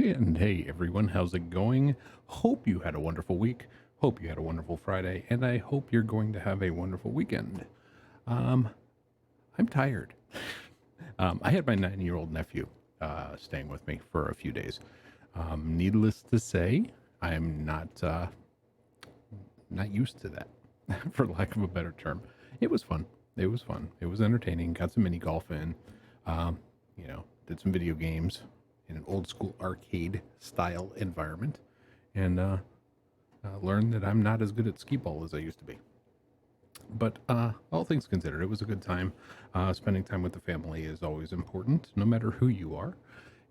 And hey everyone, how's it going? Hope you had a wonderful week. Hope you had a wonderful Friday, and I hope you're going to have a wonderful weekend. I'm tired. I had my 9-year-old nephew staying with me for a few days. Needless to say, I'm not used to that, for lack of a better term. It was fun. It was fun. It was entertaining. Got some mini golf in. Did some video games in an old school arcade style environment, and learned that I'm not as good at skee ball as I used to be. But all things considered, it was a good time. Spending time with the family is always important, no matter who you are.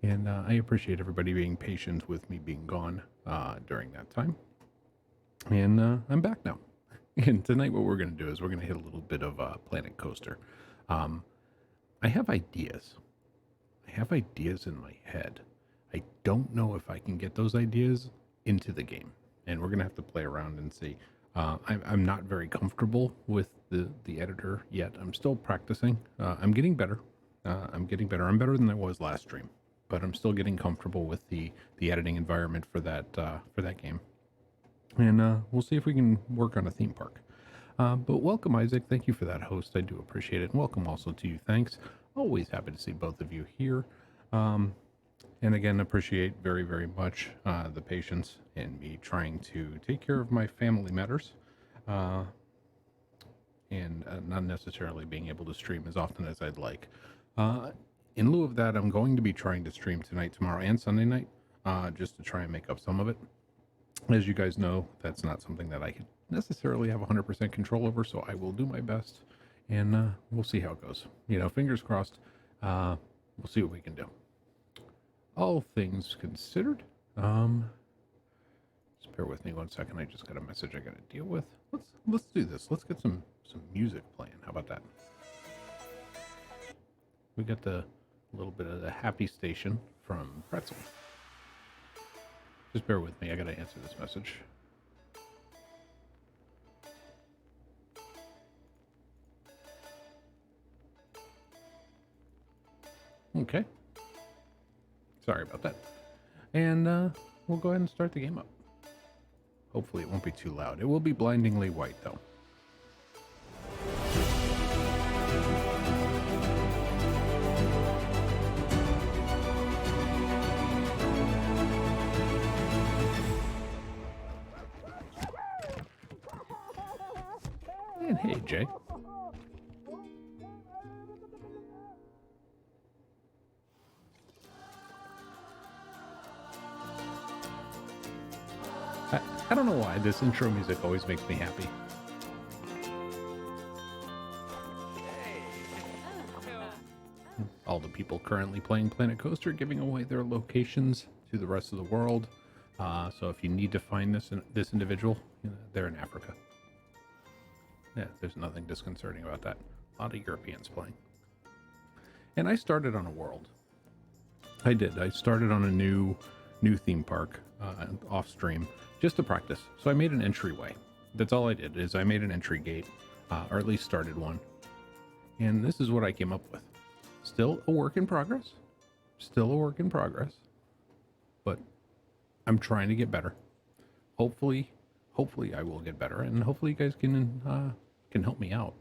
And I appreciate everybody being patient with me being gone during that time. And I'm back now. And tonight what we're going to do is we're going to hit a little bit of Planet Coaster. I have ideas. I have ideas in my head. I don't know if I can get those ideas into the game. And we're going to have to play around and see. I'm not very comfortable with the editor yet. I'm still practicing. I'm getting better. I'm better than I was last stream. But I'm still getting comfortable with the editing environment for that game. And we'll see if we can work on a theme park. But welcome, Isaac. Thank you for that host. I do appreciate it. And welcome also to you. Thanks. Always happy to see both of you here. And again, appreciate very, very much the patience in me trying to take care of my family matters. And not necessarily being able to stream as often as I'd like. In lieu of that, I'm going to be trying to stream tonight, tomorrow, and Sunday night, just to try and make up some of it. As you guys know, that's not something that I can necessarily have 100% control over, so I will do my best and we'll see how it goes. Fingers crossed. We'll see what we can do. All things considered, just bear with me 1 second. I just got a message I got to deal with. Let's do this. Let's get some music playing. How about that? We got the little bit of the happy station from Pretzel. Just bear with me. I got to answer this message. Okay. Sorry about that. And we'll go ahead and start the game up. Hopefully it won't be too loud. It will be blindingly white, though. And hey, Jay. I don't know why this intro music always makes me happy. All the people currently playing Planet Coaster giving away their locations to the rest of the world. So if you need to find this individual, they're in Africa. Yeah, there's nothing disconcerting about that. A lot of Europeans playing. And I started on a world. I did. I started on a new theme park off stream just to practice. So I made an entryway. That's all I did, is I made an entry gate, or at least started one. And this is what I came up with. Still a work in progress. Still a work in progress. But I'm trying to get better. Hopefully I will get better, and hopefully you guys can help me out.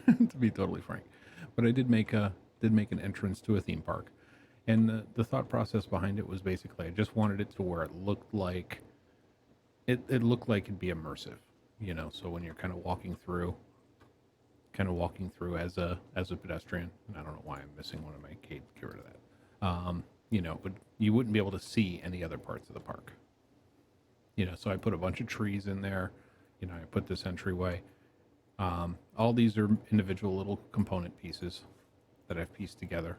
To be totally frank. But I did make an entrance to a theme park. And the thought process behind it was basically I just wanted it to where it looked like it'd be immersive, so when you're kind of walking through as a pedestrian, and I don't know why I'm missing one of my gates, get rid of that. But you wouldn't be able to see any other parts of the park. So I put a bunch of trees in there, I put this entryway. All these are individual little component pieces that I've pieced together.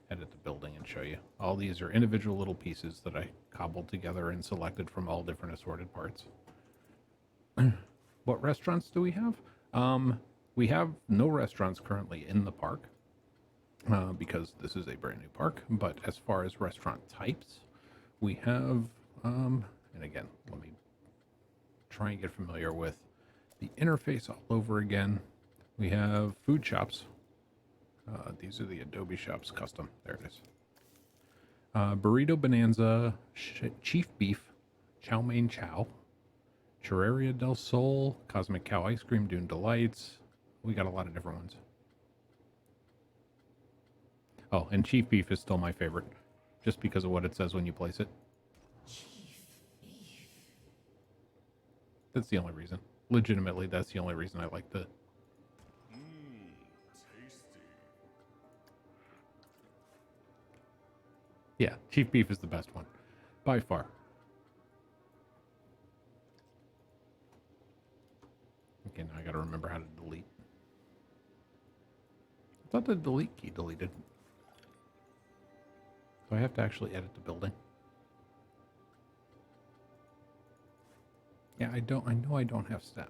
Edit the building and show you. All these are individual little pieces that I cobbled together and selected from all different assorted parts. What restaurants do we have? We have no restaurants currently in the park because this is a brand new park. But as far as restaurant types, we have, and again, let me try and get familiar with the interface all over again. We have food shops. These are the Adobe Shops custom. There it is. Burrito Bonanza, Chief Beef, Chow Mein Chow, Churreria del Sol, Cosmic Cow Ice Cream, Dune Delights. We got a lot of different ones. Oh, and Chief Beef is still my favorite, just because of what it says when you place it. Chief Beef. That's the only reason. Legitimately, that's the only reason I like the... Yeah, Chief Beef is the best one, by far. Okay, now I gotta remember how to delete. I thought the delete key deleted. Do I have to actually edit the building? Yeah, I know I don't have staff.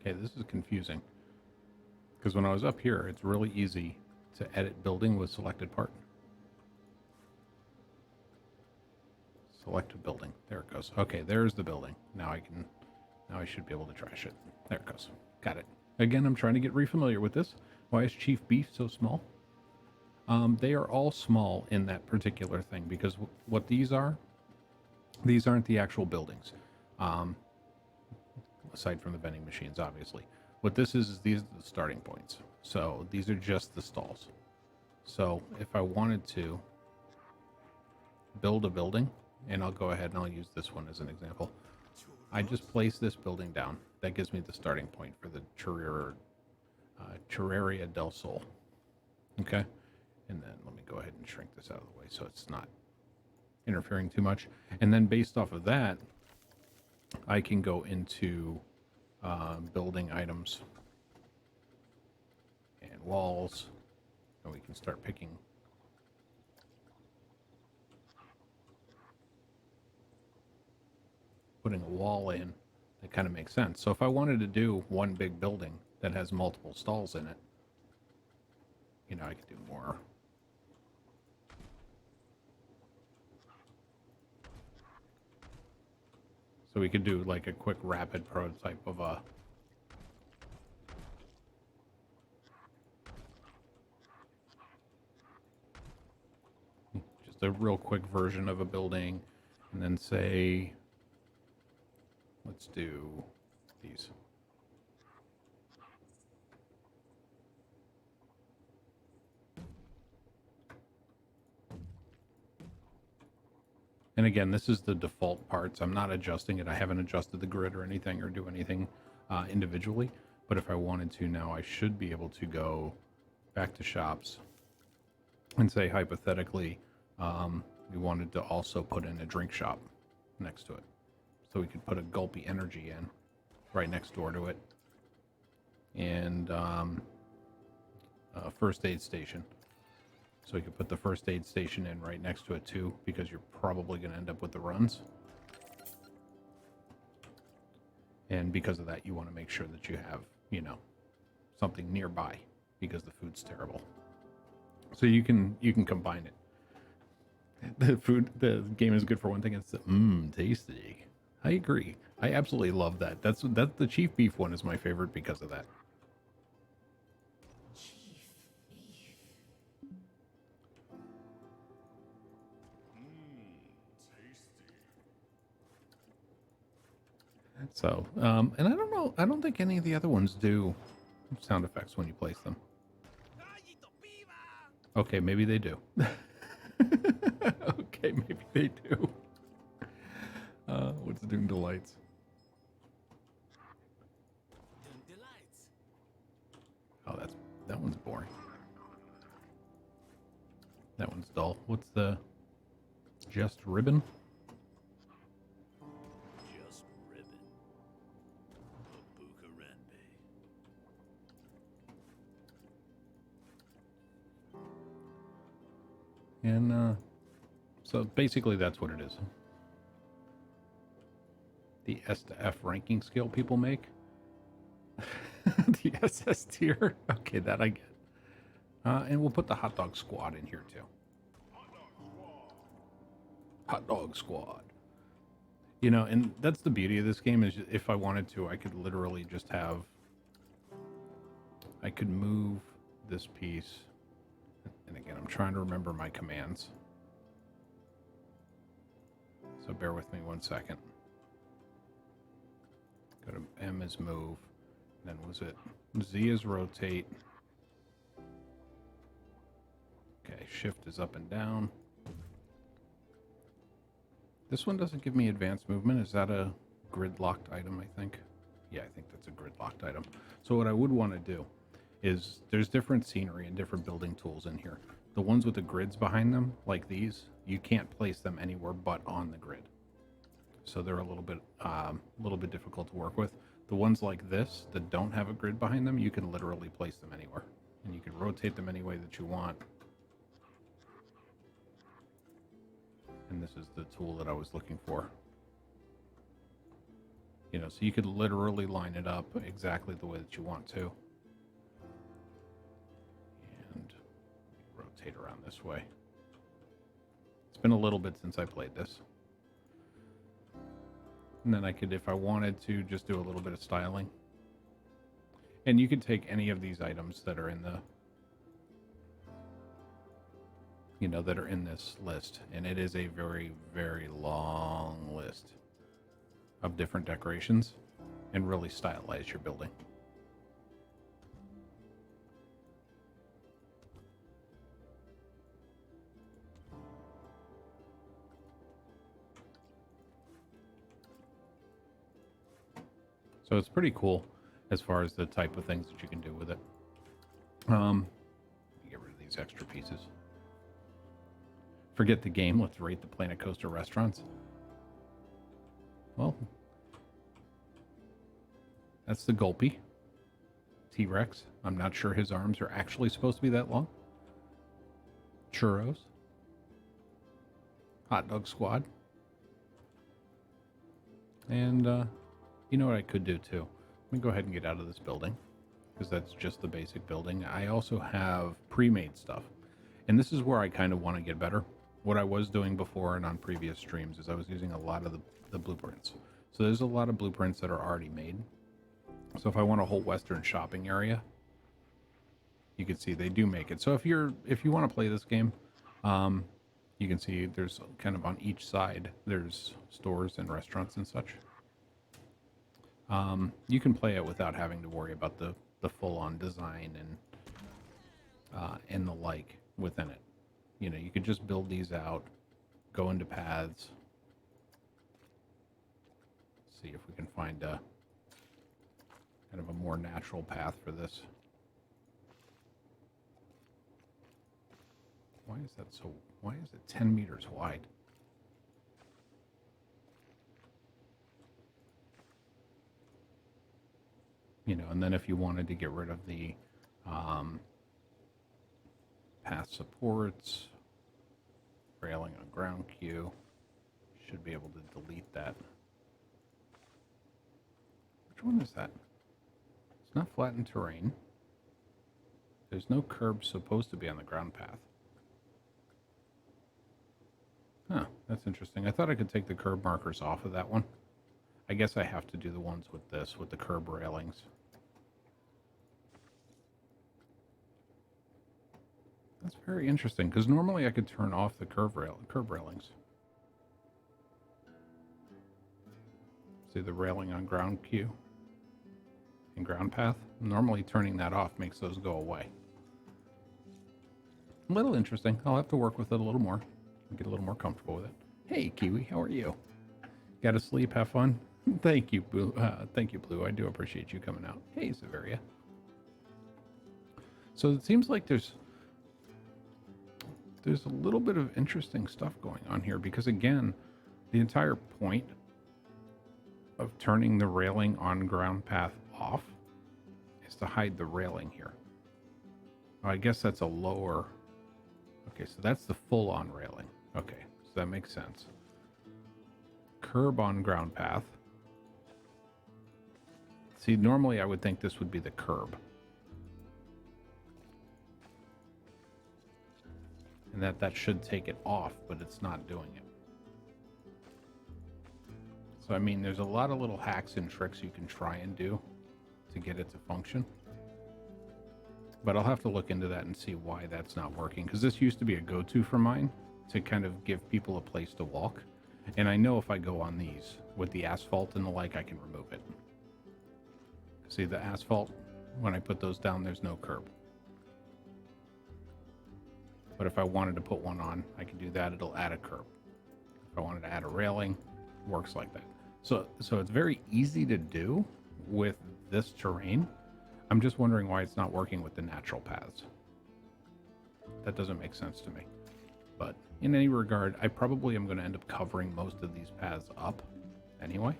Okay, this is confusing. Because when I was up here, it's really easy to edit building with selected part. Selected building. There it goes. Okay, there's the building. Now I should be able to trash it. There it goes. Got it. Again, I'm trying to get re-familiar with this. Why is Chief Beef so small? They are all small in that particular thing because what these aren't the actual buildings. Aside from the vending machines, obviously. What this is these are the starting points. So these are just the stalls. So if I wanted to build a building, and I'll go ahead and I'll use this one as an example. I just place this building down. That gives me the starting point for the Churreria del Sol. Okay? And then let me go ahead and shrink this out of the way so it's not interfering too much. And then based off of that, I can go into building items and walls, and we can start picking. Putting a wall in, that kind of makes sense. So if I wanted to do one big building that has multiple stalls in it, you know, I could do more. So we could do like a quick rapid prototype of a just a real quick version of a building, and then say, let's do these. And again, this is the default parts. I'm not adjusting it. I haven't adjusted the grid or anything or do anything individually. But if I wanted to now, I should be able to go back to shops and say, hypothetically, we wanted to also put in a drink shop next to it. So we could put a Gulpy Energy in right next door to it. And a first aid station. So you could put the first aid station in right next to it too, because you're probably going to end up with the runs. And because of that, you want to make sure that you have, you know, something nearby because the food's terrible. So you can combine it. The game is good for one thing. It's tasty. I agree. I absolutely love that. That's the Chief Beef one is my favorite because of that. So, and I don't know, I don't think any of the other ones do sound effects when you place them. Okay, maybe they do. Okay, maybe they do. What's Doom Delights? Oh, that one's boring. That one's dull. What's the Just Ribbon? And so basically that's what it is. The S to F ranking scale people make. The SS tier. Okay, that I get. And we'll put the hot dog squad in here too. Hot dog squad. You know, and that's the beauty of this game is if I wanted to, I could literally just have... I could move this piece. And again, I'm trying to remember my commands. So bear with me 1 second. Go to M is move. Then was it Z is rotate. Okay, shift is up and down. This one doesn't give me advanced movement. Is that a grid locked item, I think? Yeah, I think that's a grid locked item. So what I would want to do is there's different scenery and different building tools in here. The ones with the grids behind them, like these, you can't place them anywhere but on the grid. So they're a little bit difficult to work with. The ones like this that don't have a grid behind them, you can literally place them anywhere. And you can rotate them any way that you want. And this is the tool that I was looking for. You know, so you could literally line it up exactly the way that you want to. And rotate around this way. It's been a little bit since I played this. And then I could, if I wanted to, just do a little bit of styling. And you could take any of these items that are in the, you know, that are in this list. And it is a very, very long list of different decorations and really stylize your building. So it's pretty cool as far as the type of things that you can do with it. Get rid of these extra pieces. Forget the game. Let's rate the Planet Coaster restaurants. Well, that's the Gulpy T-Rex. I'm not sure his arms are actually supposed to be that long. Churros. Hot Dog Squad. And you know what I could do too? Let me go ahead and get out of this building, because that's just the basic building. I also have pre-made stuff. And this is where I kind of want to get better. What I was doing before and on previous streams is I was using a lot of the blueprints. So there's a lot of blueprints that are already made. So if I want a whole Western shopping area, you can see they do make it. So if you want to play this game, you can see there's kind of on each side, there's stores and restaurants and such. You can play it without having to worry about the full-on design and the like within it. You know, you could just build these out, go into paths. See if we can find a kind of a more natural path for this. Why is it 10 meters wide? You know, and then if you wanted to get rid of the path supports, railing on ground queue, should be able to delete that. Which one is that? It's not flattened terrain. There's no curb supposed to be on the ground path. Huh, that's interesting. I thought I could take the curb markers off of that one. I guess I have to do the ones with this, with the curb railings. That's very interesting, because normally I could turn off the curb railings. See the railing on ground queue and ground path? Normally turning that off makes those go away. A little interesting. I'll have to work with it a little more. Get a little more comfortable with it. Hey, Kiwi, how are you? Got to sleep, have fun? Thank you, Blue. Thank you, Blue. I do appreciate you coming out. Hey, Severia. So it seems like there's a little bit of interesting stuff going on here, because again, the entire point of turning the railing on ground path off is to hide the railing here. I guess that's a lower. Okay, so that's the full-on railing. Okay, so that makes sense. Curb on ground path. See, normally I would think this would be the curb. And that should take it off, but it's not doing it. So, I mean, there's a lot of little hacks and tricks you can try and do to get it to function. But I'll have to look into that and see why that's not working. Because this used to be a go-to for mine to kind of give people a place to walk. And I know if I go on these with the asphalt and the like, I can remove it. See the asphalt? When I put those down, there's no curb. But if I wanted to put one on, I can do that. It'll add a curb. If I wanted to add a railing, it works like that. So it's very easy to do with this terrain. I'm just wondering why it's not working with the natural paths. That doesn't make sense to me. But in any regard, I probably am going to end up covering most of these paths up anyway.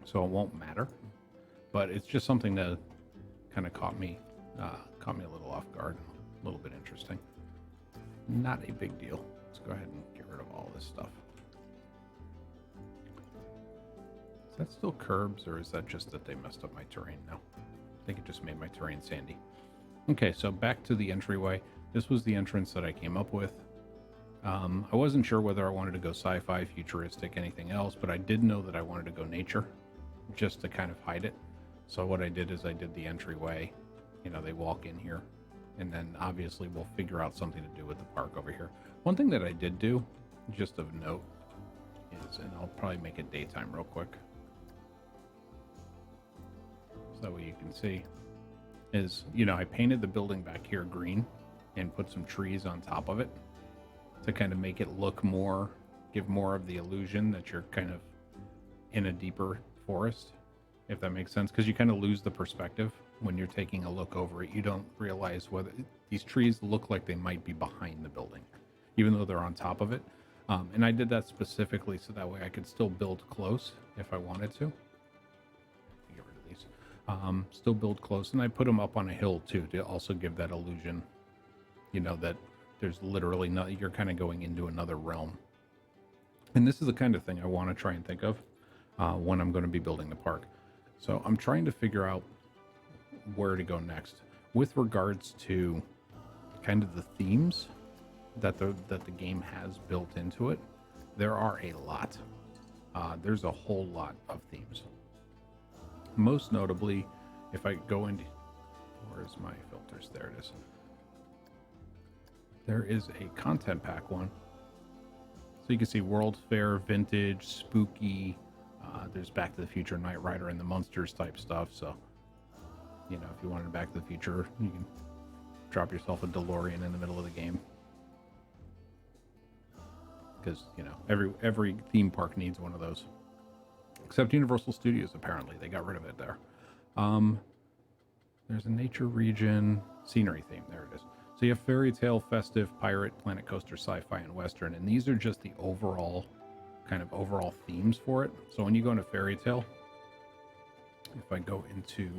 So it won't matter. But it's just something that kind of caught me a little off guard, a little bit interesting. Not a big deal. Let's go ahead and get rid of all this stuff. Is that still curbs, or is that just that they messed up my terrain now? I think it just made my terrain sandy. Okay, so back to the entryway. This was the entrance that I came up with. I wasn't sure whether I wanted to go sci-fi, futuristic, anything else, but I did know that I wanted to go nature, just to kind of hide it. So what I did is I did the entryway. You know, they walk in here, and then obviously we'll figure out something to do with the park over here. One thing that I did do, just of note, is, and I'll probably make it daytime real quick, so that way you can see, is, you know, I painted the building back here green and put some trees on top of it to kind of make it look more, give more of the illusion that you're kind of in a deeper forest, if that makes sense, because you kind of lose the perspective when you're taking a look over it. You don't realize whether these trees look like they might be behind the building. even though they're on top of it. And I did that specifically so that way I could still build close if I wanted to. Get rid of these. Still build close, and I put them up on a hill too to also give that illusion, that there's literally no, you're kind of going into another realm. And this is the kind of thing I want to try and think of when I'm going to be building the park. So I'm trying to figure out where to go next with regards to kind of the themes that the game has built into it. There are a lot. There's a whole lot of themes. Most notably, if I go into, where's my filters? There it is. There is a content pack one. So you can see World Fair, Vintage, Spooky. There's Back to the Future, Knight Rider, and the Munsters type stuff. So, if you wanted Back to the Future, you can drop yourself a DeLorean in the middle of the game. Because, every theme park needs one of those. Except Universal Studios, apparently. They got rid of it there. There's a nature region, scenery theme. There it is. So you have fairy tale, festive, pirate, planet coaster, sci-fi, and western. And these are just the overall themes for it. So when you go into fairy tale, if I go into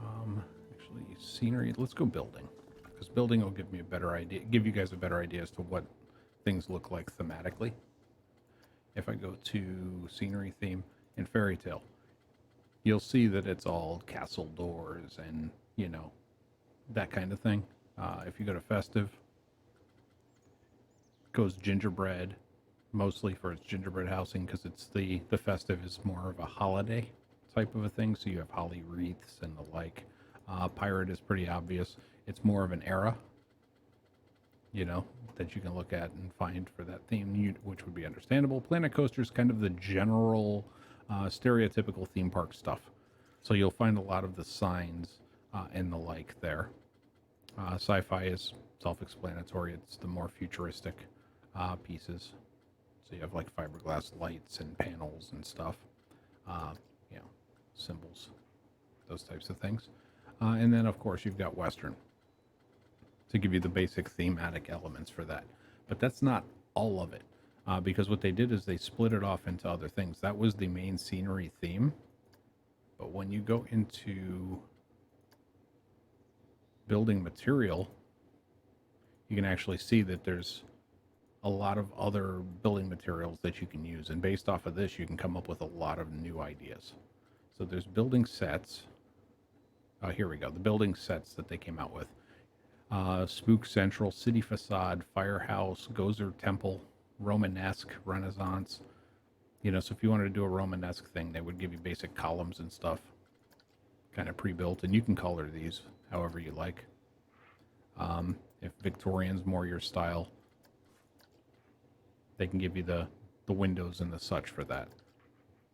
actually scenery, let's go building, because building will give you guys a better idea as to what things look like thematically. If I go to scenery theme in fairy tale, you'll see that it's all castle doors and that kind of thing. If you go to festive, it goes gingerbread, mostly for its gingerbread housing, because it's the festive is more of a holiday type of a thing. So you have holly wreaths and the like. Pirate is pretty obvious. It's more of an era, that you can look at and find for that theme, which would be understandable. Planet Coaster is kind of the general, stereotypical theme park stuff. So you'll find a lot of the signs and the like there. Sci-fi is self-explanatory. It's the more futuristic pieces. So you have like fiberglass lights and panels and stuff. Symbols, those types of things. And then, of course, you've got Western to give you the basic thematic elements for that. But that's not all of it, because what they did is they split it off into other things. That was the main scenery theme. But when you go into building material, you can actually see that there's a lot of other building materials that you can use. And based off of this, you can come up with a lot of new ideas. So there's building sets. Here we go. The building sets that they came out with. Spook Central, City Facade, Firehouse, Gozer Temple, Romanesque, Renaissance. So if you wanted to do a Romanesque thing, they would give you basic columns and stuff kind of pre-built, and you can color these however you like. If Victorian's more your style, they can give you the windows and the such for that.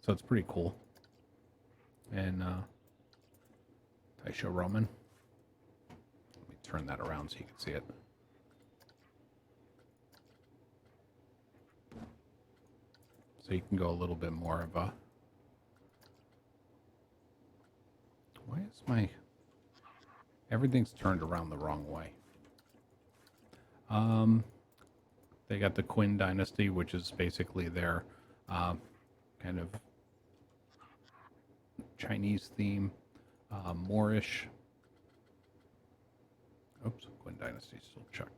So it's pretty cool. And Taisho Roman. Let me turn that around so you can see it. So you can go a little bit more of a... Why is my... Everything's turned around the wrong way. They got the Qin Dynasty, which is basically their kind of Chinese theme, Moorish. Oops, Qin Dynasty still checked.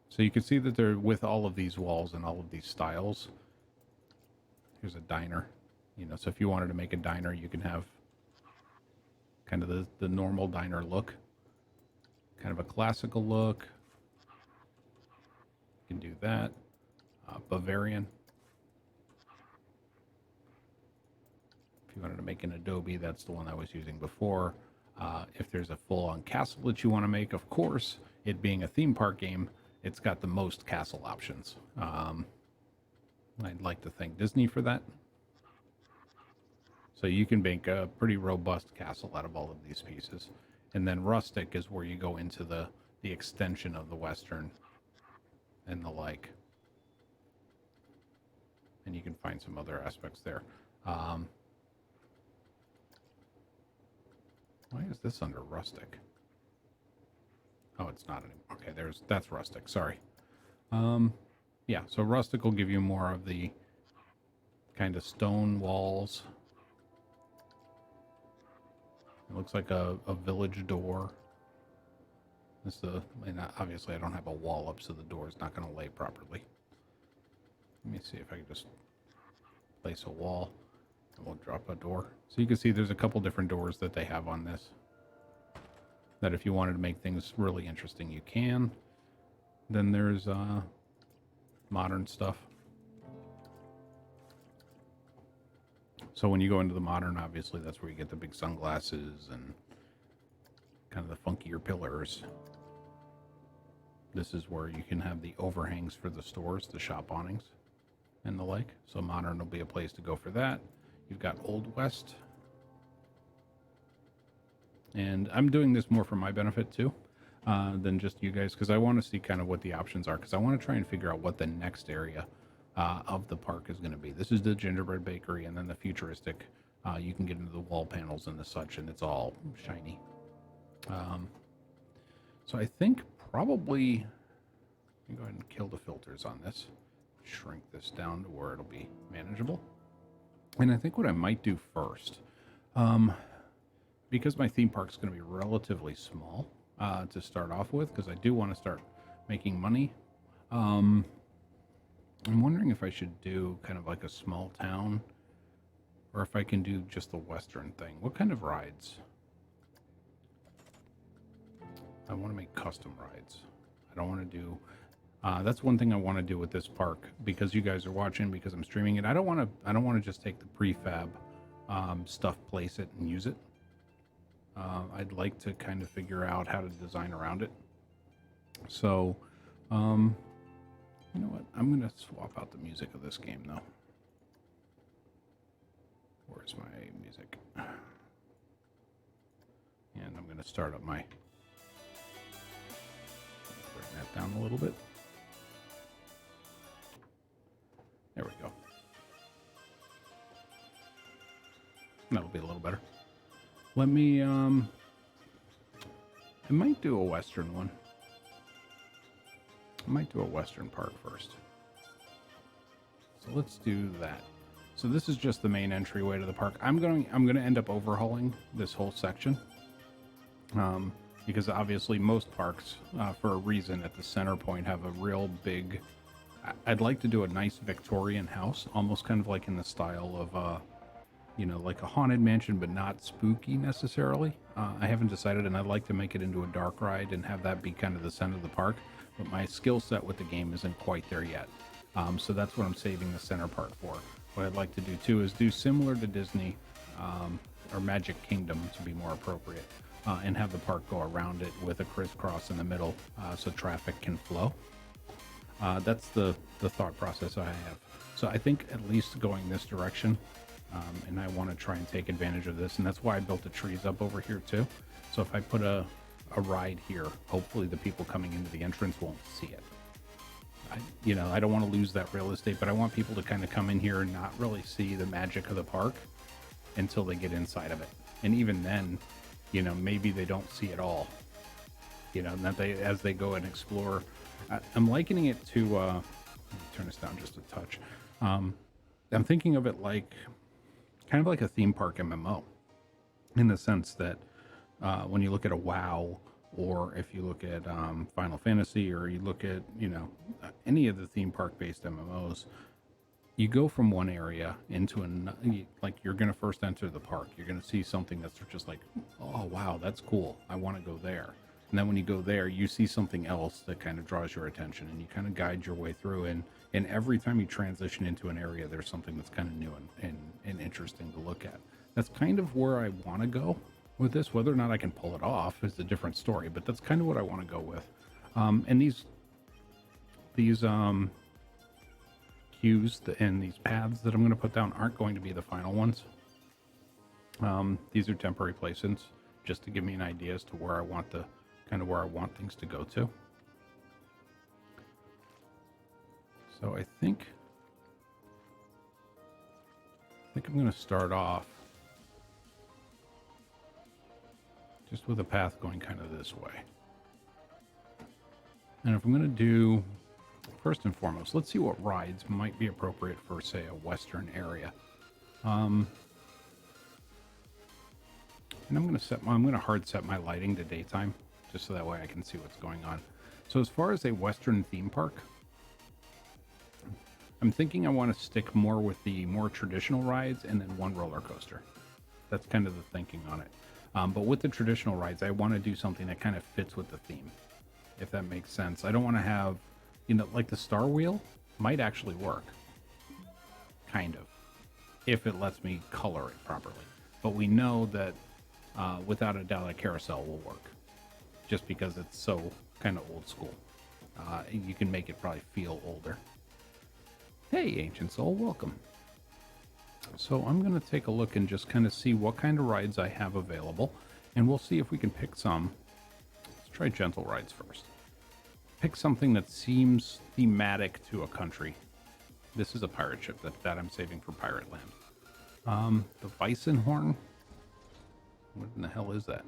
So you can see that they're with all of these walls and all of these styles. Here's a diner, so if you wanted to make a diner, you can have kind of the normal diner look, kind of a classical look. You can do that. Bavarian. If you wanted to make an adobe, that's the one I was using before. If there's a full-on castle that you want to make, of course, it being a theme park game, it's got the most castle options. I'd like to thank Disney for that. So you can make a pretty robust castle out of all of these pieces. And then rustic is where you go into the extension of the Western and the like. And you can find some other aspects there. Why is this under rustic? Oh, it's not anymore. Okay, that's rustic. Sorry. Yeah, so rustic will give you more of the kind of stone walls. It looks like a village door. And obviously I don't have a wall up, so the door is not going to lay properly. Let me see if I can just place a wall and we'll drop a door. So you can see there's a couple different doors that they have on this. That if you wanted to make things really interesting, you can. Then there's modern stuff. So when you go into the modern, obviously that's where you get the big sunglasses and kind of the funkier pillars. This is where you can have the overhangs for the stores, the shop awnings and the like. So modern will be a place to go for that. You've got Old West. And I'm doing this more for my benefit too, than just you guys, because I want to see kind of what the options are, because I want to try and figure out what the next area of the park is going to be. This is the gingerbread bakery, and then the futuristic. You can get into the wall panels and the such, and it's all shiny. So I think probably let me go ahead and kill the filters on this, shrink this down to where it'll be manageable. And I think what I might do first, because my theme park is going to be relatively small to start off with, because I do want to start making money. I'm wondering if I should do kind of like a small town, or if I can do just the Western thing. What kind of rides? I want to make custom rides. I don't want to do... that's one thing I want to do with this park, because you guys are watching, because I'm streaming it. I don't want to just take the prefab stuff, place it, and use it. I'd like to kind of figure out how to design around it. So, you know what? I'm going to swap out the music of this game, though. Where's my music? And I'm going to start up my... Bring that down a little bit. There we go. That'll be a little better. Let me, I might do a Western one. I might do a Western park first. So let's do that. So this is just the main entryway to the park. I'm going to end up overhauling this whole section. Because obviously most parks, for a reason, at the center point have a real big... I'd like to do a nice Victorian house, almost kind of like in the style of, you know, like a haunted mansion, but not spooky necessarily. I haven't decided, and I'd like to make it into a dark ride and have that be kind of the center of the park. But my skill set with the game isn't quite there yet. So that's what I'm saving the center part for. What I'd like to do too is do similar to Disney, or Magic Kingdom to be more appropriate, and have the park go around it with a crisscross in the middle, so traffic can flow. That's the thought process I have. So I think at least going this direction, and I want to try and take advantage of this, and that's why I built the trees up over here too. So if I put a ride here, hopefully the people coming into the entrance won't see it. I don't want to lose that real estate, but I want people to kind of come in here and not really see the magic of the park until they get inside of it. And even then, maybe they don't see it all. And that as they go and explore. I'm likening it to, let me turn this down just a touch. I'm thinking of it like, kind of like a theme park MMO, in the sense that when you look at a WoW, or if you look at Final Fantasy, or you look at, any of the theme park based MMOs, you go from one area into another. Like, you're going to first enter the park. You're going to see something that's just like, oh, wow, that's cool. I want to go there. And then when you go there, you see something else that kind of draws your attention, and you kind of guide your way through. And every time you transition into an area, there's something that's kind of new and interesting to look at. That's kind of where I want to go with this. Whether or not I can pull it off is a different story, but that's kind of what I want to go with. And these cues and these paths that I'm going to put down aren't going to be the final ones. These are temporary placements just to give me an idea as to where I want things to go to. So I think I'm going to start off just with a path going kind of this way. And if I'm going to do, first and foremost, let's see what rides might be appropriate for, say, a western area. And I'm going to hard set my lighting to daytime, just so that way I can see what's going on. So as far as a western theme park, I'm thinking I want to stick more with the more traditional rides and then one roller coaster. That's kind of the thinking on it. But with the traditional rides, I want to do something that kind of fits with the theme, if that makes sense. I don't want to have, like the Star Wheel might actually work. Kind of. If it lets me color it properly. But we know that without a doubt a carousel will work. Just because it's so kind of old school. You can make it probably feel older. Hey, Ancient Soul, welcome. So I'm going to take a look and just kind of see what kind of rides I have available. And we'll see if we can pick some. Let's try gentle rides first. Pick something that seems thematic to a country. This is a pirate ship that I'm saving for Pirate Land. The Bison Horn. What in the hell is that?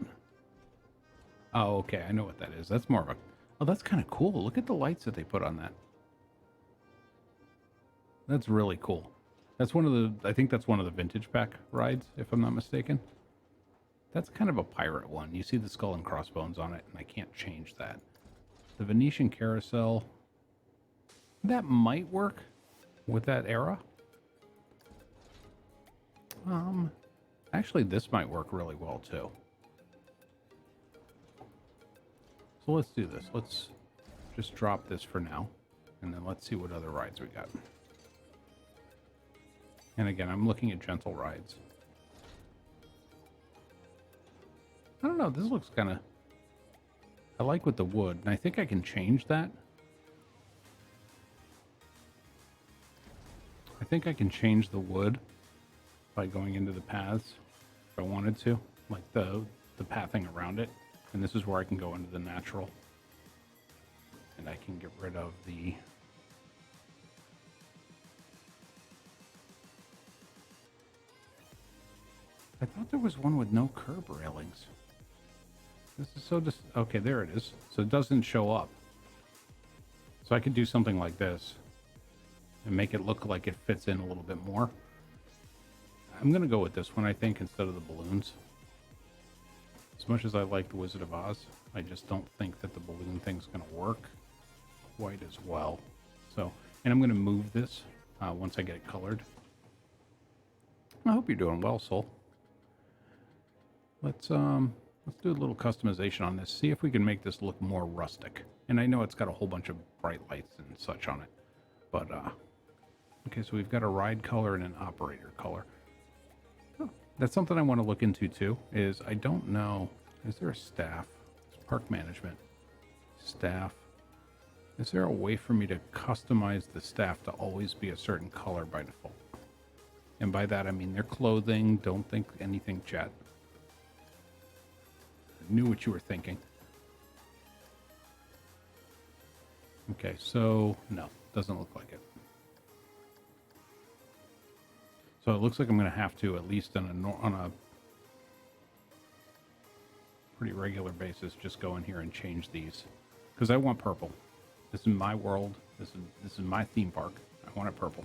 Oh, okay. I know what that is. That's more of a... Oh, that's kind of cool. Look at the lights that they put on that. That's really cool. That's one of the... I think that's one of the vintage pack rides, if I'm not mistaken. That's kind of a pirate one. You see the skull and crossbones on it, and I can't change that. The Venetian Carousel. That might work with that era. Actually, this might work really well, too. So let's do this. Let's just drop this for now, and then let's see what other rides we got. And again, I'm looking at gentle rides. I don't know, this looks kind of... I like with the wood, and I think I can change that. I think I can change the wood by going into the paths if I wanted to, like the pathing around it. And this is where I can go into the natural. And I can get rid of the... I thought there was one with no curb railings. This is so okay, there it is. So it doesn't show up. So I could do something like this and make it look like it fits in a little bit more. I'm going to go with this one, I think, instead of the balloons. As much as I like the Wizard of Oz, I just don't think that the balloon thing's going to work quite as well. So, and I'm going to move this once I get it colored. I hope you're doing well, Soul. Let's do a little customization on this. See if we can make this look more rustic. And I know it's got a whole bunch of bright lights and such on it. But, okay, so we've got a ride color and an operator color. Oh, that's something I want to look into, too, is I don't know. Is there a staff? It's park management. Staff. Is there a way for me to customize the staff to always be a certain color by default? And by that, I mean their clothing. Don't think anything, chat. Knew what you were thinking. Okay, so no, doesn't look like it. So it looks like I'm going to have to, at least on a pretty regular basis, just go in here and change these because I want purple. This is my world. This is my theme park. I want it purple.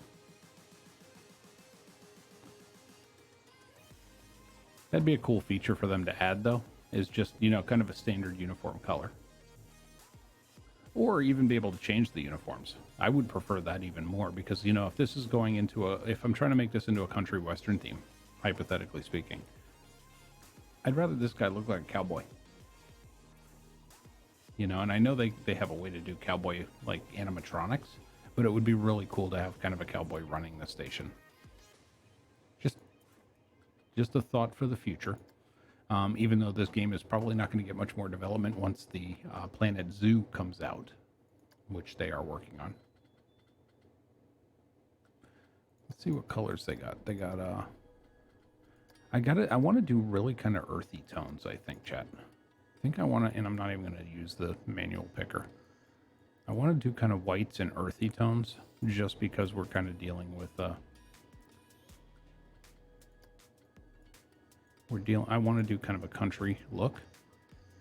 That'd be a cool feature for them to add, though. Is just, kind of a standard uniform color. Or even be able to change the uniforms. I would prefer that even more because, if this is going into if I'm trying to make this into a country western theme, hypothetically speaking, I'd rather this guy look like a cowboy. And I know they have a way to do cowboy, like, animatronics, but it would be really cool to have kind of a cowboy running the station. Just a thought for the future. Even though this game is probably not going to get much more development once the Planet Zoo comes out, which they are working on. Let's see what colors they got. They got, I want to do really kind of earthy tones, I think, chat. I think I want to, and I'm not even going to use the manual picker. I want to do kind of whites and earthy tones, just because we're kind of dealing with, I want to do kind of a country look.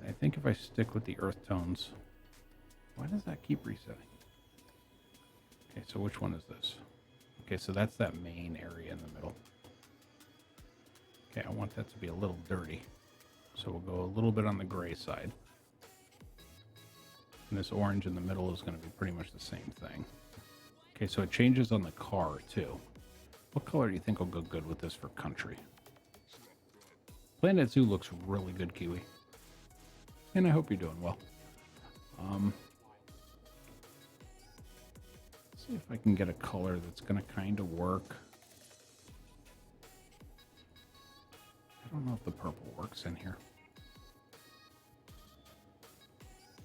I think if I stick with the earth tones, why does that keep resetting? Okay, so which one is this? Okay, so that's that main area in the middle. Okay, I want that to be a little dirty. So we'll go a little bit on the gray side. And this orange in the middle is going to be pretty much the same thing. Okay, so it changes on the car too. What color do you think will go good with this for country? Planet Zoo looks really good, Kiwi. And I hope you're doing well. Let's see if I can get a color that's going to kind of work. I don't know if the purple works in here.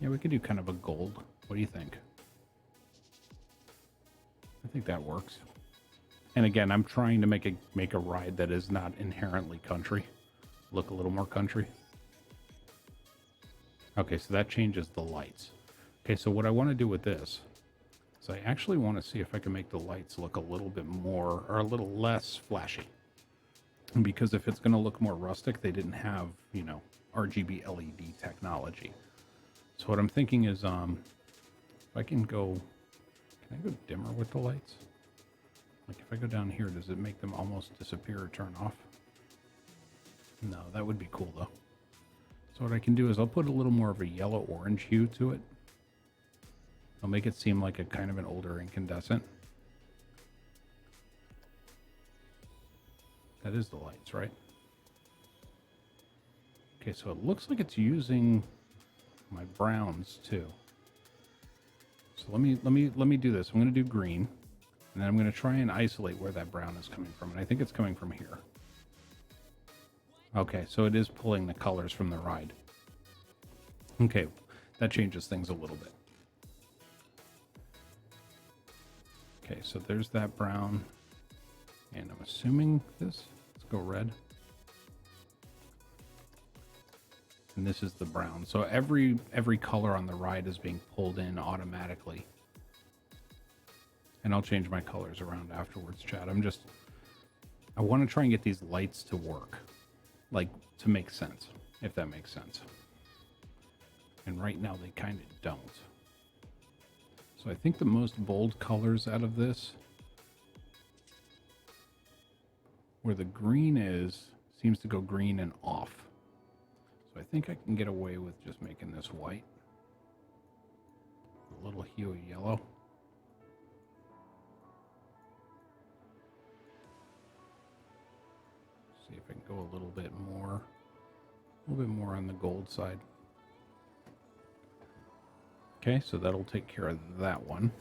Yeah, we could do kind of a gold. What do you think? I think that works. And again, I'm trying to make a ride that is not inherently country. Look a little more country. Okay, so that changes the lights. Okay, so what I want to do with this is I actually want to see if I can make the lights look a little bit more or a little less flashy. Because if it's going to look more rustic, they didn't have, you know, RGB LED technology. So what I'm thinking is, if I can I go dimmer with the lights? Like if I go down here, does it make them almost disappear or turn off? No, that would be cool though. So what I can do is I'll put a little more of a yellow-orange hue to it. I'll make it seem like a kind of an older incandescent. That is the lights, right? Okay, so it looks like it's using my browns too. So let me do this. I'm going to do green, and then I'm going to try and isolate where that brown is coming from. And I think it's coming from here. Okay, so it is pulling the colors from the ride. Okay, that changes things a little bit. Okay, so there's that brown. And I'm assuming this. Let's go red. And this is the brown. So every color on the ride is being pulled in automatically. And I'll change my colors around afterwards, Chad. I want to try and get these lights to work. Like, to make sense, if that makes sense. And right now they kind of don't. So I think the most bold colors out of this, where the green is, seems to go green and off. So I think I can get away with just making this white. A little hue of yellow. See if I can go a little bit more on the gold side. Okay, so that'll take care of that one.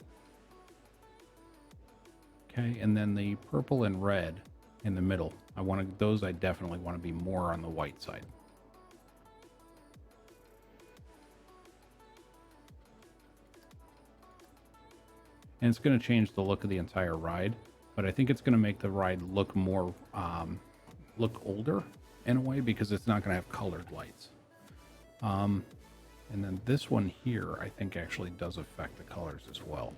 Okay, and then the purple and red in the middle. I definitely want to be more on the white side. And it's going to change the look of the entire ride, but I think it's going to make the ride look more, look older in a way, because it's not going to have colored lights. And then this one here, I think actually does affect the colors as well.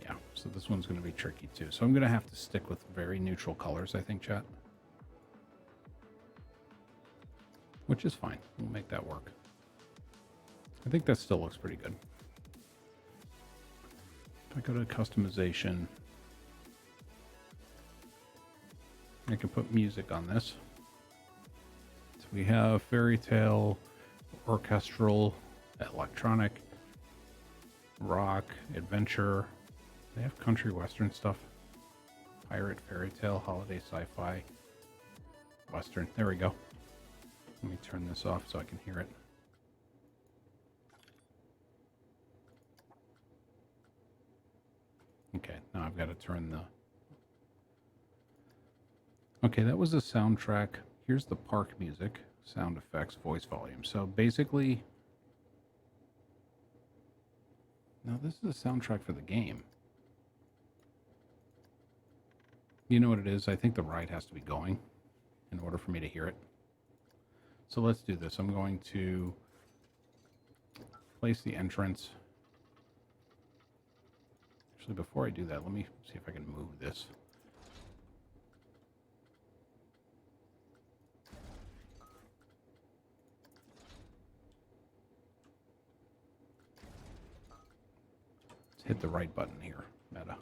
Yeah, so this one's going to be tricky too. So I'm going to have to stick with very neutral colors, I think, chat. Which is fine. We'll make that work. I think that still looks pretty good. If I go to customization, I can put music on this. So we have fairy tale, orchestral, electronic, rock, adventure. They have country western stuff. Pirate, fairy tale, holiday, sci-fi, western. There we go. Let me turn this off so I can hear it. Okay, now I've got to turn the... Okay, that was the soundtrack. Here's the park music, sound effects, voice volume. So basically... Now this is the soundtrack for the game. You know what it is? I think the ride has to be going in order for me to hear it. So let's do this. I'm going to place the entrance. Actually, before I do that, let me see if I can move this. Let's hit the right button here, Meta.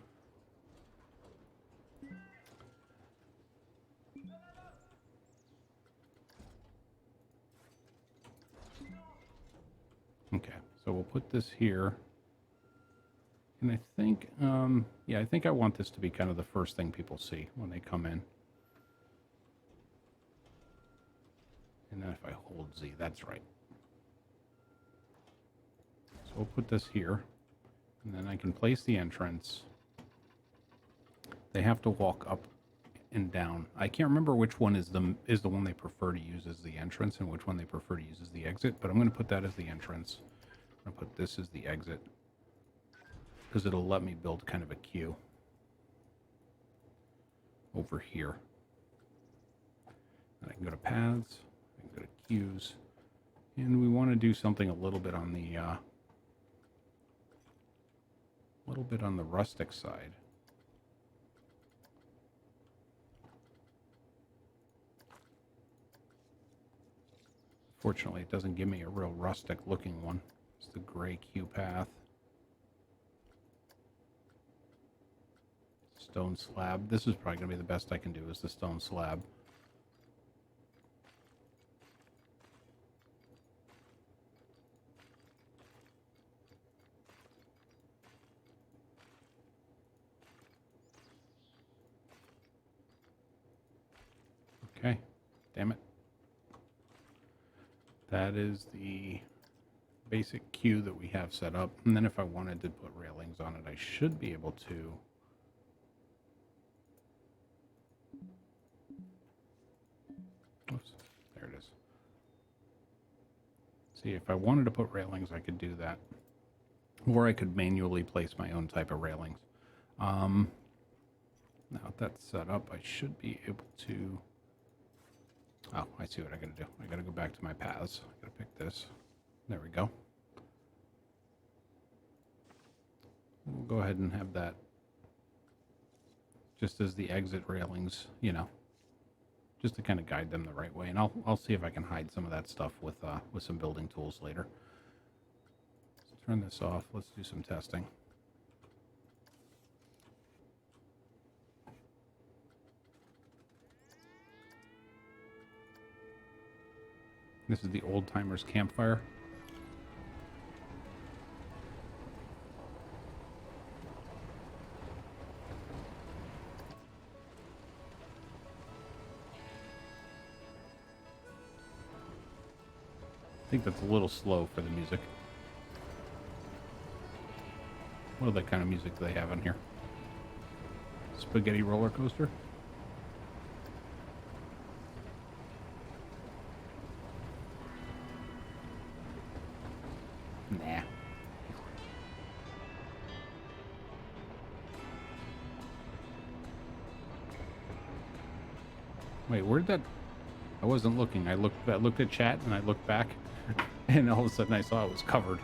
Okay, so we'll put this here. And I think, yeah, I think I want this to be kind of the first thing people see when they come in. And then if I hold Z, that's right. So we'll put this here. And then I can place the entrance. They have to walk up and down. I can't remember which one is the one they prefer to use as the entrance and which one they prefer to use as the exit, but I'm going to put that as the entrance. I'm going to put this as the exit because it'll let me build kind of a queue over here. And I can go to paths, I can go to queues, and we want to do something a little bit on the rustic side. Fortunately, it doesn't give me a real rustic looking one. It's the gray queue path. Stone slab. This is probably going to be the best I can do, is the stone slab. Okay. Damn it. That is the basic queue that we have set up. And then if I wanted to put railings on it, I should be able to. Oops, there it is. See, if I wanted to put railings, I could do that. Or I could manually place my own type of railings. Now that that's set up, I should be able to... Oh, I see what I gotta do. I gotta go back to my paths. I gotta pick this. There we go. We'll go ahead and have that just as the exit railings, you know, just to kind of guide them the right way. And I'll see if I can hide some of that stuff with some building tools later. Let's turn this off. Let's do some testing. This is the Old Timers Campfire. I think that's a little slow for the music. What other kind of music do they have on here? Spaghetti roller coaster? Nah. Wait, where'd that... I wasn't looking. I looked at chat and I looked back and all of a sudden I saw it was covered.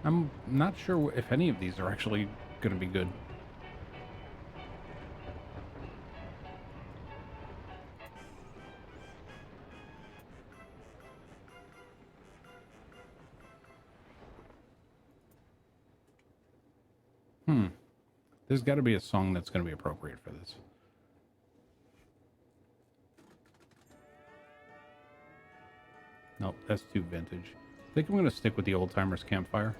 I'm not sure if any of these are actually going to be good. There's got to be a song that's going to be appropriate for this. Nope, that's too vintage. I think I'm going to stick with the Old Timers Campfire.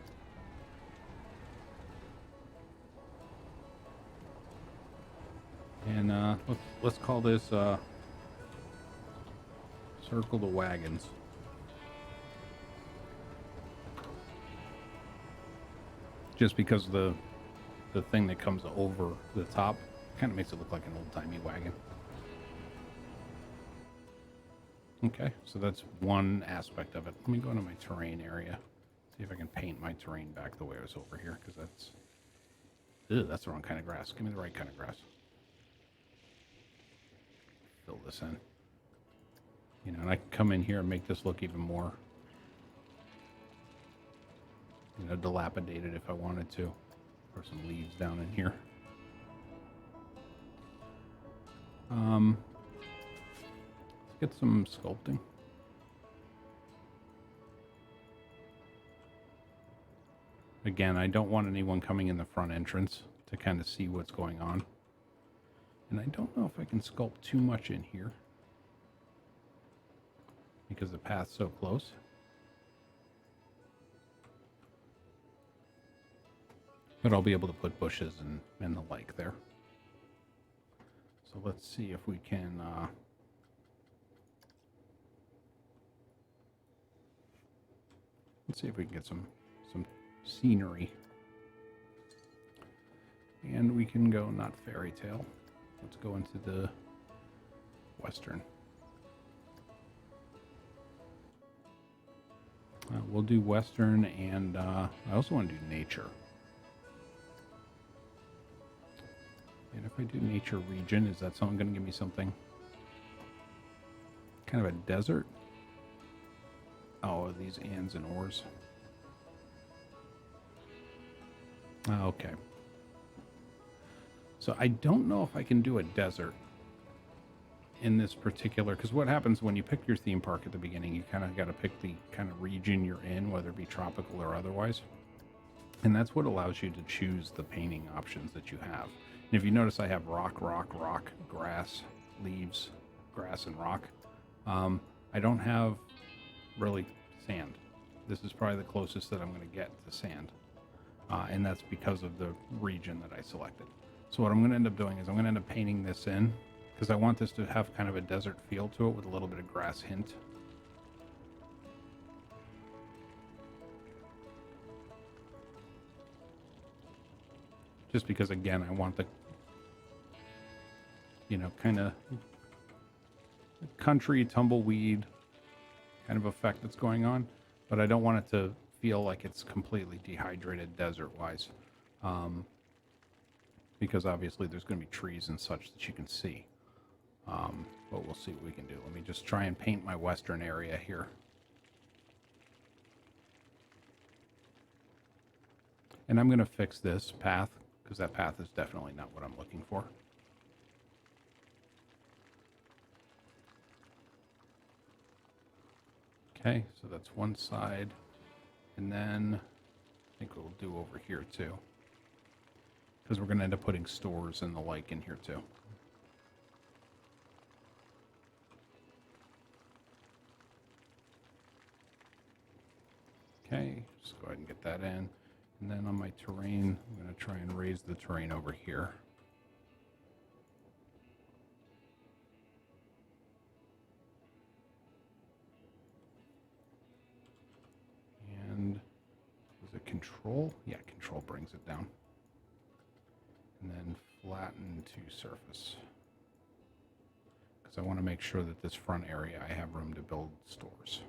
And let's call this Circle the Wagons. Just because the thing that comes over the top kind of makes it look like an old-timey wagon. Okay, so that's one aspect of it. Let me go into my terrain area. See if I can paint my terrain back the way it was over here, because that's... Ew, that's the wrong kind of grass. Give me the right kind of grass. Fill this in. You know, and I can come in here and make this look even more dilapidated if I wanted to. Or some leaves down in here. Let's get some sculpting. Again, I don't want anyone coming in the front entrance to kind of see what's going on. And I don't know if I can sculpt too much in here because the path's so close. But I'll be able to put bushes and the like there. So let's see if we can let's see if we can get some scenery. And we can go not fairy tale. Let's go into the western. We'll do western, and I also want to do nature. And if I do nature region, is that something going to give me something? Kind of a desert? Oh, these ands and ors. Okay. So I don't know if I can do a desert in this particular, because what happens when you pick your theme park at the beginning, you kind of got to pick the kind of region you're in, whether it be tropical or otherwise. And that's what allows you to choose the painting options that you have. And if you notice, I have rock, grass, leaves, grass, and rock. I don't have really sand. This is probably the closest that I'm going to get to sand. And that's because of the region that I selected. So what I'm going to end up doing is I'm going to end up painting this in, because I want this to have kind of a desert feel to it with a little bit of grass hint. Just because, again, I want the, kind of country tumbleweed kind of effect that's going on, but I don't want it to feel like it's completely dehydrated desert-wise, because obviously there's going to be trees and such that you can see. But we'll see what we can do. Let me just try and paint my western area here. And I'm going to fix this path, because that path is definitely not what I'm looking for. Okay, so that's one side. And then I think we'll do over here too, because we're going to end up putting stores and the like in here too. Okay, just go ahead and get that in. And then on my terrain, I'm going to try and raise the terrain over here. And is it control? Yeah, control brings it down. And then flatten to surface. Because I want to make sure that this front area, I have room to build stores.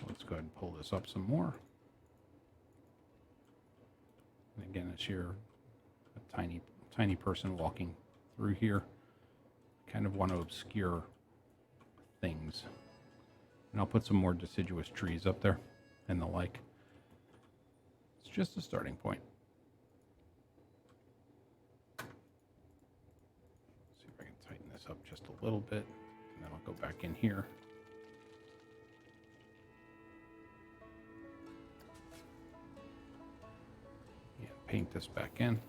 Let's go ahead and pull this up some more. And again, it's here, a tiny person walking through here. Kind of want to obscure things. And I'll put some more deciduous trees up there and the like. It's just a starting point. See if I can tighten this up just a little bit. And then I'll go back in here. Paint this back in.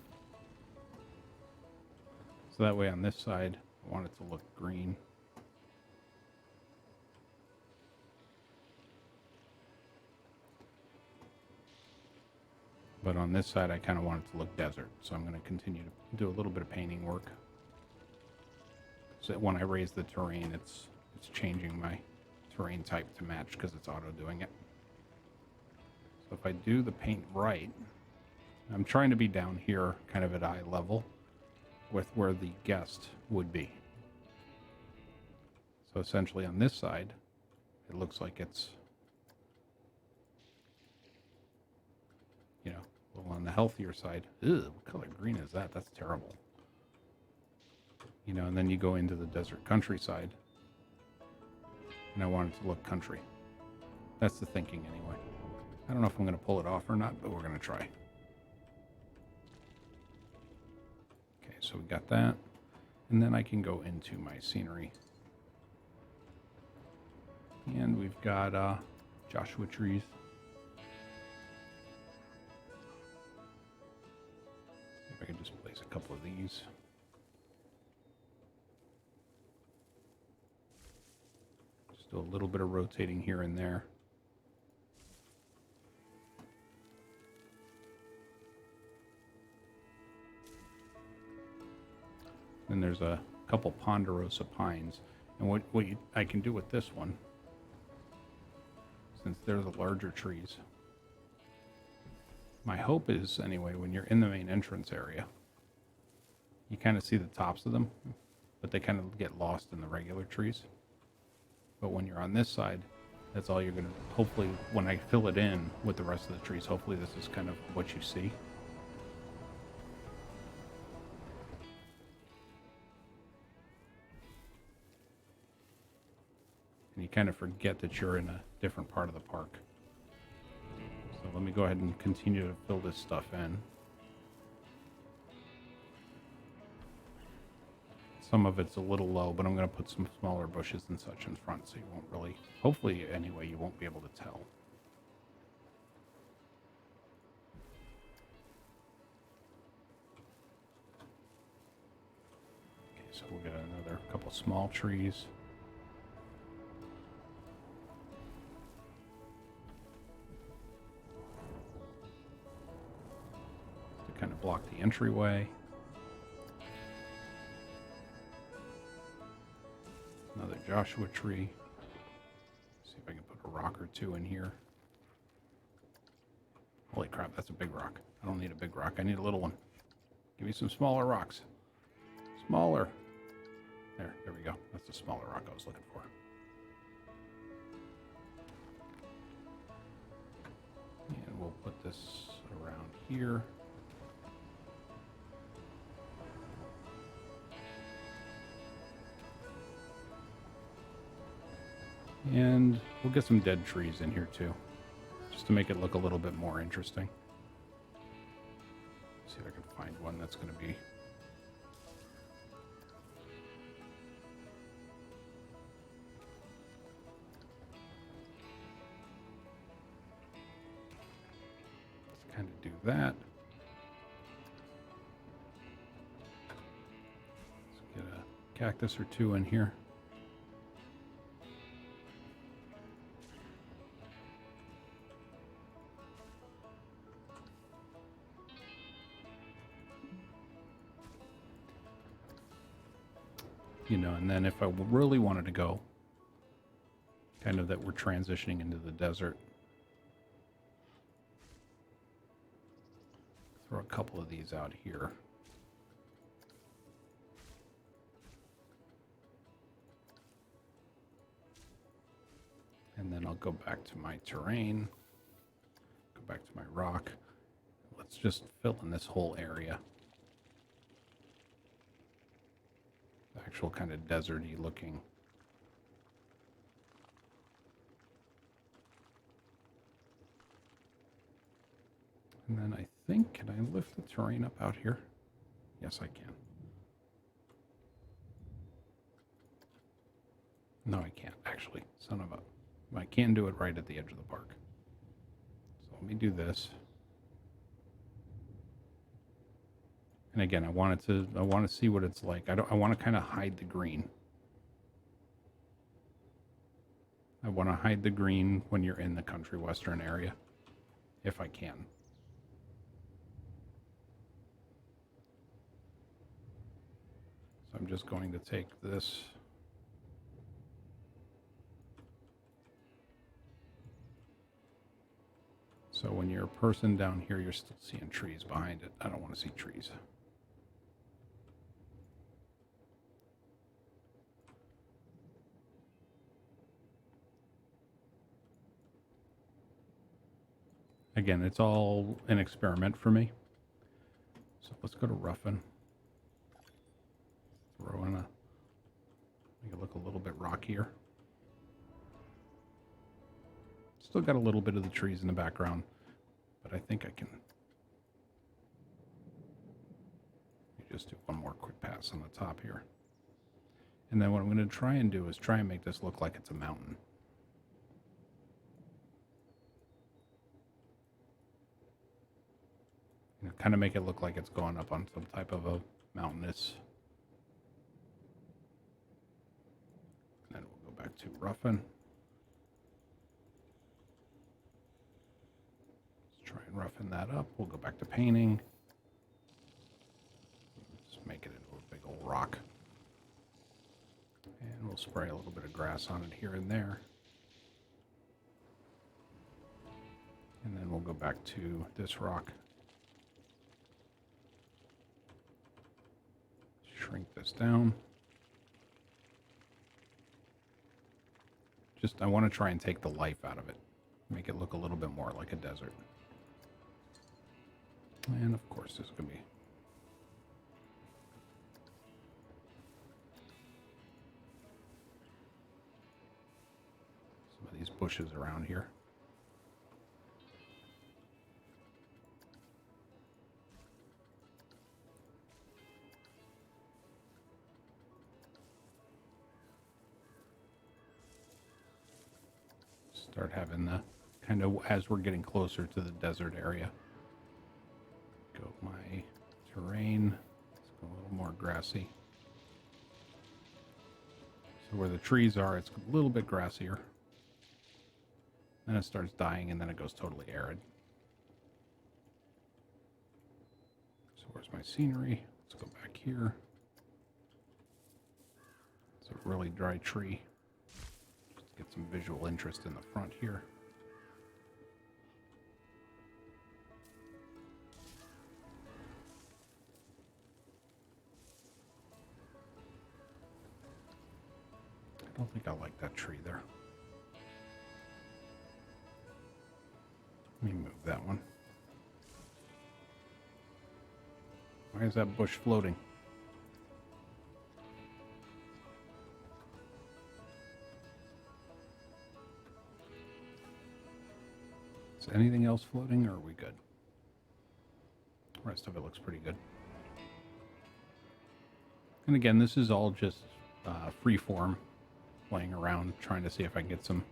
So that way on this side, I want it to look green. But on this side, I kind of want it to look desert. So I'm going to continue to do a little bit of painting work. So when I raise the terrain, it's changing my terrain type to match because it's auto doing it. So if I do the paint right, I'm trying to be down here kind of at eye level with where the guest would be. So essentially on this side, it looks like it's, a little on the healthier side. Ew, what color green is that? That's terrible. And then you go into the desert countryside. and I want it to look country. That's the thinking anyway. I don't know if I'm going to pull it off or not, but we're going to try. Okay, so we got that. And then I can go into my scenery. And we've got Joshua trees. See if I can just place a couple of these. Just do a little bit of rotating here and there. Then there's a couple ponderosa pines. And what I can do with this one, since they're the larger trees, my hope is, anyway, when you're in the main entrance area, you kind of see the tops of them, but they kind of get lost in the regular trees. But when you're on this side, that's all you're going to, hopefully, when I fill it in with the rest of the trees, hopefully this is kind of what you see. And you kind of forget that you're in a different part of the park. So let me go ahead and continue to fill this stuff in. Some of it's a little low, but I'm going to put some smaller bushes and such in front so you won't really, hopefully anyway, you won't be able to tell. Okay, so we'll get another couple small trees. To kind of block the entryway. Another Joshua tree. See if I can put a rock or two in here. Holy crap, that's a big rock. I don't need a big rock. I need a little one. Give me some smaller rocks. Smaller. There we go. That's the smaller rock I was looking for. And we'll put this around here. And we'll get some dead trees in here too, just to make it look a little bit more interesting. See if I can find one that's going to be... Let's kind of do that. Let's get a cactus or two in here. You know, and then if I really wanted to go, kind of that we're transitioning into the desert, throw a couple of these out here. And then I'll go back to my terrain, go back to my rock. Let's just fill in this whole area. Actual kind of deserty looking. And then I think, can I lift the terrain up out here? Yes, I can. No, I can't, actually. Son of a... I can do it right at the edge of the park. So let me do this. And again, I want to see what it's like. I want to kind of hide the green. I want to hide the green when you're in the country western area, if I can. So I'm just going to take this. So when you're a person down here, you're still seeing trees behind it. I don't want to see trees. Again, it's all an experiment for me. So let's go to roughen. Throw in make it look a little bit rockier. Still got a little bit of the trees in the background, but I think I can just do one more quick pass on the top here. And then what I'm going to try and do is try and make this look like it's a mountain. You know, kind of make it look like it's going up on some type of a mountainous. And then we'll go back to roughing. Let's try and roughen that up. We'll go back to painting. Just make it into a big old rock. And we'll spray a little bit of grass on it here and there. And then we'll go back to this rock. Shrink this down. I want to try and take the life out of it. Make it look a little bit more like a desert. And of course, there's going to be some of these bushes around here. Start having the kind of, as we're getting closer to the desert area. Go my terrain. Let's go a little more grassy. So where the trees are, it's a little bit grassier. Then it starts dying and then it goes totally arid. So where's my scenery? Let's go back here. It's a really dry tree. Get some visual interest in the front here. I don't think I like that tree there. Let me move that one. Why is that bush floating? Is anything else floating, or are we good? The rest of it looks pretty good. And again, this is all just free form, playing around, trying to see if I can get some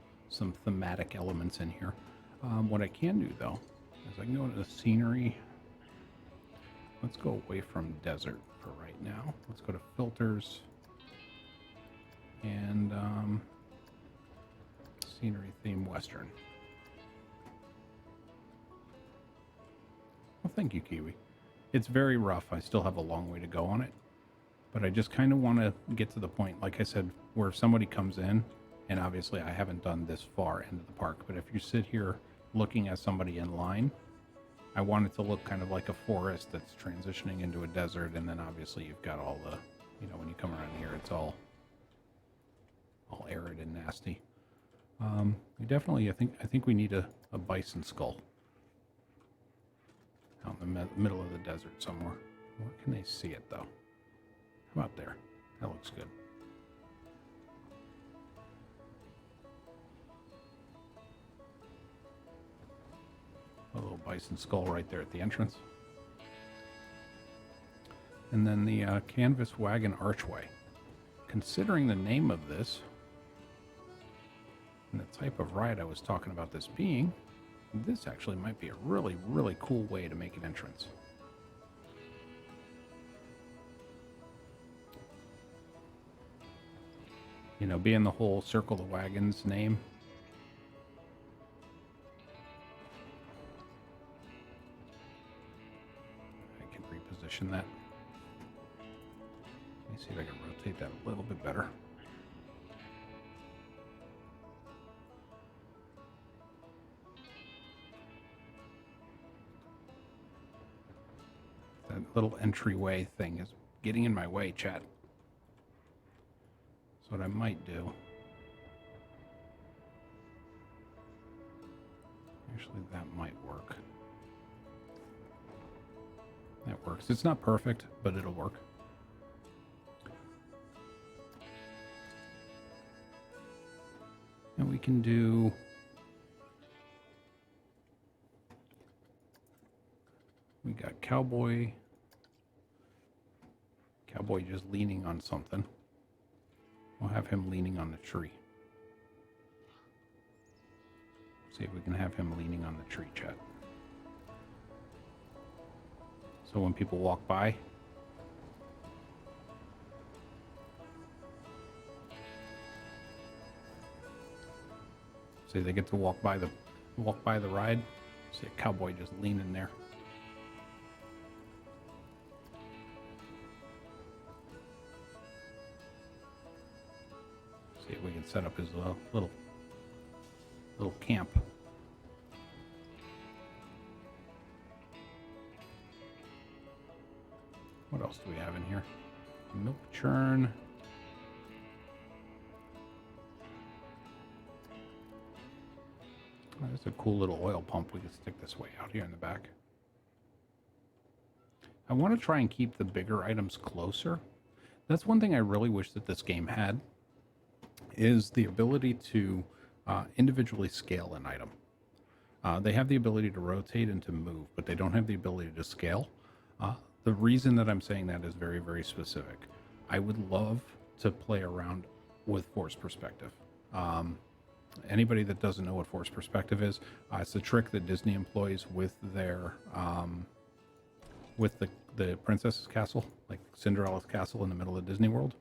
thematic elements in here. What I can do, though, is I can go into the scenery. Let's go away from desert for right now. Let's go to filters and scenery theme Western. Well, thank you, Kiwi. It's very rough. I still have a long way to go on it. But I just kind of want to get to the point, like I said, where if somebody comes in, and obviously I haven't done this far into the park, but if you sit here looking at somebody in line, I want it to look kind of like a forest that's transitioning into a desert, and then obviously you've got all the, you know, when you come around here, it's all arid and nasty. We definitely, I think we need a bison skull out in the middle of the desert somewhere. Where can they see it, though? How about there? That looks good. A little bison skull right there at the entrance. And then the canvas wagon archway. Considering the name of this and the type of ride I was talking about this being, this actually might be a really, really cool way to make an entrance. You know, being the whole Circle the Wagons name. I can reposition that. Let me see if I can rotate that a little bit better. That little entryway thing is getting in my way, chat. So what I might do, actually that might work. That works. It's not perfect, but it'll work. And we can do We got Cowboy. Cowboy just leaning on something. We'll have him leaning on the tree. See if we can have him leaning on the tree, chat. So when people walk by, say they get to walk by the ride. See a cowboy just leaning there. See if we can set up his little camp. What else do we have in here? Milk churn. Oh, that's a cool little oil pump we can stick this way out here in the back. I want to try and keep the bigger items closer. That's one thing I really wish that this game had, is the ability to individually scale an item. They have the ability to rotate and to move, but they don't have the ability to scale. The reason that I'm saying that is very, very specific. I would love to play around with force perspective. Anybody that doesn't know what force perspective is, it's a trick that Disney employs with their with the princess's castle, like Cinderella's castle in the middle of Disney World,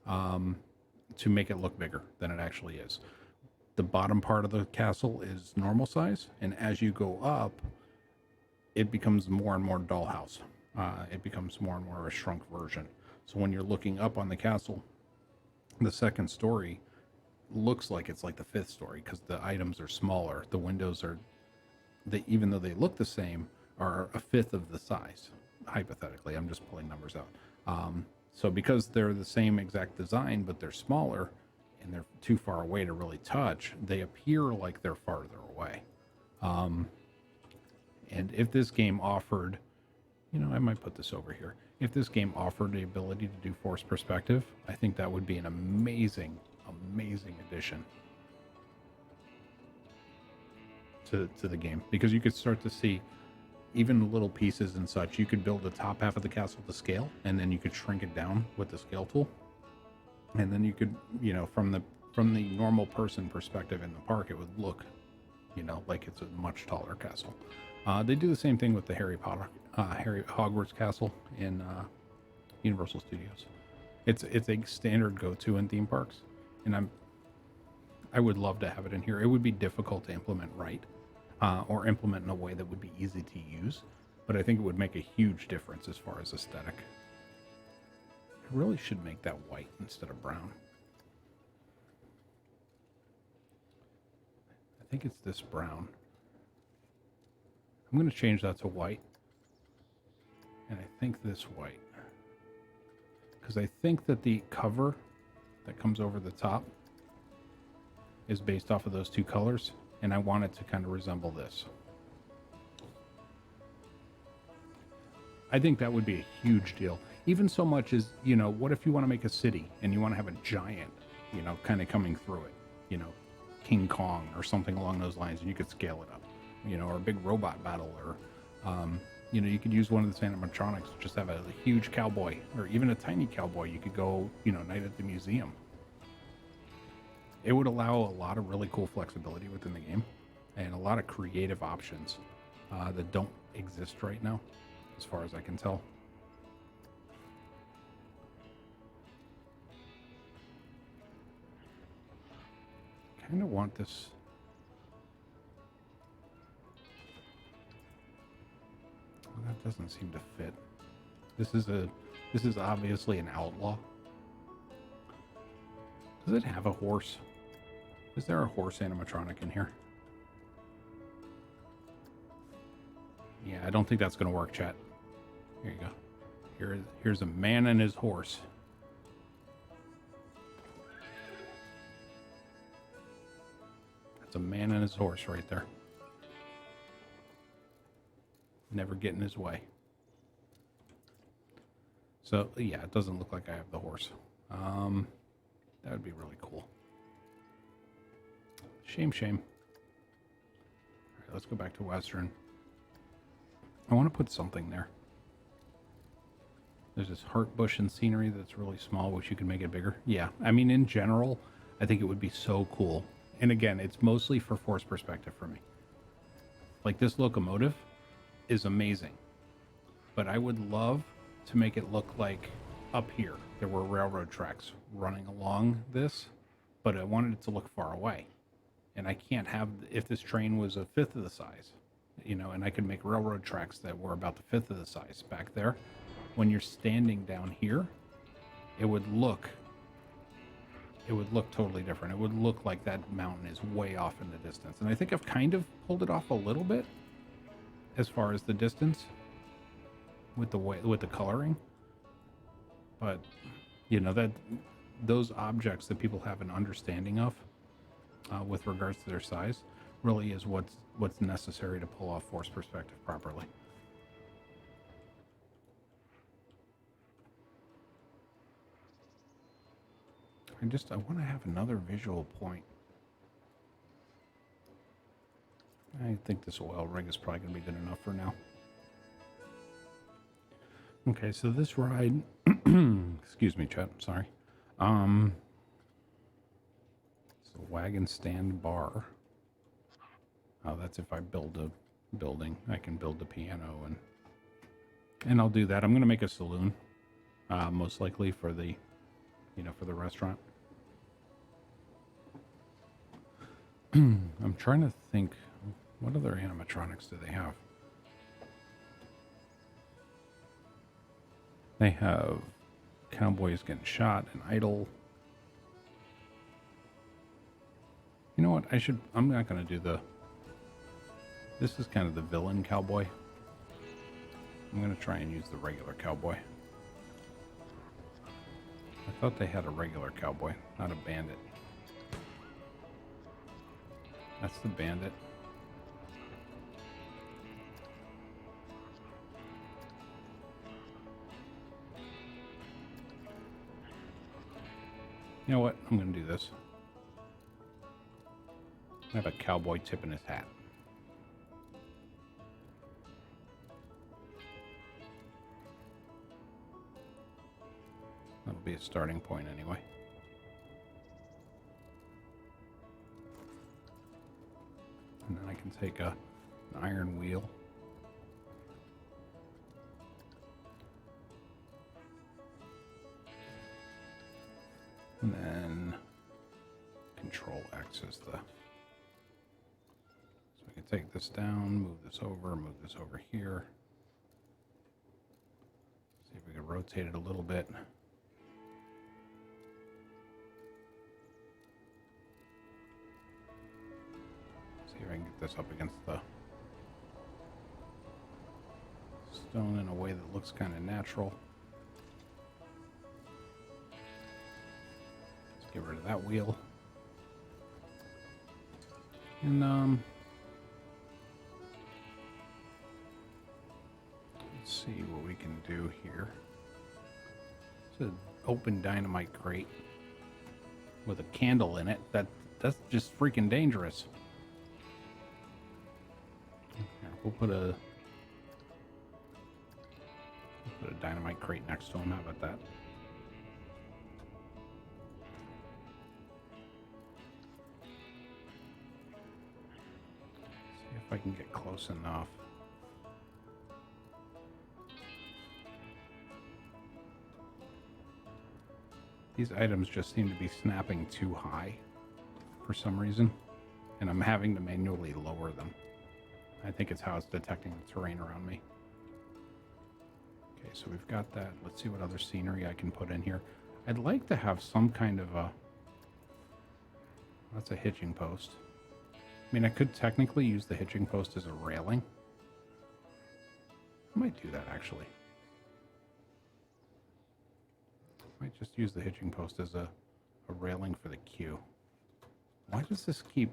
to make it look bigger than it actually is. The bottom part of the castle is normal size, and as you go up, it becomes more and more dollhouse. It becomes more and more a shrunk version. So when you're looking up on the castle, the second story looks like it's like the fifth story because the items are smaller. The windows are, even though they look the same, are a fifth of the size. Hypothetically, I'm just pulling numbers out. So because they're the same exact design, but they're smaller and they're too far away to really touch, they appear like they're farther away. And if this game offered, I might put this over here. If this game offered the ability to do force perspective, I think that would be an amazing, amazing addition to the game, because you could start to see even little pieces and such. You could build the top half of the castle to scale, and then you could shrink it down with the scale tool, and then you could, from the normal person perspective in the park, it would look, like it's a much taller castle. They do the same thing with the Harry Hogwarts castle in Universal Studios. It's a standard go-to in theme parks, and I would love to have it in here. It would be difficult to implement right, or implement in a way that would be easy to use, but I think it would make a huge difference as far as aesthetic. I really should make that white instead of brown. I think it's this brown. I'm going to change that to white. And I think this white. Because I think that the cover that comes over the top is based off of those two colors. And I want it to kind of resemble this. I think that would be a huge deal. Even so much as, what if you want to make a city and you want to have a giant, kind of coming through it, King Kong or something along those lines, and you could scale it up, or a big robot battle, or, you could use one of the animatronics to just have a huge cowboy, or even a tiny cowboy. You could go, night at the museum. It would allow a lot of really cool flexibility within the game and a lot of creative options that don't exist right now, as far as I can tell. Kind of want this. Well, that doesn't seem to fit. This is obviously an outlaw. Does it have a horse? Is there a horse animatronic in here? Yeah, I don't think that's going to work, chat. Here you go. Here's a man and his horse. That's a man and his horse right there. Never get in his way. So, yeah, it doesn't look like I have the horse. That would be really cool. Shame. All right, let's go back to Western. I want to put something there. There's this heart bush and scenery that's really small, which you can make it bigger. Yeah, I mean, in general, I think it would be so cool. And again, it's mostly for force perspective for me. Like, this locomotive is amazing, but I would love to make it look like up here there were railroad tracks running along this, but I wanted it to look far away. And I can't have, if this train was a fifth of the size, you know, and I could make railroad tracks that were about the fifth of the size back there. When you're standing down here, it would look totally different. It would look like that mountain is way off in the distance. And I think I've kind of pulled it off a little bit as far as the distance with the coloring. But you know, that those objects that people have an understanding of with regards to their size really is what's necessary to pull off force perspective properly. I want to have another visual point. I think this oil rig is probably going to be good enough for now. Okay, so this ride, excuse me, chat, sorry. It's a wagon stand bar. Oh, that's if I build a building. I can build the piano and I'll do that. I'm going to make a saloon, most likely for the, you know, for the restaurant. I'm trying to think, what other animatronics do they have? They have cowboys getting shot and idle. You know what? I'm not going to do this is kind of the villain cowboy. I'm going to try and use the regular cowboy. I thought they had a regular cowboy, not a bandit. That's the bandit. You know what? I'm going to do this. I have a cowboy tipping his hat. That'll be a starting point anyway. And then I can take an iron wheel. And then Control X is the... So we can take this down, move this over here. See if we can rotate it a little bit. See if I can get this up against the stone in a way that looks kind of natural. Get rid of that wheel. And let's see what we can do here. It's an open dynamite crate with a candle in it. That's just freaking dangerous. Here, we'll put a dynamite crate next to him. How about that? If I can get close enough. These items just seem to be snapping too high for some reason, and I'm having to manually lower them. I think it's how it's detecting the terrain around me. Okay, so we've got that. Let's see what other scenery I can put in here. I'd like to have some kind of a... That's a hitching post. I mean, I could technically use the hitching post as a railing. I might do that, actually. I might just use the hitching post as a railing for the queue. Why does this keep...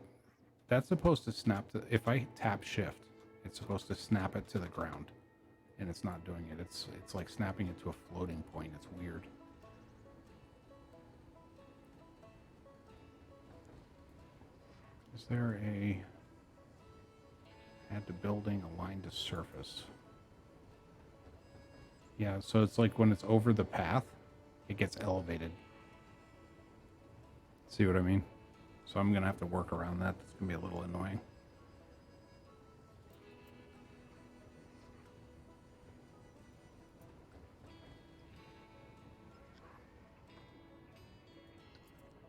That's supposed to snap to... If I tap shift, it's supposed to snap it to the ground. And it's not doing it. It's like snapping it to a floating point. It's weird. Is there a add to building, align to surface? Yeah, so it's like when it's over the path, it gets elevated. See what I mean? So I'm going to have to work around that. That's going to be a little annoying.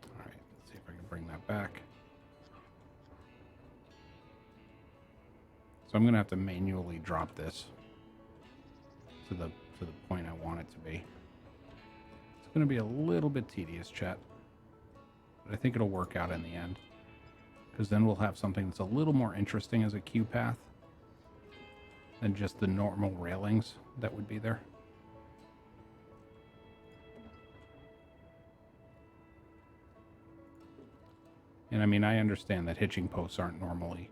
All right, let's see if I can bring that back. So I'm going to have to manually drop this to the point I want it to be. It's going to be a little bit tedious, chat. But I think it'll work out in the end. Because then we'll have something that's a little more interesting as a queue path than just the normal railings that would be there. And I mean, I understand that hitching posts aren't normally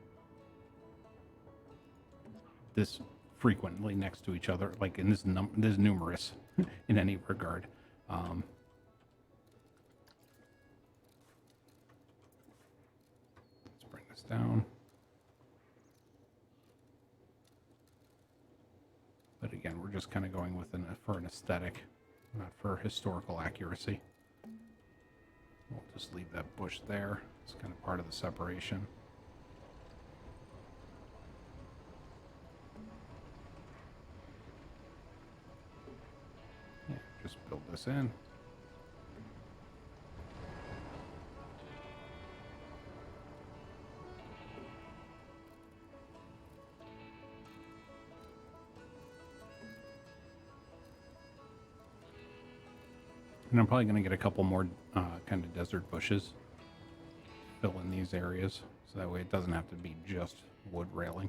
this frequently next to each other, like in this numerous in any regard. Let's bring this down. But again, we're just kind of going with for an aesthetic, not for historical accuracy. We'll just leave that bush there. It's kind of part of the separation. Yeah, just build this in. And I'm probably going to get a couple more kind of desert bushes, fill in these areas, so that way it doesn't have to be just wood railing.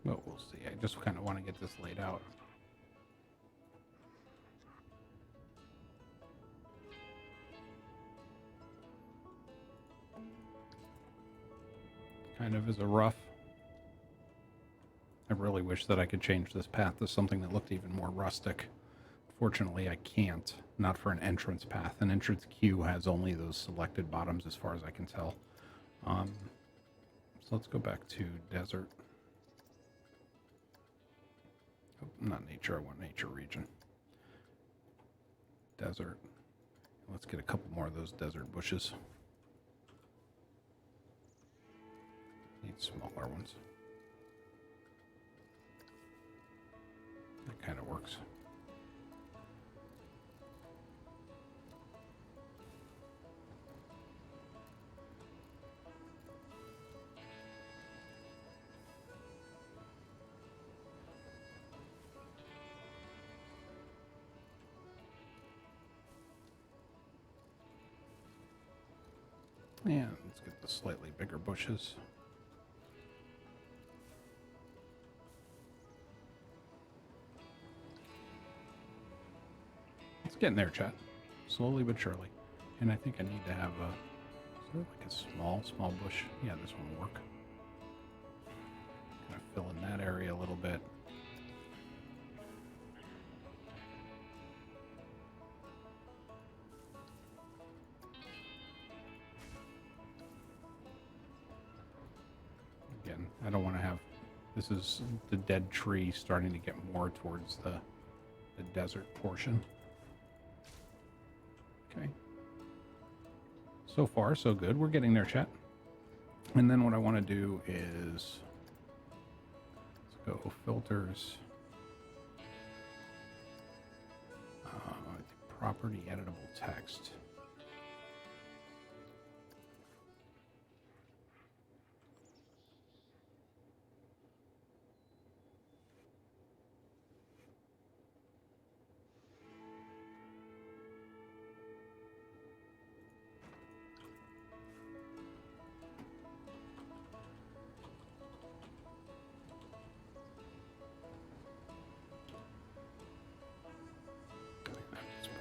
But we'll see. I just kind of want to get this laid out. Kind of as a rough. I really wish that I could change this path to something that looked even more rustic. Fortunately, I can't. Not for an entrance path. An entrance queue has only those selected bottoms as far as I can tell. So let's go back to desert. Oh, not nature, I want nature region. Desert. Let's get a couple more of those desert bushes. Need smaller ones. That kind of works. And let's get the slightly bigger bushes. It's getting there, chat. Slowly but surely. And I think I need to have like a small bush. Yeah, this one will work. Kind of fill in that area a little bit. Again, I don't want to have, this is the dead tree starting to get more towards the desert portion. Okay. So far, so good. We're getting there, chat. And then what I want to do is, let's go filters. Property editable text.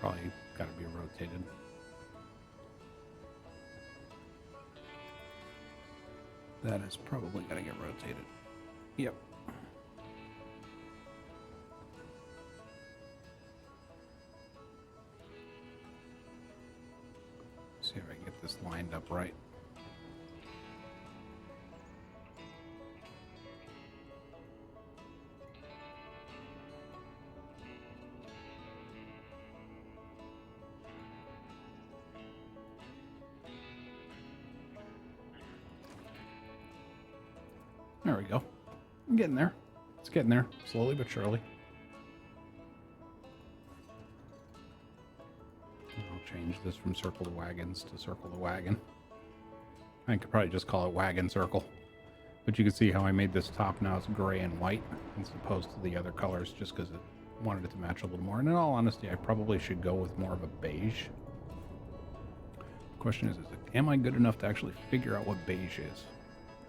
Probably got to be rotated. That is probably got to get rotated. Yep. See if I can get this lined up right. There we go. I'm getting there. It's getting there, slowly but surely. I'll change this from circle the wagons to circle the wagon. I could probably just call it wagon circle. But you can see how I made this top now. It's gray and white as opposed to the other colors just because it wanted it to match a little more. And in all honesty, I probably should go with more of a beige. The question is am I good enough to actually figure out what beige is?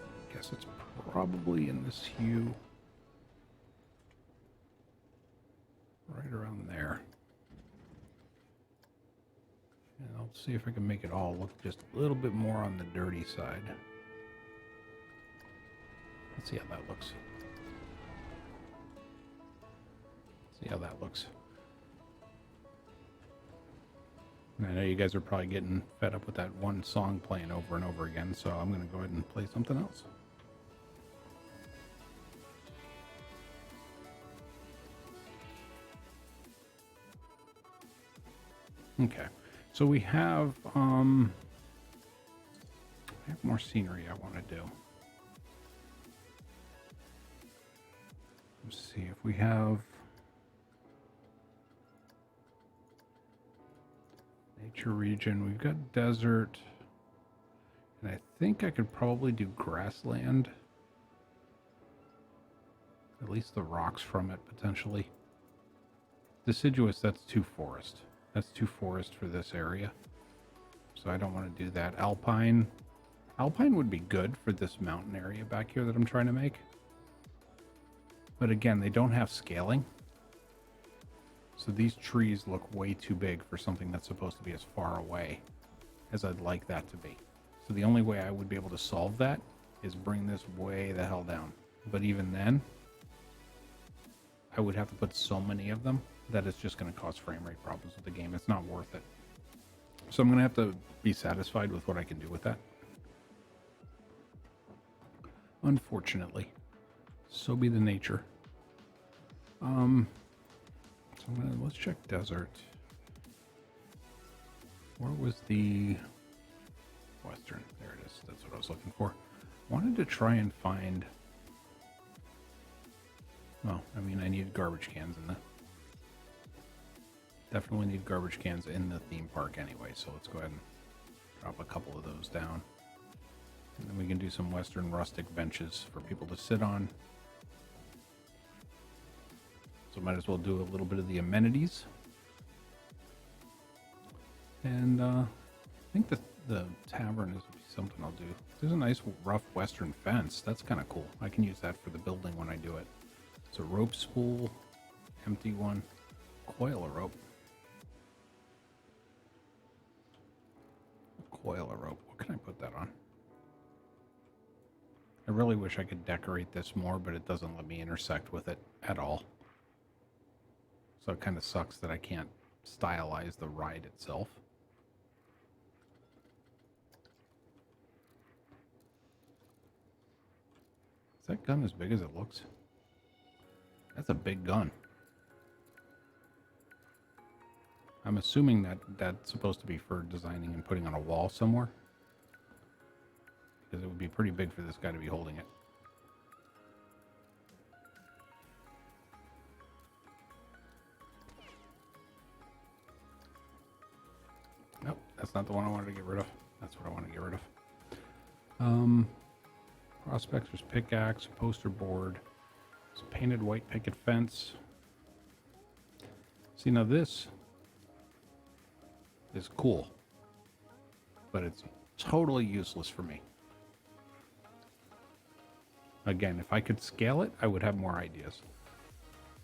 I guess it's probably in this hue. Right around there. And I'll see if I can make it all look just a little bit more on the dirty side. Let's see how that looks. See how that looks. And I know you guys are probably getting fed up with that one song playing over and over again, so I'm going to go ahead and play something else. Okay, so we have more scenery I want to do. Let's see if we have nature region. We've got desert, and I think I could probably do grassland. At least the rocks from it potentially. Deciduous, that's too forest. That's too forest for this area. So I don't want to do that. Alpine. Alpine would be good for this mountain area back here that I'm trying to make. But again, they don't have scaling. So these trees look way too big for something that's supposed to be as far away as I'd like that to be. So the only way I would be able to solve that is bring this way the hell down. But even then, I would have to put so many of them that it's just going to cause frame rate problems with the game. It's not worth it. So I'm going to have to be satisfied with what I can do with that. Unfortunately. So be the nature. Let's check desert. Where was the western? There it is. That's what I was looking for. Wanted to try and find... Well, I mean, I need garbage cans in the... Definitely need garbage cans in the theme park anyway, so let's go ahead and drop a couple of those down. And then we can do some western rustic benches for people to sit on. So might as well do a little bit of the amenities. And I think the tavern is something I'll do. There's a nice rough western fence. That's kind of cool. I can use that for the building when I do it. It's a rope spool, empty one, coil of rope. Coil of rope. What can I put that on? I really wish I could decorate this more, but it doesn't let me intersect with it at all. So it kind of sucks that I can't stylize the ride itself. Is that gun as big as it looks? That's a big gun. I'm assuming that that's supposed to be for designing and putting on a wall somewhere. Because it would be pretty big for this guy to be holding it. Nope, that's not the one I wanted to get rid of. That's what I want to get rid of. Prospector's pickaxe, poster board. It's a painted white picket fence. See, now this is cool, but it's totally useless for me. Again, if I could scale it, I would have more ideas.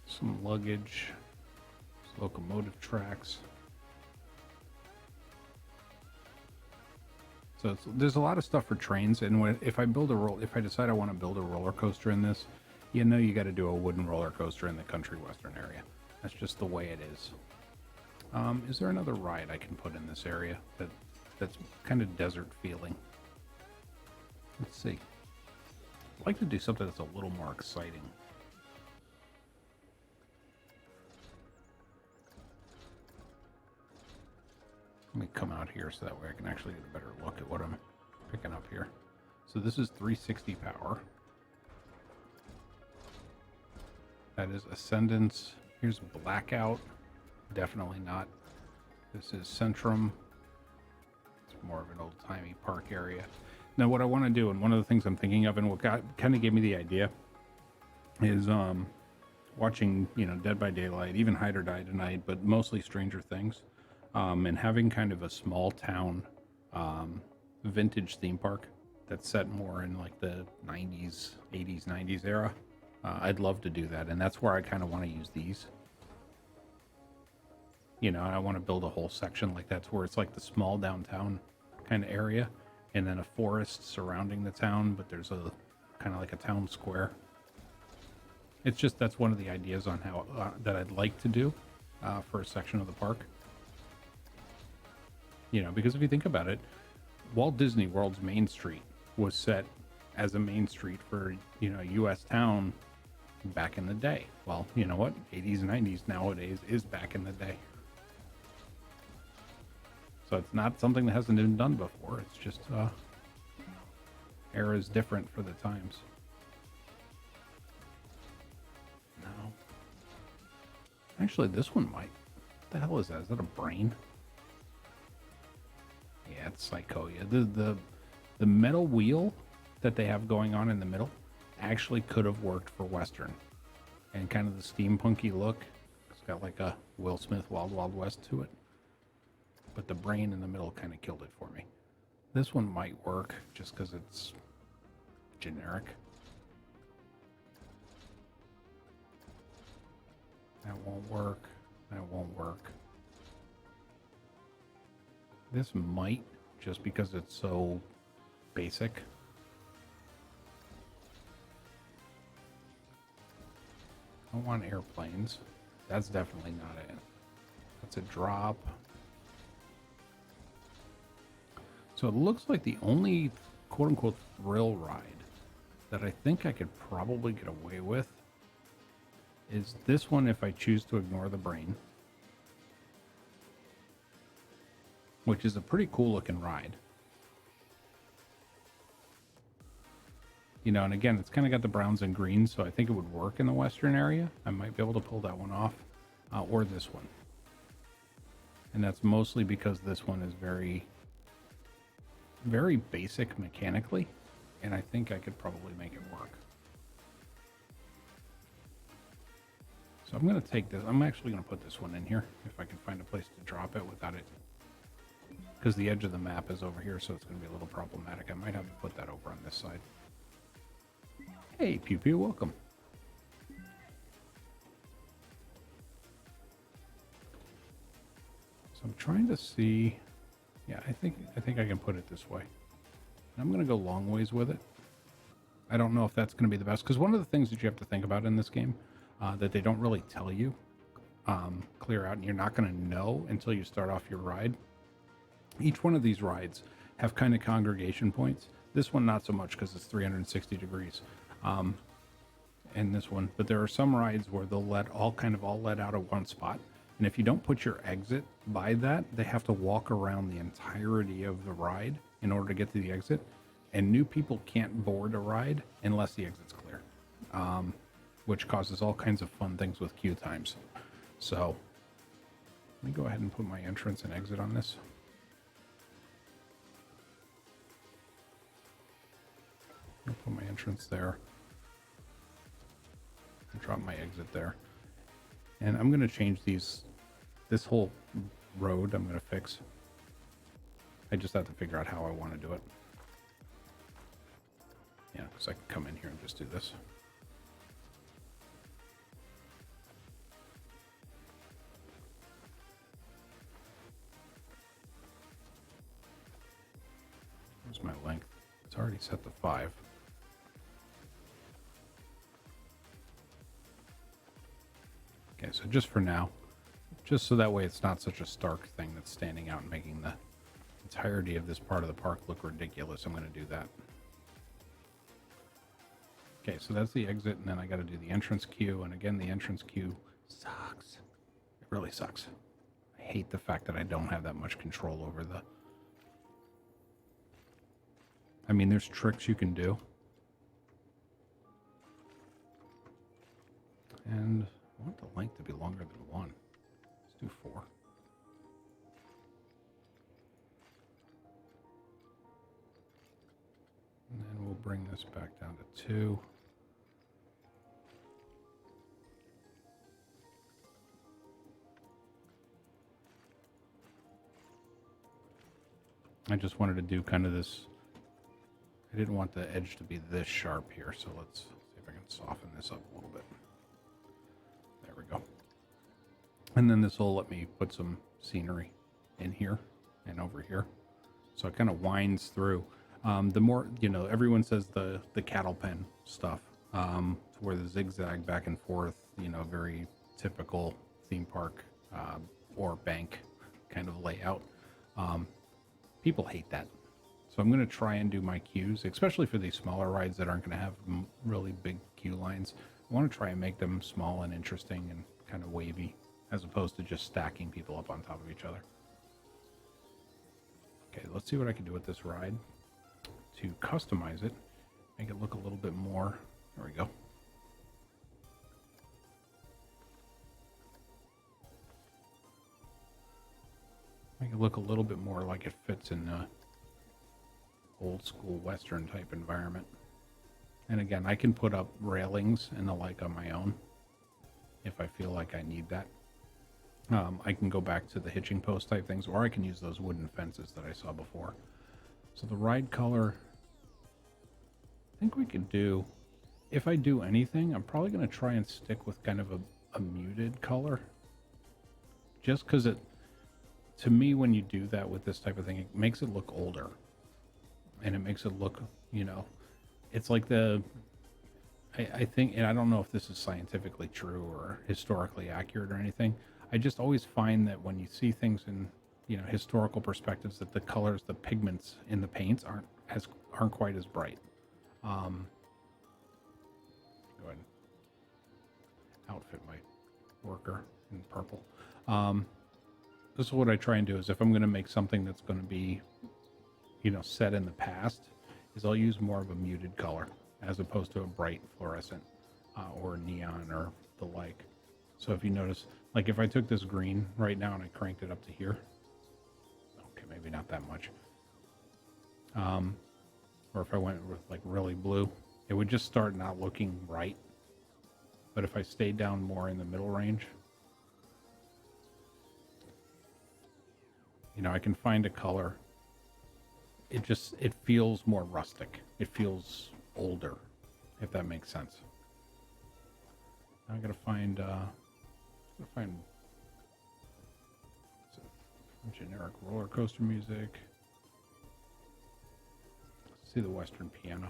Some luggage, some locomotive tracks. So there's a lot of stuff for trains, and if I decide I want to build a roller coaster in this, you know you got to do a wooden roller coaster in the country western area. That's just the way it is. Is there another ride I can put in this area that that's kind of desert feeling. Let's see. I'd like to do something that's a little more exciting. Let me come out here so that way I can actually get a better look at what I'm picking up here. So this is 360 power. That is Ascendance. Here's Blackout. Definitely not. This is Centrum. It's more of an old-timey park area. Now what I want to do, and one of the things I'm thinking of, and what kind of gave me the idea, is watching, you know, Dead by Daylight, even Hide or Die Tonight, but mostly Stranger Things, and having kind of a small town vintage theme park that's set more in like the 90s, 80s, 90s era. I'd love to do that, and that's where I kind of want to use these. You know, I want to build a whole section like that's where it's like the small downtown kind of area, and then a forest surrounding the town, but there's a kind of like a town square. It's just, that's one of the ideas on how that I'd like to do for a section of the park. You know, because if you think about it, Walt Disney World's Main Street was set as a main street for, you know, a U.S. town back in the day. Well, you know what? 80s, 90s nowadays is back in the day. So it's not something that hasn't been done before. It's just era is different for the times. No. Actually, this one might. What the hell is that? Is that a brain? Yeah, it's Psychoia. The metal wheel that they have going on in the middle actually could have worked for Western. And kind of the steampunky look. It's got like a Will Smith Wild Wild West to it. But the brain in the middle kind of killed it for me. This one might work just because it's generic. That won't work. That won't work. This might, just because it's so basic. I don't want airplanes. That's definitely not it. That's a drop. So it looks like the only quote-unquote thrill ride that I think I could probably get away with is this one if I choose to ignore the brain, which is a pretty cool looking ride. You know, and again, it's kind of got the browns and greens, so I think it would work in the Western area. I might be able to pull that one off, or this one. And that's mostly because this one is very, very basic mechanically, and I think I could probably make it work. So I'm going to take this. I'm actually going to put this one in here if I can find a place to drop it without it, because the edge of the map is over here, so it's going to be a little problematic. I might have to put that over on this side. Hey, Pew Pew, welcome. So I'm trying to see. Yeah, I think I can put it this way. I'm going to go long ways with it. I don't know if that's going to be the best, because one of the things that you have to think about in this game that they don't really tell you clear out, and you're not going to know until you start off your ride. Each one of these rides have kind of congregation points. This one not so much because it's 360 degrees. And this one, but there are some rides where they'll let all let out of one spot. And if you don't put your exit by that, they have to walk around the entirety of the ride in order to get to the exit. And new people can't board a ride unless the exit's clear, which causes all kinds of fun things with queue times. So let me go ahead and put my entrance and exit on this. I'll put my entrance there. And drop my exit there. And I'm going to change this whole road I'm going to fix. I just have to figure out how I want to do it. Yeah, because I can come in here and just do this. Where's my length? It's already set to 5. Okay, so just for now, just so that way it's not such a stark thing that's standing out and making entirety of this part of the park look ridiculous, I'm going to do that. Okay, so that's the exit, and then I got to do the entrance queue, and again, the entrance queue sucks. It really sucks. I hate the fact that I don't have that much control over the... I mean, there's tricks you can do. And I want the length to be longer than 1. Let's do 4. And then we'll bring this back down to 2. I just wanted to do kind of this. I didn't want the edge to be this sharp here, so let's see if I can soften this up a little bit. There we go. And then this will let me put some scenery in here and over here. So it kind of winds through. The more, you know, everyone says the cattle pen stuff, to where the zigzag back and forth, you know, very typical theme park or bank kind of layout. People hate that. So I'm going to try and do my queues, especially for these smaller rides that aren't going to have really big queue lines. I want to try and make them small and interesting and kind of wavy, as opposed to just stacking people up on top of each other. Okay, let's see what I can do with this ride to customize it, make it look a little bit more. There we go. Make it look a little bit more like it fits in a old school Western type environment. And again, I can put up railings and the like on my own if I feel like I need that. I can go back to the hitching post type things, or I can use those wooden fences that I saw before. So the ride color, I think we could do, if I do anything, I'm probably going to try and stick with kind of a muted color. Just because it, to me, when you do that with this type of thing, it makes it look older. And it makes it look, you know, it's like I think, and I don't know if this is scientifically true or historically accurate or anything. I just always find that when you see things in, you know, historical perspectives, that the colors, the pigments in the paints aren't quite as bright. Go ahead and outfit my worker in purple. This is what I try and do, is if I'm going to make something that's going to be, you know, set in the past, is I'll use more of a muted color as opposed to a bright fluorescent or neon or the like. So if you notice, like if I took this green right now and I cranked it up to here, okay, maybe not that much. Or if I went with like really blue, it would just start not looking right. But if I stayed down more in the middle range, you know, I can find a color. It feels more rustic. It feels older, if that makes sense. Now I gotta find some generic roller coaster music. Let's see the Western piano.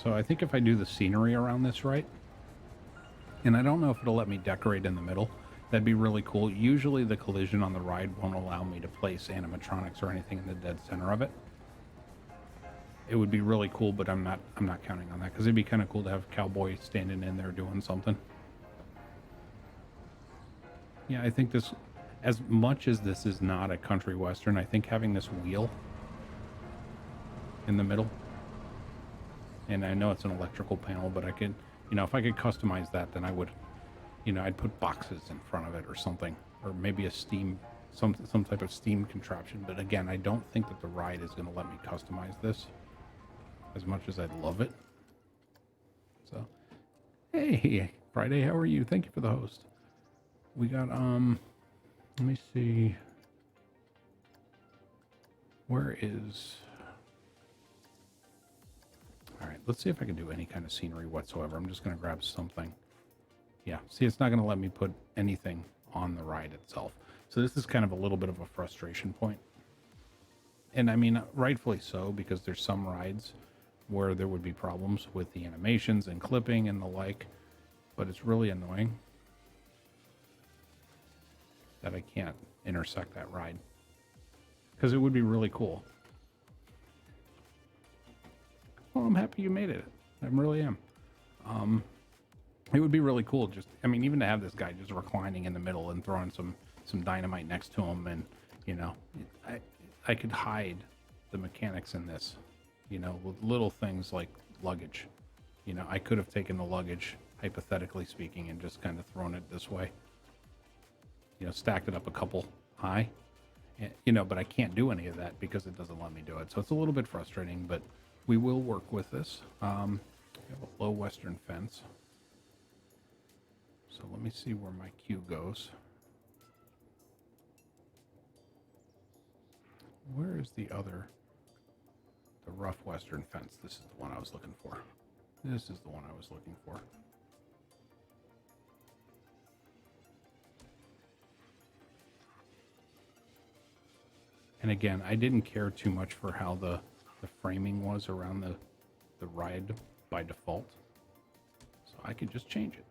So I think if I do the scenery around this right, and I don't know if it'll let me decorate in the middle, that'd be really cool. Usually the collision on the ride won't allow me to place animatronics or anything in the dead center of it. It would be really cool, but I'm not counting on that, because it'd be kind of cool to have Cowboy standing in there doing something. Yeah, I think this, as much as this is not a country western, I think having this wheel in the middle, and I know it's an electrical panel, but I could, you know, if I could customize that, then I would, you know, I'd put boxes in front of it or something, or maybe a steam, some type of steam contraption. But again, I don't think that the ride is going to let me customize this as much as I'd love it. So, hey, Friday, how are you? Thank you for the host. We got, let me see. Where is... All right, let's see if I can do any kind of scenery whatsoever. I'm just going to grab something. Yeah, see, it's not going to let me put anything on the ride itself. So this is kind of a little bit of a frustration point. and I mean, rightfully so, because there's some rides where there would be problems with the animations and clipping and the like, but it's really annoying that I can't intersect that ride, because it would be really cool. Well, I'm happy you made it. I really am. It would be really cool. Just, I mean, even to have this guy just reclining in the middle and throwing some dynamite next to him, and you know, I could hide the mechanics in this, you know, with little things like luggage. You know, I could have taken the luggage, hypothetically speaking, and just kind of thrown it this way. You know, stacked it up a couple high. And, you know, but I can't do any of that because it doesn't let me do it. So it's a little bit frustrating, but we will work with this. We have a low western fence. So let me see where my queue goes. Where is the rough western fence? This is the one I was looking for. This is the one I was looking for. And again, I didn't care too much for how the framing was around the ride by default. So I could just change it.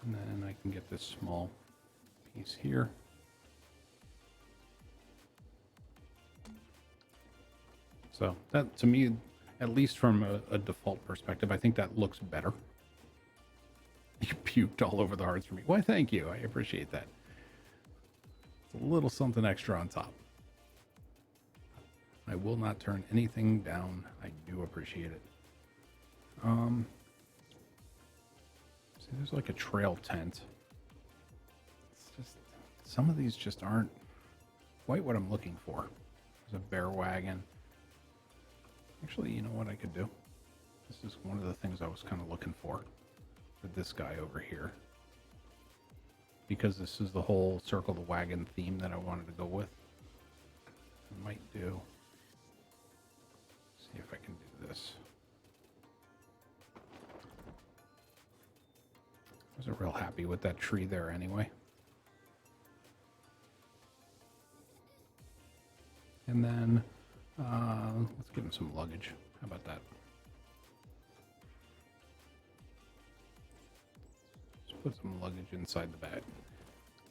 And then I can get this small piece here. So that, to me, at least from a default perspective, I think that looks better. You puked all over the hearts for me. Why, thank you. I appreciate that. It's a little something extra on top. I will not turn anything down. I do appreciate it. See, there's like a trail tent. It's just, some of these just aren't quite what I'm looking for. There's a bear wagon. Actually, you know what I could do? This is one of the things I was kind of looking for this guy over here. Because this is the whole circle the wagon theme that I wanted to go with. I might do. See if I can do this. I wasn't real happy with that tree there anyway. And then let's give him some luggage. How about that? Let's put some luggage inside the bag.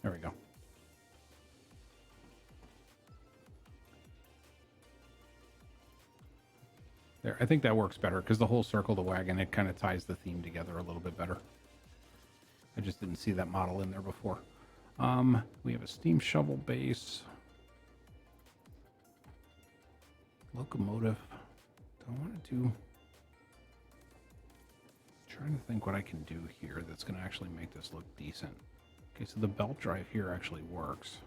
There we go. There, I think that works better because the whole circle the wagon, it kind of ties the theme together a little bit better. I just didn't see that model in there before. We have a steam shovel base. Locomotive. Do I want to do... Trying to think what I can do here that's going to actually make this look decent. Okay, so the belt drive here actually works.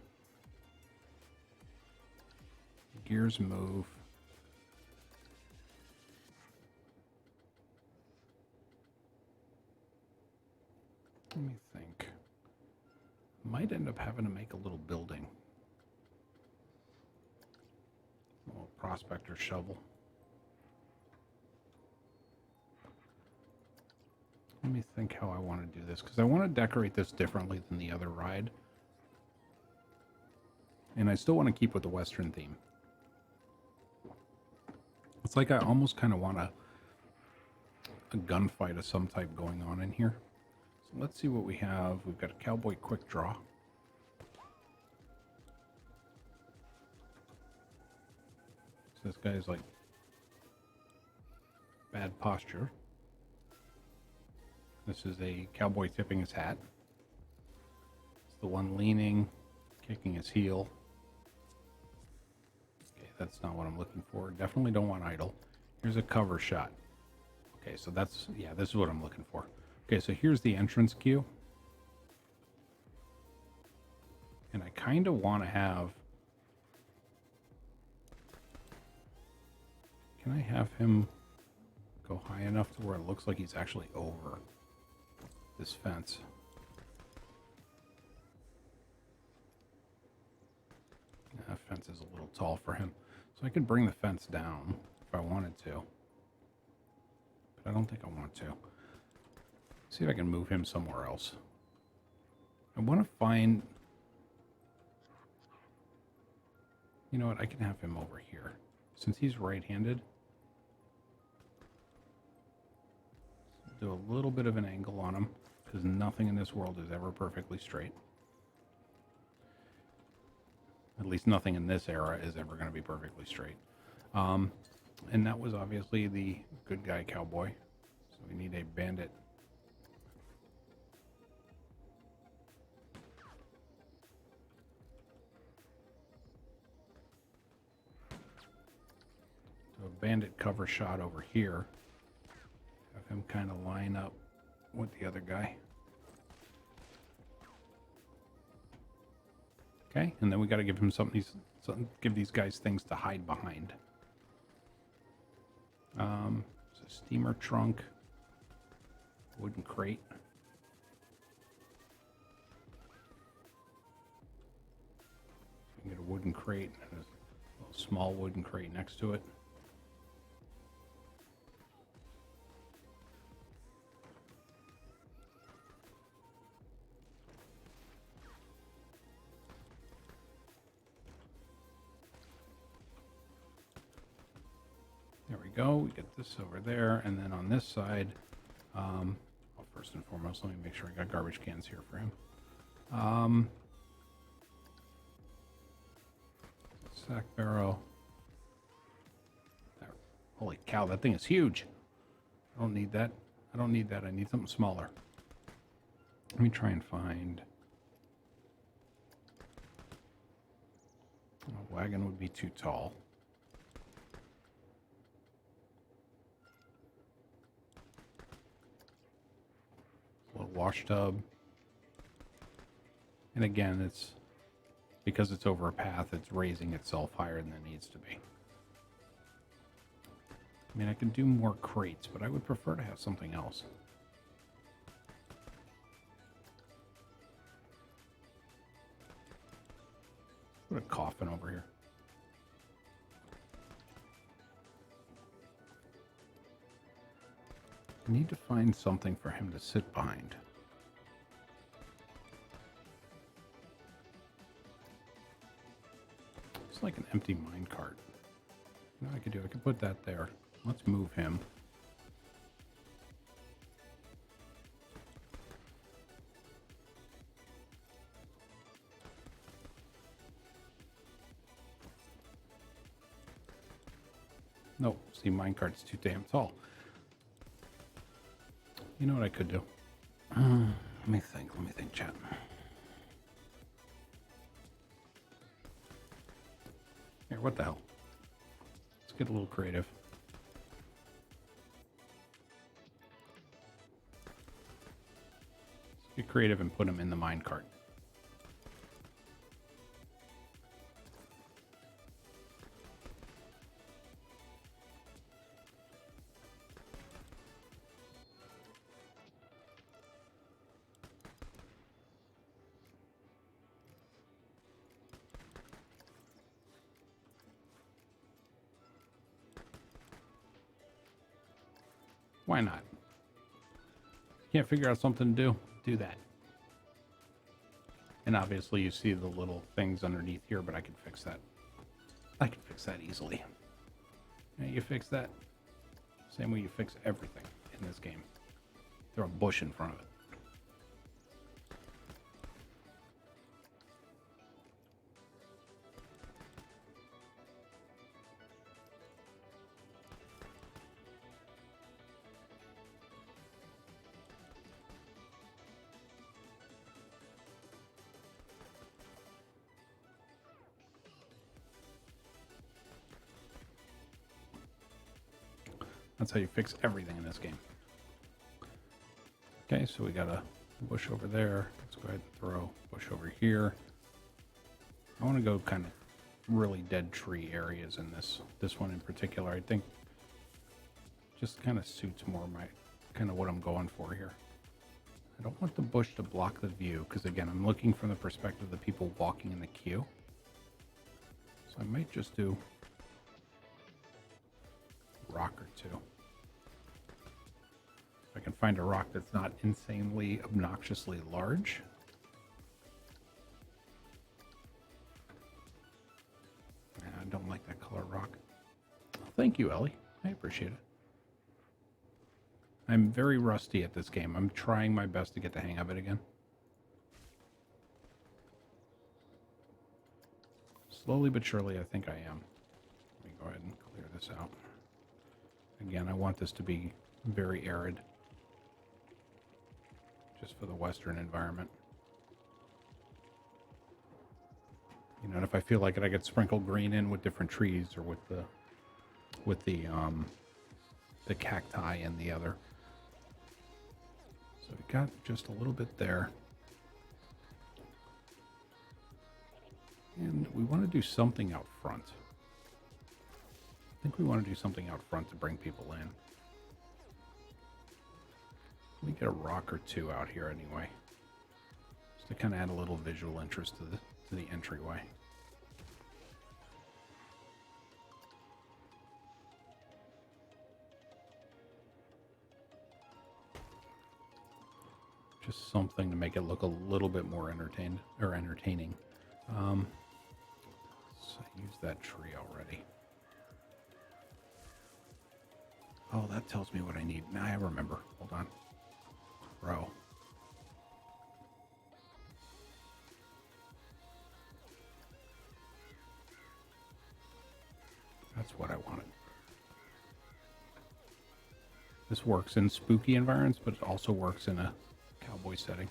Gears move. Let me think. Might end up having to make a little building. A little prospector shovel. Let me think how I want to do this, because I want to decorate this differently than the other ride. And I still want to keep with the Western theme. It's like I almost kind of want a gunfight of some type going on in here. So let's see what we have. We've got a cowboy quick draw. So this guy's like bad posture. This is a cowboy tipping his hat. It's the one leaning, kicking his heel. Okay, that's not what I'm looking for. Definitely don't want idle. Here's a cover shot. Okay, so that's, yeah, this is what I'm looking for. Okay, so here's the entrance queue. And I kind of want to have... Can I have him go high enough to where it looks like he's actually over this fence? That fence is a little tall for him. So I could bring the fence down if I wanted to. But I don't think I want to. See if I can move him somewhere else. I want to find... You know what? I can have him over here. Since he's right-handed, do a little bit of an angle on him, because nothing in this world is ever perfectly straight. At least nothing in this era is ever going to be perfectly straight. And that was obviously the good guy cowboy. So we need a bandit. So a bandit cover shot over here. Have him kind of line up with the other guy. Okay, and then we got to give him something, give these guys things to hide behind. It's a steamer trunk, wooden crate. We can get a wooden crate and a little small wooden crate next to it. There we go. We get this over there, and then on this side, well, first and foremost, let me make sure I got garbage cans here for him. Sack barrel. There. Holy cow, that thing is huge. I don't need that. I don't need that. I need something smaller. Let me try and find... A wagon would be too tall. A little wash tub. And again, it's because it's over a path, it's raising itself higher than it needs to be. I mean, I can do more crates, but I would prefer to have something else. Put a coffin over here. I need to find something for him to sit behind. It's like an empty minecart. You know what I could do? I could put that there. Let's move him. No, see, minecart's too damn tall. You know what I could do? Let me think, chat. Here, what the hell? Let's get a little creative. Let's get creative and put him in the minecart. Why not? Can't figure out something to do? Do that. And obviously you see the little things underneath here, but I can fix that. I can fix that easily. Yeah, you fix that. Same way you fix everything in this game. Throw a bush in front of it. That's how you fix everything in this game. Okay, so we got a bush over there. Let's go ahead and throw a bush over here. I want to go kind of really dead tree areas in this one in particular. I think just kind of suits more my kind of what I'm going for here. I don't want the bush to block the view because again, I'm looking from the perspective of the people walking in the queue. So I might just do rock or two. If I can find a rock that's not insanely, obnoxiously large. I don't like that color rock. Thank you, Ellie. I appreciate it. I'm very rusty at this game. I'm trying my best to get the hang of it again. Slowly but surely, I think I am. Let me go ahead and clear this out. Again, I want this to be very arid. Just for the western environment. You know, and if I feel like it, I could sprinkle green in with different trees or with the cacti and the other. So we got just a little bit there. And we want to do something out front. I think we want to do something out front to bring people in. Let me get a rock or two out here anyway. Just to kind of add a little visual interest to the entryway. Just something to make it look a little bit more entertaining. So I used that tree already. Oh, that tells me what I need. Now I remember. Hold on. Crow. That's what I wanted. This works in spooky environments, but it also works in a cowboy setting.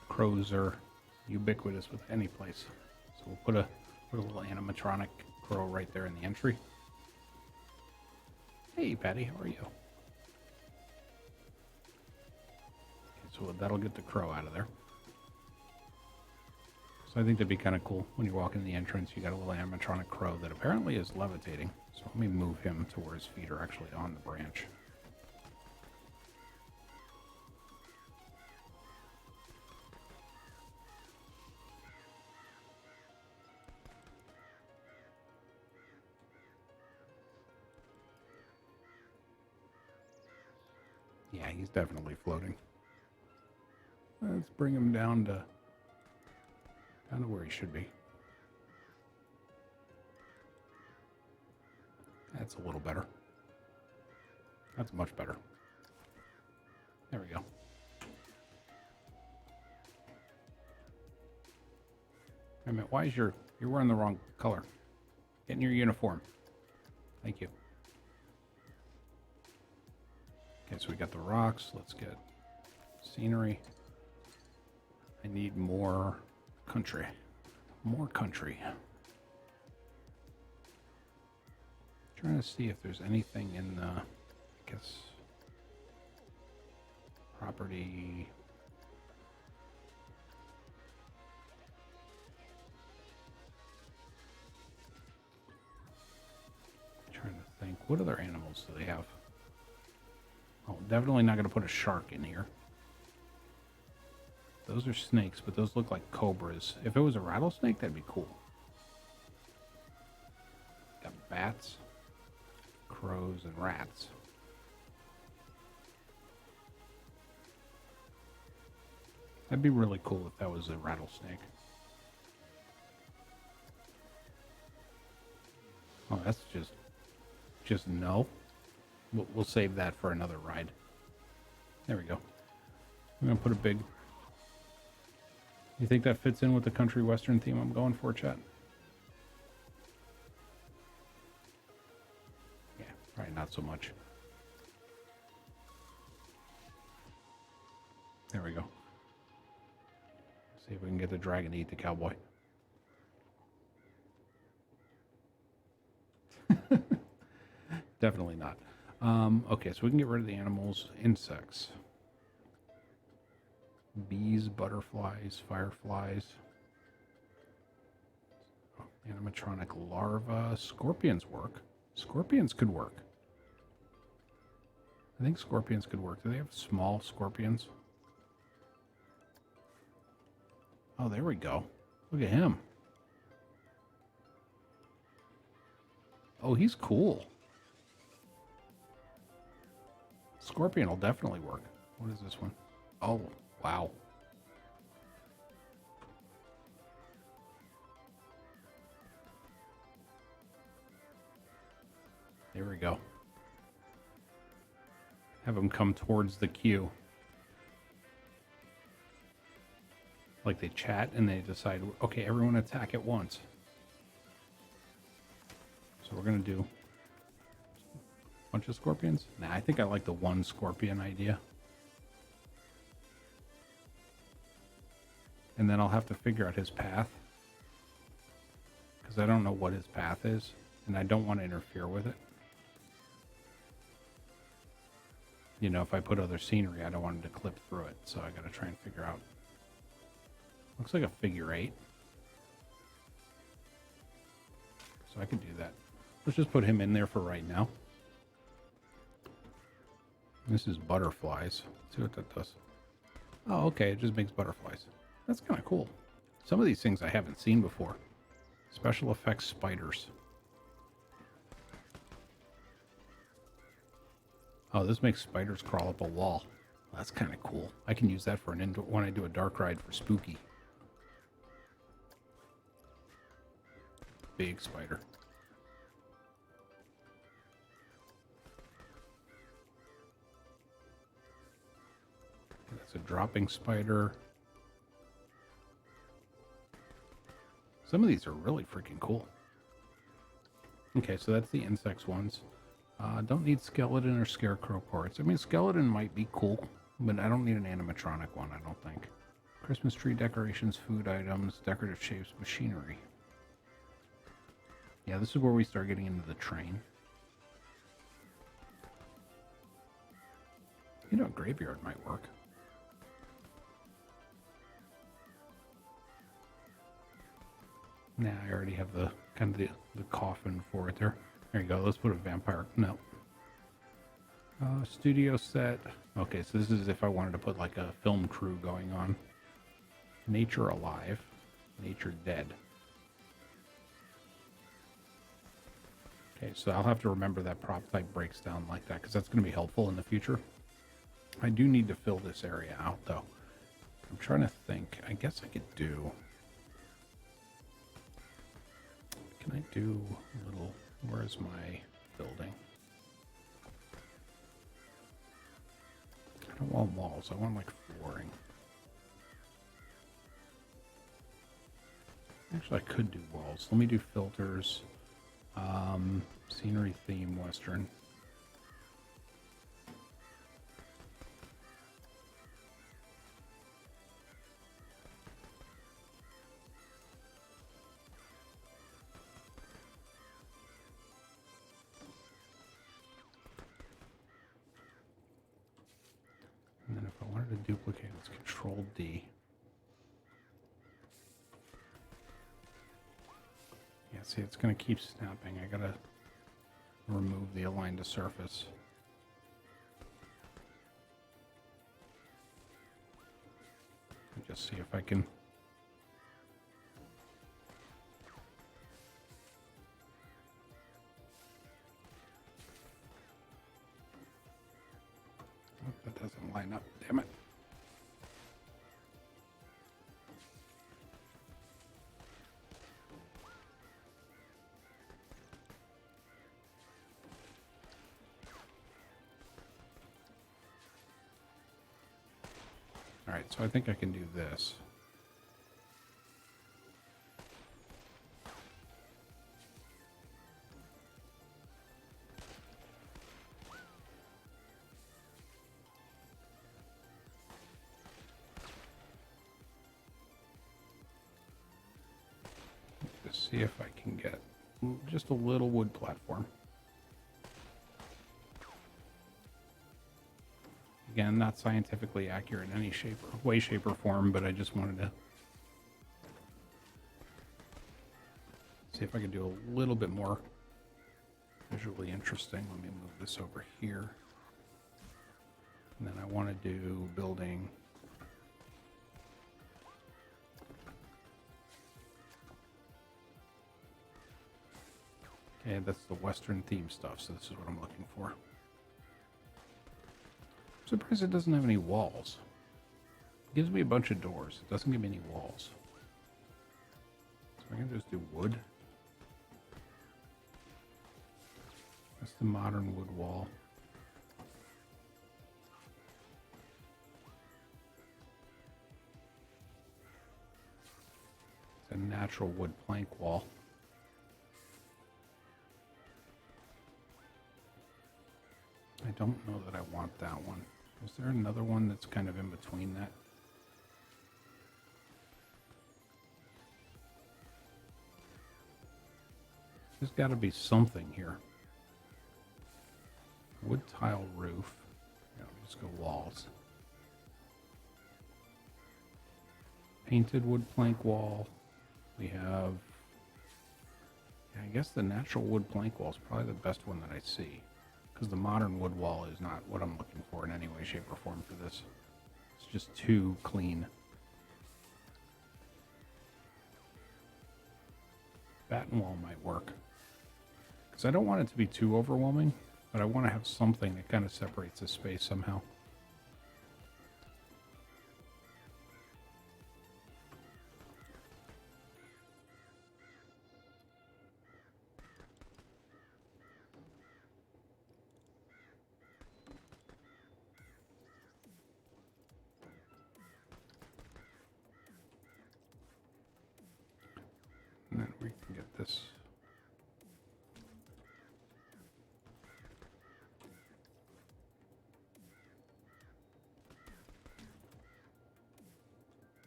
Crows are ubiquitous with any place. So we'll put a little animatronic crow right there in the entry. Hey, Patty, how are you? Okay, so that'll get the crow out of there. So I think that'd be kind of cool. When you walk in the entrance, you got a little animatronic crow that apparently is levitating. So let me move him to where his feet are actually on the branch. Yeah, he's definitely floating. Let's bring him down to where he should be. That's a little better. That's much better. There we go. Wait a minute, why is you're wearing the wrong color? Get in your uniform. Thank you. Okay, so we got the rocks. Let's get scenery. I need more country. More country. Trying to see if there's anything in the, I guess, property. Trying to think, what other animals do they have? Oh, definitely not going to put a shark in here. Those are snakes, but those look like cobras. If it was a rattlesnake, that'd be cool. Got bats, crows, and rats. That'd be really cool if that was a rattlesnake. Oh, that's just no. We'll save that for another ride. There we go. I'm gonna put a big. You think that fits in with the country western theme I'm going for, chat? Yeah, probably not so much. There we go. See if we can get the dragon to eat the cowboy. Definitely not. Okay, so we can get rid of the animals, insects. Bees, butterflies, fireflies. Oh, animatronic larva. Scorpions work. Scorpions could work. I think scorpions could work. Do they have small scorpions? Oh, there we go. Look at him. Oh, he's cool. Scorpion will definitely work. What is this one? Oh, wow. There we go. Have them come towards the queue. Like they chat and they decide, okay, everyone attack at once. So we're going to do a bunch of scorpions. Nah, I think I like the one scorpion idea. And then I'll have to figure out his path. Because I don't know what his path is. And I don't want to interfere with it. You know, if I put other scenery, I don't want it to clip through it. So I got to try and figure out. Looks like a figure 8. So I could do that. Let's just put him in there for right now. This is butterflies. Let's see what that does. Oh, okay. It just makes butterflies. That's kind of cool. Some of these things I haven't seen before. Special effects spiders. Oh, this makes spiders crawl up a wall. That's kind of cool. I can use that for an indoor when I do a dark ride for spooky. Big spider. That's a dropping spider. Some of these are really freaking cool. Okay, so that's the insects ones. Don't need skeleton or scarecrow parts. I mean, skeleton might be cool, but I don't need an animatronic one, I don't think. Christmas tree decorations, food items, decorative shapes, machinery. Yeah, this is where we start getting into the train. You know, a graveyard might work. Nah, I already have the kind of the coffin for it there. There you go. Let's put a vampire. No. Studio set. Okay, so this is if I wanted to put like a film crew going on. Nature alive. Nature dead. Okay, so I'll have to remember that prop type breaks down like that because that's going to be helpful in the future. I do need to fill this area out though. I'm trying to think. I guess I could do... Can I do a little... Where's my building? I don't want walls. I want like flooring. Actually, I could do walls. Let me do filters. Scenery theme Western. And then if I wanted to duplicate, it's Control D. Yeah, see, it's going to keep snapping. I got to remove the align to surface. And just see if I can... Oh, that doesn't line up. Damn it. All right, so I think I can do this. Just see if I can get just a little wood platform. Again, not scientifically accurate in any shape or way, shape, or form, but I just wanted to see if I could do a little bit more visually interesting. Let me move this over here. And then I want to do building. And that's the Western theme stuff, so this is what I'm looking for. I'm surprised it doesn't have any walls. It gives me a bunch of doors. It doesn't give me any walls. So I can just do wood. That's the modern wood wall. It's a natural wood plank wall. I don't know that I want that one. Is there another one that's kind of in between that? There's got to be something here. Wood tile roof. No, just go walls. Painted wood plank wall. We have... Yeah, I guess the natural wood plank wall is probably the best one that I see. Because the modern wood wall is not what I'm looking for in any way, shape, or form for this. It's just too clean. Batten wall might work. Because I don't want it to be too overwhelming, but I want to have something that kind of separates the space somehow. And then we can get this.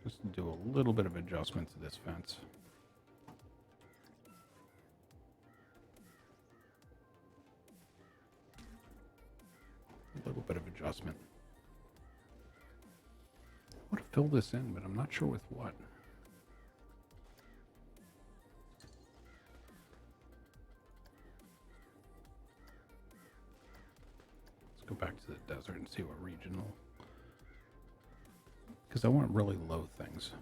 Just do a little bit of adjustment to this fence. A little bit of adjustment. I want to fill this in, but I'm not sure with what. Let's go back to the desert and see what regional. Because I want really low things.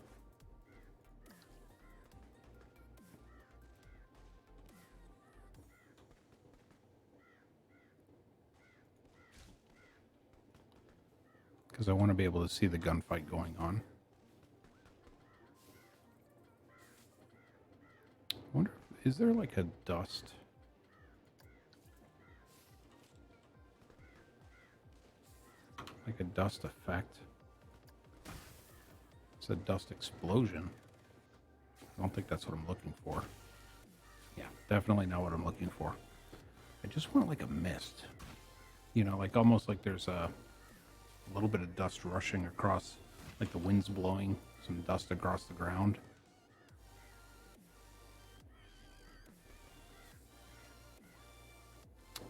Because I want to be able to see the gunfight going on. I wonder, is there like a dust? Like a dust effect? It's a dust explosion. I don't think that's what I'm looking for. Yeah, definitely not what I'm looking for. I just want like a mist. You know, like almost like there's a little bit of dust rushing across, like the wind's blowing some dust across the ground.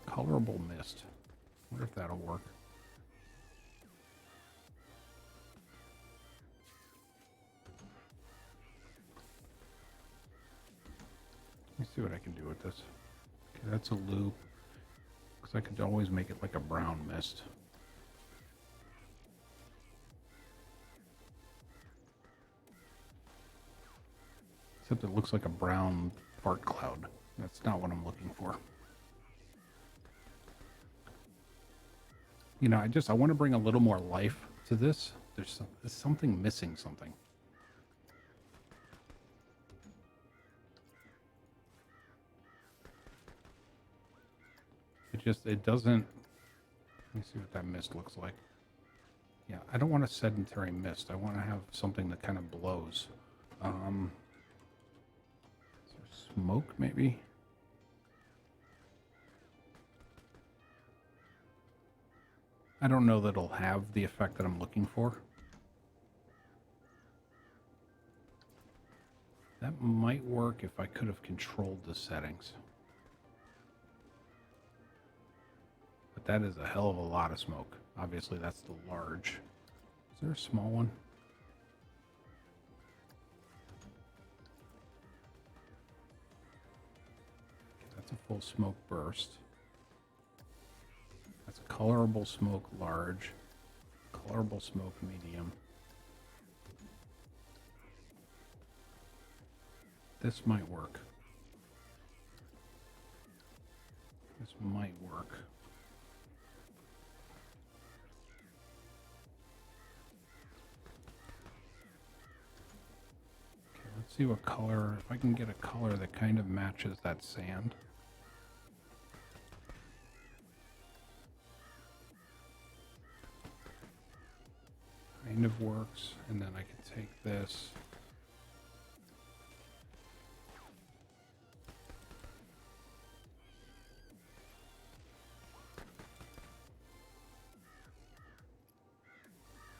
Colorable mist. I wonder if that'll work. Let me see what I can do with this. Okay, that's a loop. Because I could always make it like a brown mist. Except it looks like a brown fart cloud. That's not what I'm looking for. You know, I want to bring a little more life to this. There's something missing something. It doesn't, let me see what that mist looks like. Yeah, I don't want a sedentary mist. I want to have something that kind of blows. Is there smoke, maybe? I don't know that it'll have the effect that I'm looking for. That might work if I could have controlled the settings. But that is a hell of a lot of smoke. Obviously, that's the large. Is there a small one? Okay, that's a full smoke burst. That's a colorable smoke large. Colorable smoke medium. This might work. This might work. Okay, let's see what color, if I can get a color that kind of matches that sand. Kind of works, and then I can take this.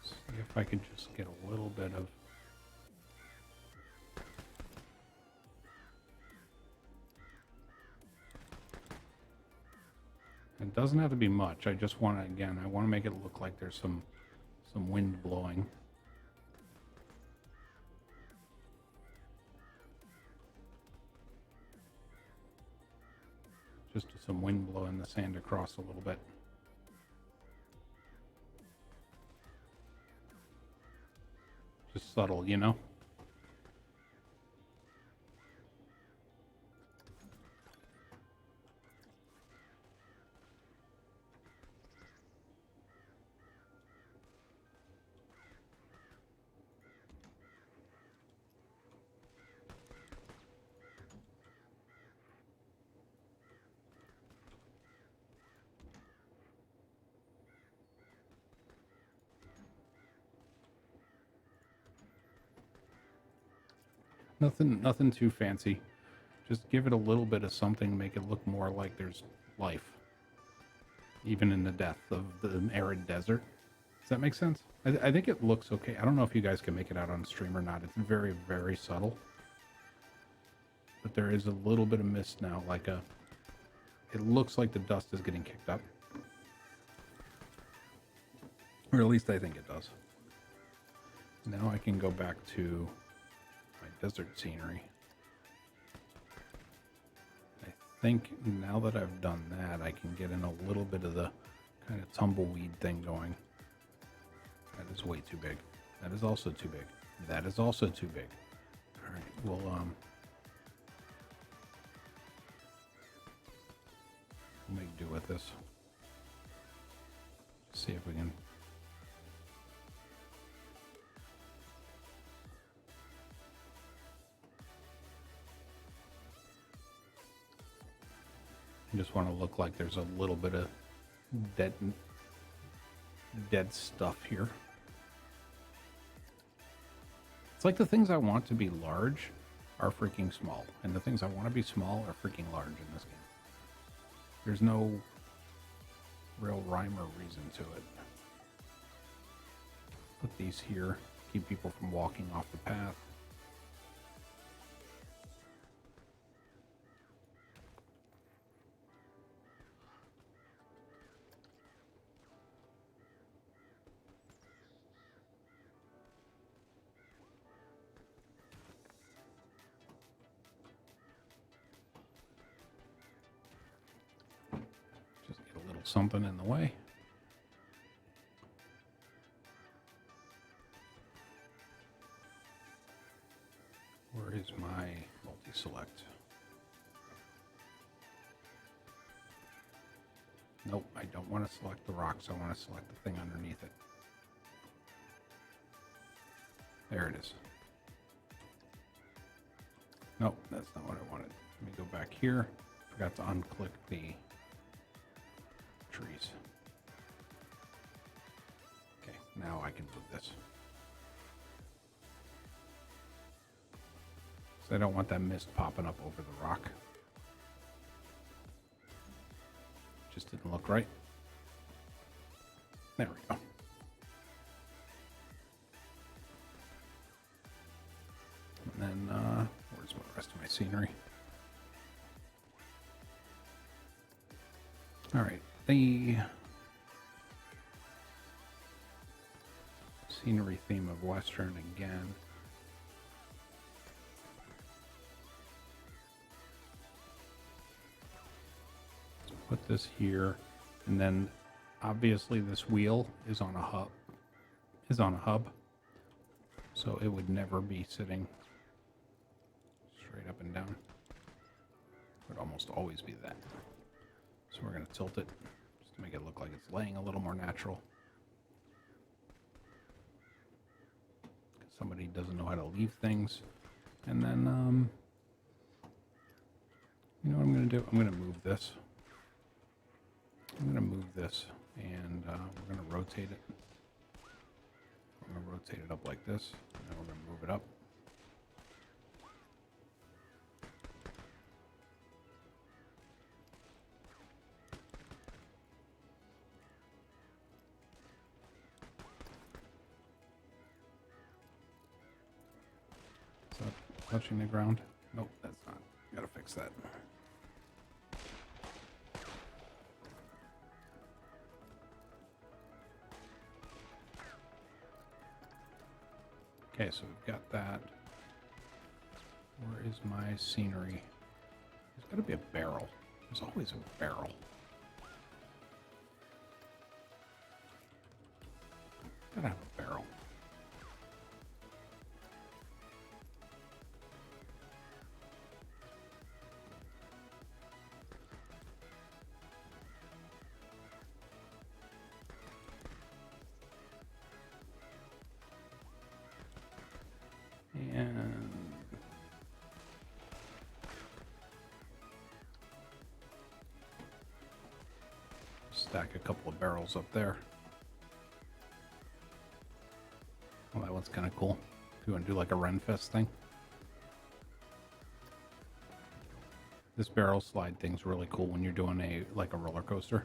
See if I can just get a little bit of it doesn't have to be much. I just want to, again, I want to make it look like there's some wind blowing. Just some wind blowing the sand across a little bit. Just subtle, you know? Nothing too fancy. Just give it a little bit of something, make it look more like there's life. Even in the depth of the arid desert. Does that make sense? I think it looks okay. I don't know if you guys can make it out on stream or not. It's very, very subtle. But there is a little bit of mist now, it looks like the dust is getting kicked up. Or at least I think it does. Now I can go back to my desert scenery. I think now that I've done that, I can get in a little bit of the kind of tumbleweed thing going. That is way too big. That is also too big. That is also too big. All right, we'll make do with this. See if we can. I just want to look like there's a little bit of dead stuff here. It's like the things I want to be large are freaking small, and the things I want to be small are freaking large in this game. There's no real rhyme or reason to it. Put these here, keep people from walking off the path. Something in the way. Where is my multi-select? Nope, I don't want to select the rocks. I want to select the thing underneath it. There it is. Nope, that's not what I wanted. Let me go back here. Forgot to unclick the trees. Okay, now I can move this. So I don't want that mist popping up over the rock. Just didn't look right. There we go. And then, where's the rest of my scenery? All right. The scenery theme of Western again. Let's put this here, and then obviously this wheel is on a hub. So it would never be sitting straight up and down. It would almost always be that. So we're going to tilt it just to make it look like it's laying a little more natural. Somebody doesn't know how to leave things. And then, you know what I'm going to do? I'm going to move this. I'm going to move this, and we're going to rotate it. We're going to rotate it up like this, and then we're going to move it up. Is that touching the ground? Nope, that's not. Gotta fix that. Okay, so we've got that. Where is my scenery? There's got to be a barrel. There's always a barrel. Gotta have a barrel. And stack a couple of barrels up there. Well, that one's kind of cool. If you want to do like a Renfest thing. This barrel slide thing's really cool when you're doing like a roller coaster.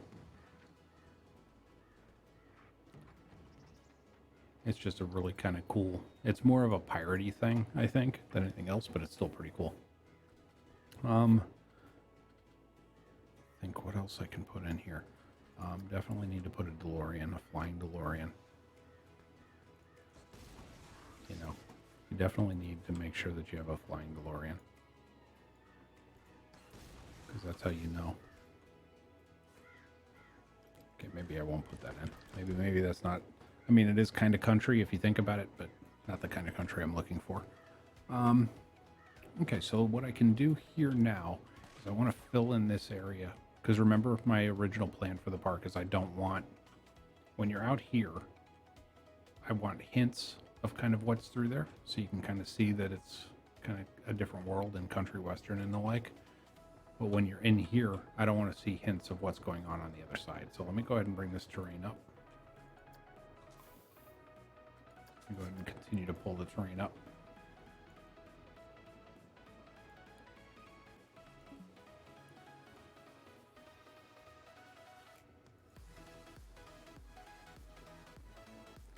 It's just a really kind of cool. It's more of a piratey thing, I think, than anything else, but it's still pretty cool. Think what else I can put in here. Definitely need to put a DeLorean, a flying DeLorean. You know, you definitely need to make sure that you have a flying DeLorean, because that's how you know. Okay, maybe I won't put that in. Maybe that's not. I mean, it is kind of country if you think about it, but not the kind of country I'm looking for. Okay, so what I can do here now is I want to fill in this area. Because remember, my original plan for the park is I don't want, when you're out here, I want hints of kind of what's through there. So you can kind of see that it's kind of a different world in country western and the like. But when you're in here, I don't want to see hints of what's going on the other side. So let me go ahead and bring this terrain up. Go ahead and continue to pull the terrain up.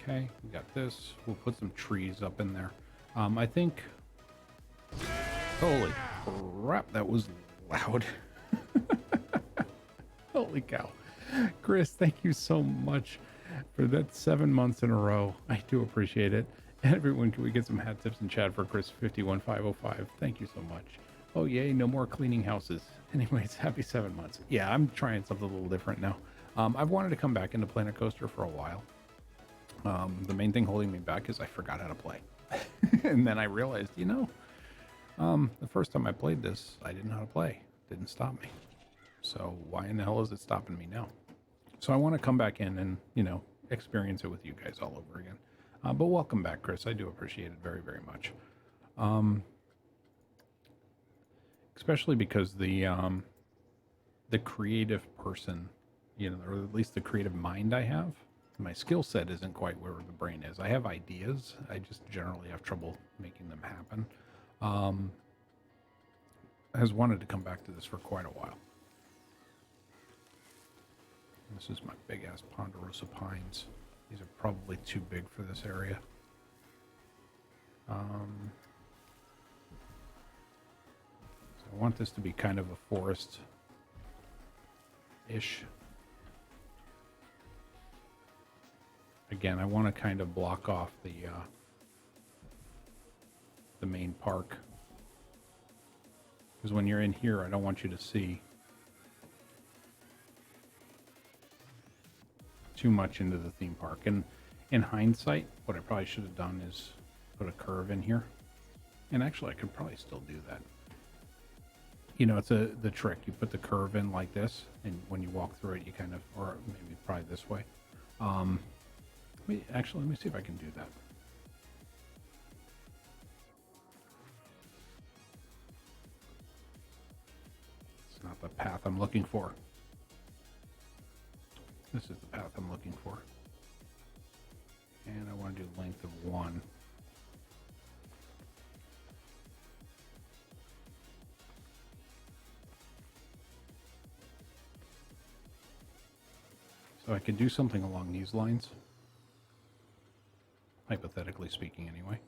Okay, we got this. We'll put some trees up in there. I think... Holy crap, that was loud. Holy cow. Chris, thank you so much for that 7 months in a row. I do appreciate it. Everyone, can we get some hat tips in chat for Chris 51505? Thank you so much. Oh yay, no more cleaning houses. Anyways, happy 7 months. Yeah, I'm trying something a little different now. I've wanted to come back into Planet Coaster for a while. The main thing holding me back is I forgot how to play. And then I realized, you know, the first time I played this, I didn't know how to play. It didn't stop me. So why in the hell is it stopping me now? So I want to come back in and, you know, experience it with you guys all over again. But welcome back, Chris. I do appreciate it very, very much. Especially because the creative person, you know, or at least the creative mind I have, my skill set isn't quite where the brain is. I have ideas. I just generally have trouble making them happen. Has wanted to come back to this for quite a while. This is my big ass ponderosa pines. These are probably too big for this area. So I want this to be kind of a forest-ish. Again, I want to kind of block off the main park. Because when you're in here, I don't want you to see too much into the theme park. And in hindsight, what I probably should have done is put a curve in here. And actually, I could probably still do that. you know, the trick. You put the curve in like this, and when you walk through it, you kind of, or maybe probably this way. Let me see if I can do that. It's not the path I'm looking for. This is the path I'm looking for. And I want to do length of 1. So I could do something along these lines, hypothetically speaking anyway.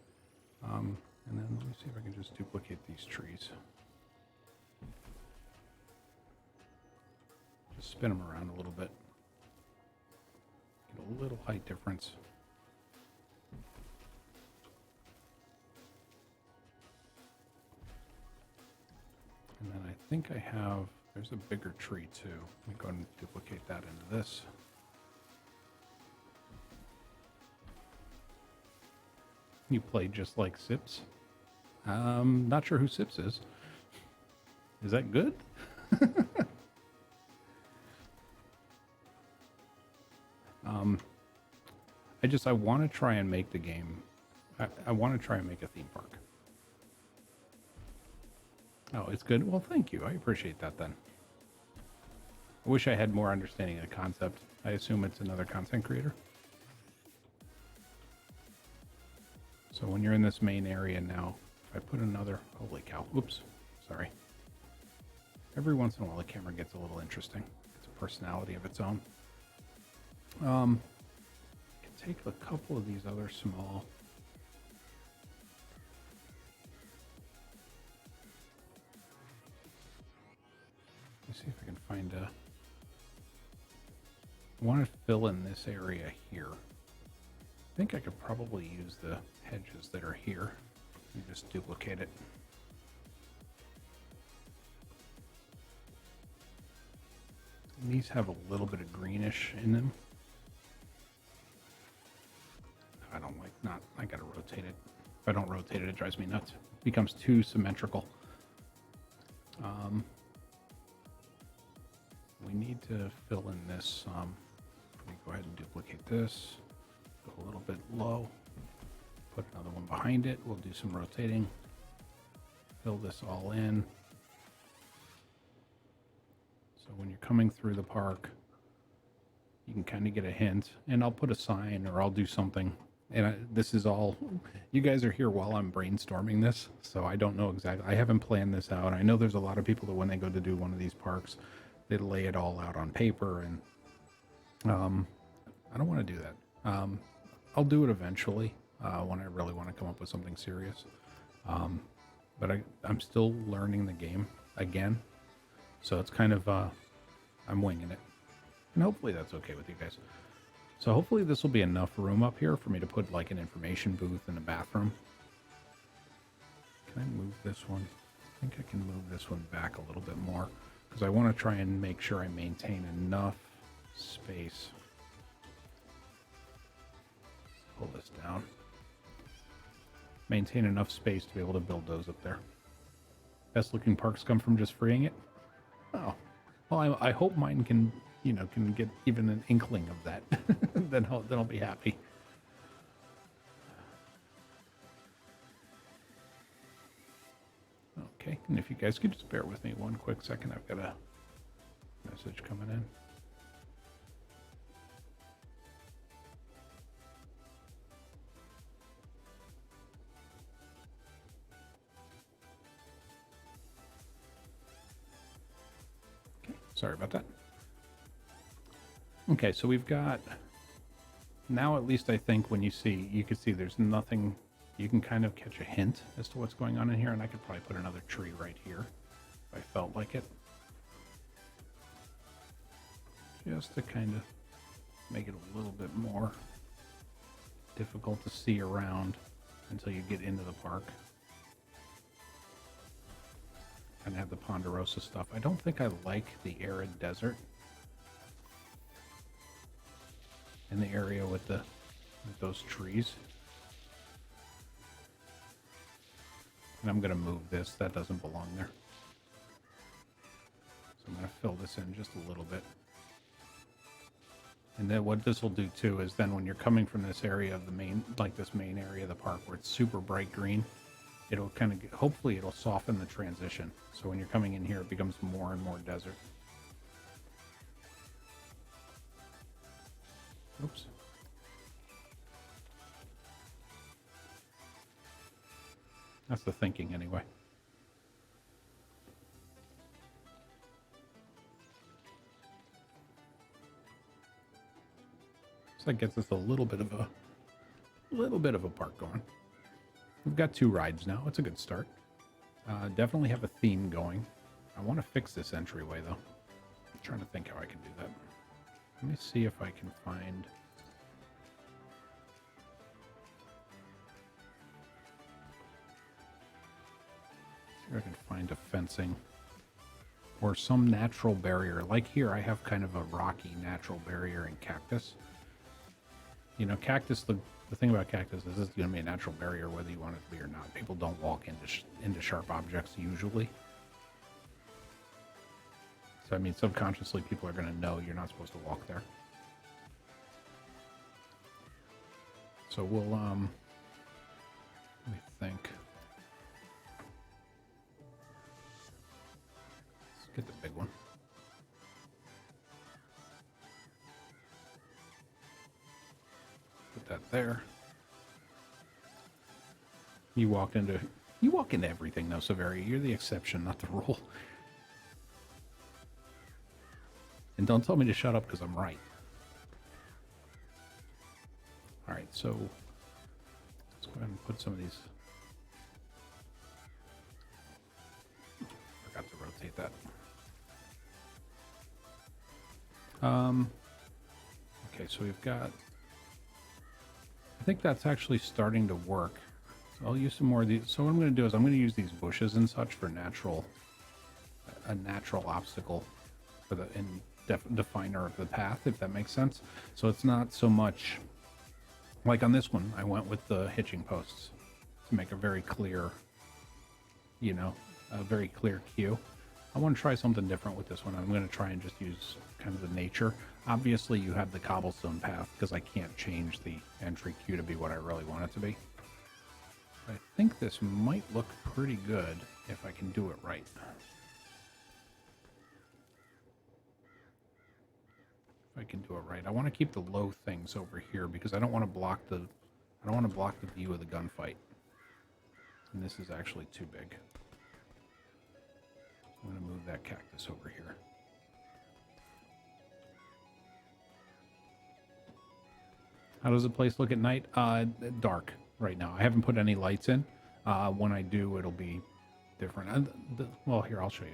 And then let me see if I can just duplicate these trees. Just spin them around a little bit. Get a little height difference. And then I think I have, there's a bigger tree too. Let me go ahead and duplicate that into this. You play just like Sips? Not sure who Sips is. Is that good? I want to try and make the game. I want to try and make a theme park. Oh, it's good? Well, thank you. I appreciate that then. I wish I had more understanding of the concept. I assume it's another content creator. So when you're in this main area now, if I put another, holy cow, oops, sorry. Every once in a while the camera gets a little interesting. It's a personality of its own. I can take a couple of these other small. Let's see if I can find a, I want to fill in this area here. I think I could probably use the hedges that are here and just duplicate it. And these have a little bit of greenish in them. I don't like, not, I gotta rotate it. If I don't rotate it, it drives me nuts. It becomes too symmetrical. We need to fill in this. Let me go ahead and duplicate this. Go a little bit low. Put another one behind it. We'll do some rotating. Fill this all in. So when you're coming through the park, you can kind of get a hint. And I'll put a sign or I'll do something. And this is all, you guys are here while I'm brainstorming this. So I don't know exactly. I haven't planned this out. I know there's a lot of people that when they go to do one of these parks, they lay it all out on paper. And I don't want to do that. I'll do it eventually when I really want to come up with something serious. But I'm still learning the game again. So it's kind of, I'm winging it. And hopefully that's okay with you guys. So hopefully this will be enough room up here for me to put like an information booth and a bathroom. Can I move this one? I think I can move this one back a little bit more because I want to try and make sure I maintain enough space. Pull this down. Maintain enough space to be able to build those up there. Best looking parks come from just freeing it. Oh, well, I hope mine can, you know, can get even an inkling of that. then I'll be happy. Okay, and if you guys could just bear with me one quick second, I've got a message coming in. Sorry about that. Okay, so we've got, now at least I think when you see, you can see there's nothing, you can kind of catch a hint as to what's going on in here, and I could probably put another tree right here if I felt like it. Just to kind of make it a little bit more difficult to see around until you get into the park. And have the Ponderosa stuff. I don't think I like the arid desert in the area with those trees. And I'm gonna move this. That doesn't belong there. fill this in just a little bit. And then what this will do too is then when you're coming from this area of the main, like this main area of the park where it's super bright green, it'll kind of, hopefully it'll soften the transition. So when you're coming in here, it becomes more and more desert. Oops. That's the thinking anyway. So that gets us a little bit of a park going. We've got 2 rides now. It's a good start. Definitely have a theme going. I want to fix this entryway though. I'm trying to think how I can do that. Let me see if I can find. See if I can find a fencing or some natural barrier. Like here, I have kind of a rocky natural barrier in cactus. You know, cactus, the thing about cactus is it's going to be a natural barrier whether you want it to be or not. People don't walk into sharp objects usually. So, I mean, subconsciously, people are going to know you're not supposed to walk there. So we'll, let me think. Let's get the big one. Put that there. You walk into everything though, Severia. You're the exception, not the rule. And don't tell me to shut up because I'm right. All right, so let's go ahead and put some of these. Forgot to rotate that. Okay, so we've got. I think that's actually starting to work. So I'll use some more of these. So what I'm going to do is I'm going to use these bushes and such for a natural obstacle for the definer of the path, if that makes sense. So it's not so much like on this one. I went with the hitching posts to make a very clear, you know, a very clear queue. I want to try something different with this one. I'm going to try and just use kind of the nature. Obviously, you have the cobblestone path because I can't change the entry queue to be what I really want it to be. I think this might look pretty good if I can do it right. If I can do it right. I want to keep the low things over here because I don't want to block the view of the gunfight. And this is actually too big. I'm going to move that cactus over here. How does the place look at night? Dark right now. I haven't put any lights in. When I do, it'll be different. Well, here, I'll show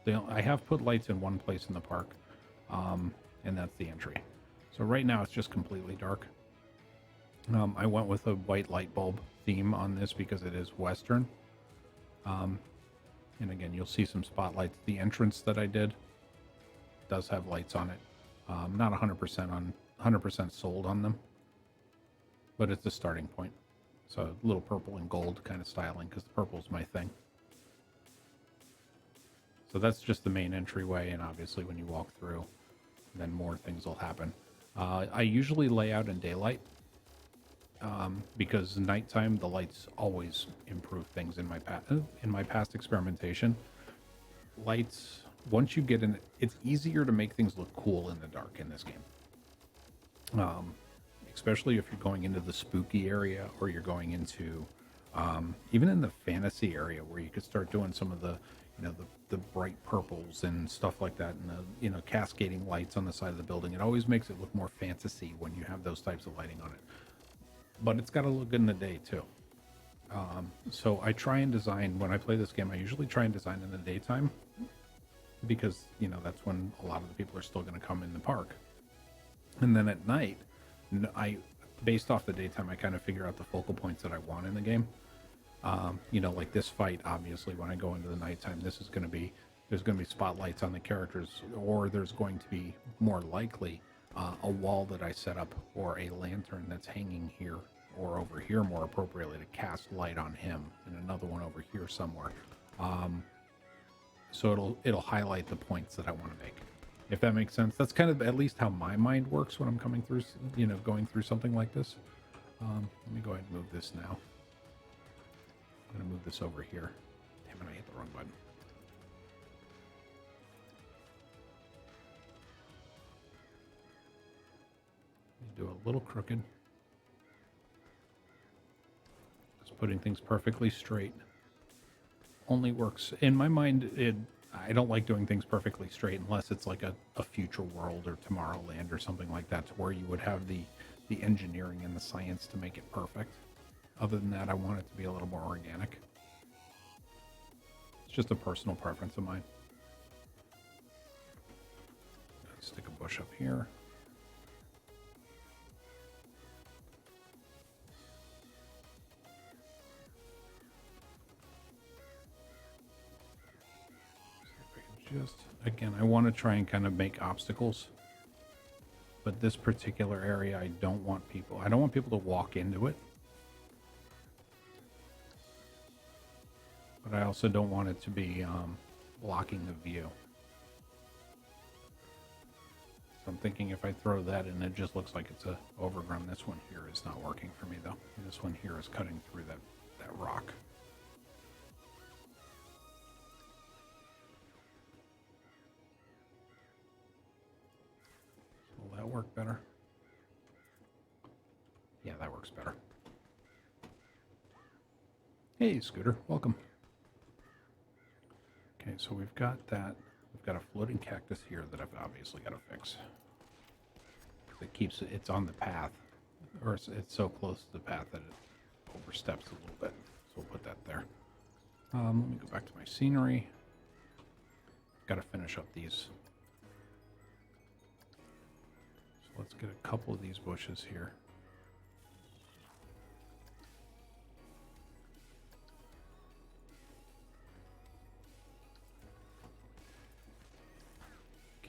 you. I have put lights in one place in the park, and that's the entry. So right now, it's just completely dark. I went with a white light bulb theme on this because it is Western. And again, you'll see some spotlights. The entrance that I did does have lights on it. Not 100% sold on them, but it's a starting point. So a little purple and gold kind of styling because the purple is my thing. So that's just the main entryway, and obviously when you walk through, then more things will happen. I usually lay out in daylight because nighttime the lights always improve things in my past experimentation. Lights, once you get in, it's easier to make things look cool in the dark in this game. Especially if you're going into the spooky area or you're going into even in the fantasy area where you could start doing some of the, you know, the bright purples and stuff like that, and the, you know, cascading lights on the side of the building. It always makes it look more fantasy when you have those types of lighting on it. But it's got to look good in the day too. So I try and design, when I play this game, I usually try and design in the daytime because, you know, that's when a lot of the people are still going to come in the park. And then at night, based off the daytime, I kind of figure out the focal points that I want in the game. You know, like this fight, obviously, when I go into the nighttime, there's going to be spotlights on the characters, or there's going to be more likely a wall that I set up or a lantern that's hanging here or over here more appropriately to cast light on him, and another one over here somewhere. so it'll highlight the points that I want to make. If that makes sense. That's kind of at least how my mind works when I'm coming through, going through something like this. Let me go ahead and move this now. I'm going to move this over here. Damn it, I hit the wrong button. Do a little crooked. Just putting things perfectly straight only works in my mind. I don't like doing things perfectly straight unless it's like a future world or Tomorrowland or something like that, to where you would have the engineering and the science to make it perfect. Other than that, I want it to be a little more organic. It's just a personal preference of mine. Stick a bush up here. Just, again, I want to try and kind of make obstacles. But this particular area, I don't want people to walk into it. But I also don't want it to be blocking the view. So I'm thinking if I throw that in, it just looks like it's overgrown. This one here is not working for me, though. This one here is cutting through that rock. Will that work better? Yeah, that works better. Hey, Scooter, welcome. Okay, so we've got that. We've got a floating cactus here that I've obviously got to fix. It's on the path, or it's so close to the path that it oversteps a little bit. So we'll put that there. Let me go back to my scenery. Got to finish up these. So let's get a couple of these bushes here.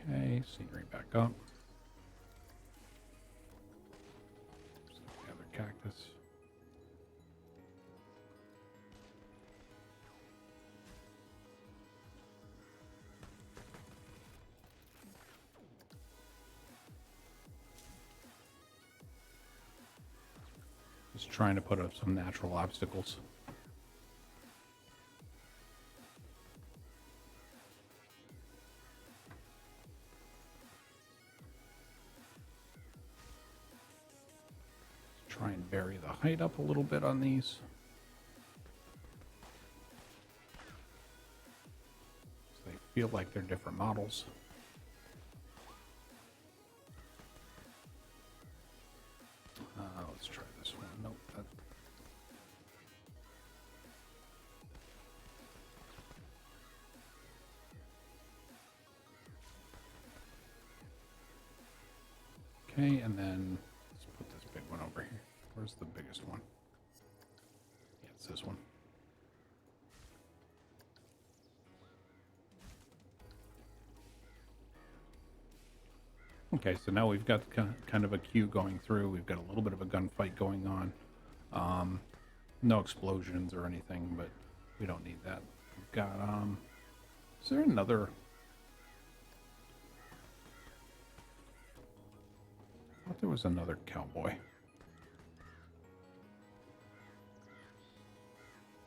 Okay, scenery back up. Gather cactus. Just trying to put up some natural obstacles. Try and vary the height up a little bit on these. So they feel like they're different models. Let's try this one. Nope. Okay, and then let's put this big one over here. Where's the biggest one? Yeah, it's this one. Okay, so now we've got kind of a queue going through. We've got a little bit of a gunfight going on. No explosions or anything, but we don't need that. We've got, is there another? I thought there was another cowboy.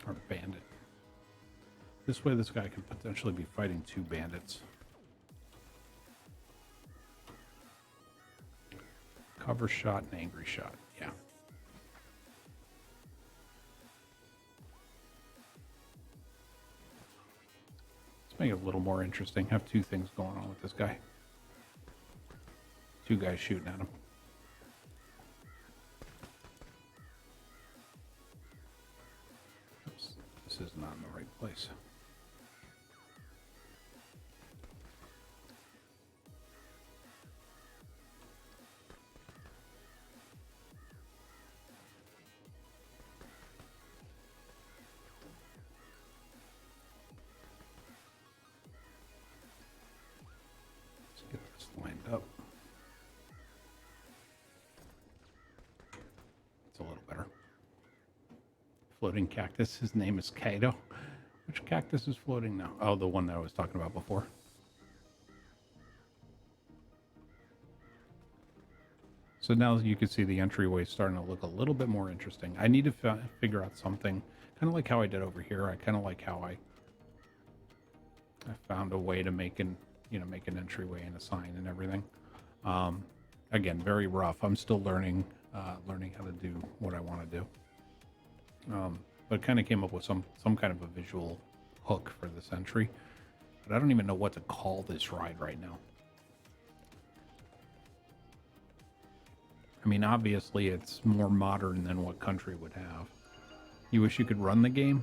Or bandit. This way this guy could potentially be fighting two bandits. Cover shot and angry shot, yeah. Let's make it a little more interesting. Have two things going on with this guy. Two guys shooting at him. Oops, this is not in the right place. Get this lined up. It's a little better. Floating cactus. His name is Kaido. Which cactus is floating now? Oh, the one that I was talking about before. So now you can see the entryway starting to look a little bit more interesting. I need to figure out something, kind of like how I did over here. I kind of like how I found a way to make an entryway and a sign and everything. Again, very rough. I'm still learning how to do what I want to do. But kind of came up with some kind of a visual hook for this entry. But I don't even know what to call this ride right now. I mean, obviously it's more modern than what Country would have. You wish you could run the game?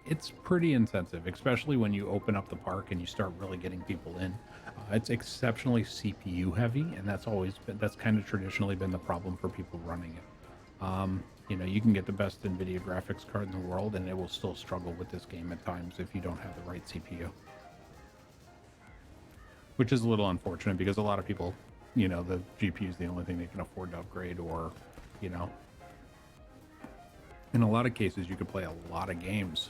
It's pretty intensive, especially when you open up the park and you start really getting people in. It's exceptionally CPU heavy, and that's kind of traditionally been the problem for people running it. You can get the best NVIDIA graphics card in the world, and it will still struggle with this game at times if you don't have the right CPU. Which is a little unfortunate because a lot of people, the GPU is the only thing they can afford to upgrade, or, in a lot of cases, you could play a lot of games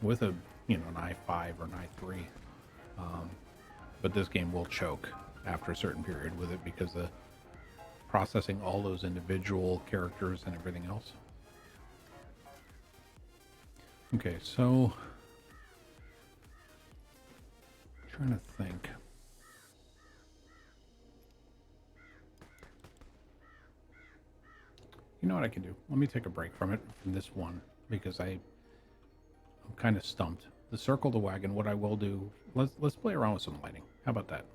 with an i5 or an i3. But this game will choke after a certain period with it because the processing all those individual characters and everything else. Okay, so trying to think. You know what I can do? Let me take a break from this one, because I'm kind of stumped. The circle the wagon, what I will do, let's play around with some lighting. How about that?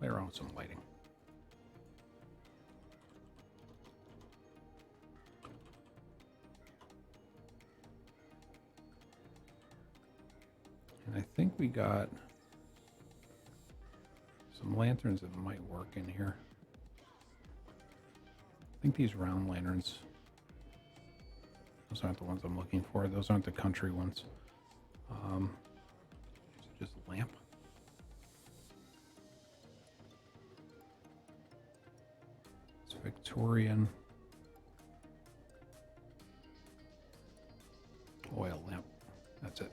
Play around with some lighting. And I think we got some lanterns that might work in here. I think these round lanterns, those aren't the ones I'm looking for. Those aren't the Country ones. Just lamp. It's Victorian. Oil lamp. That's it.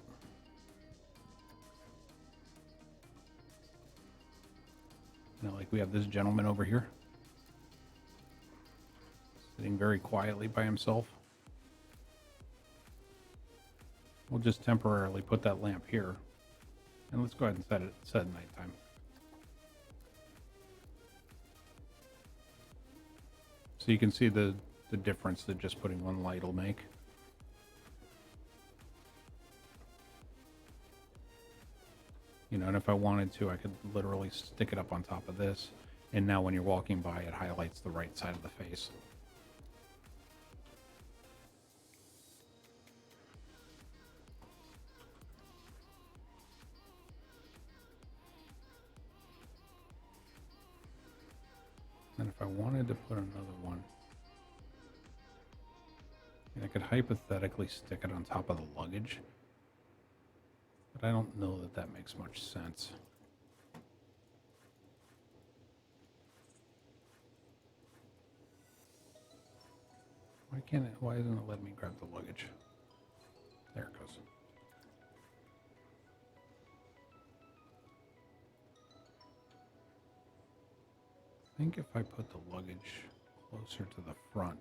Now, like, we have this gentleman over here, sitting very quietly by himself. We'll just temporarily put that lamp here, and let's go ahead and set it nighttime. So you can see the difference that just putting one light will make. And if I wanted to, I could literally stick it up on top of this, and now when you're walking by, it highlights the right side of the face. And if I wanted to put another one, I could hypothetically stick it on top of the luggage, but I don't know that that makes much sense. Why isn't it letting me grab the luggage? There it goes. I think if I put the luggage closer to the front,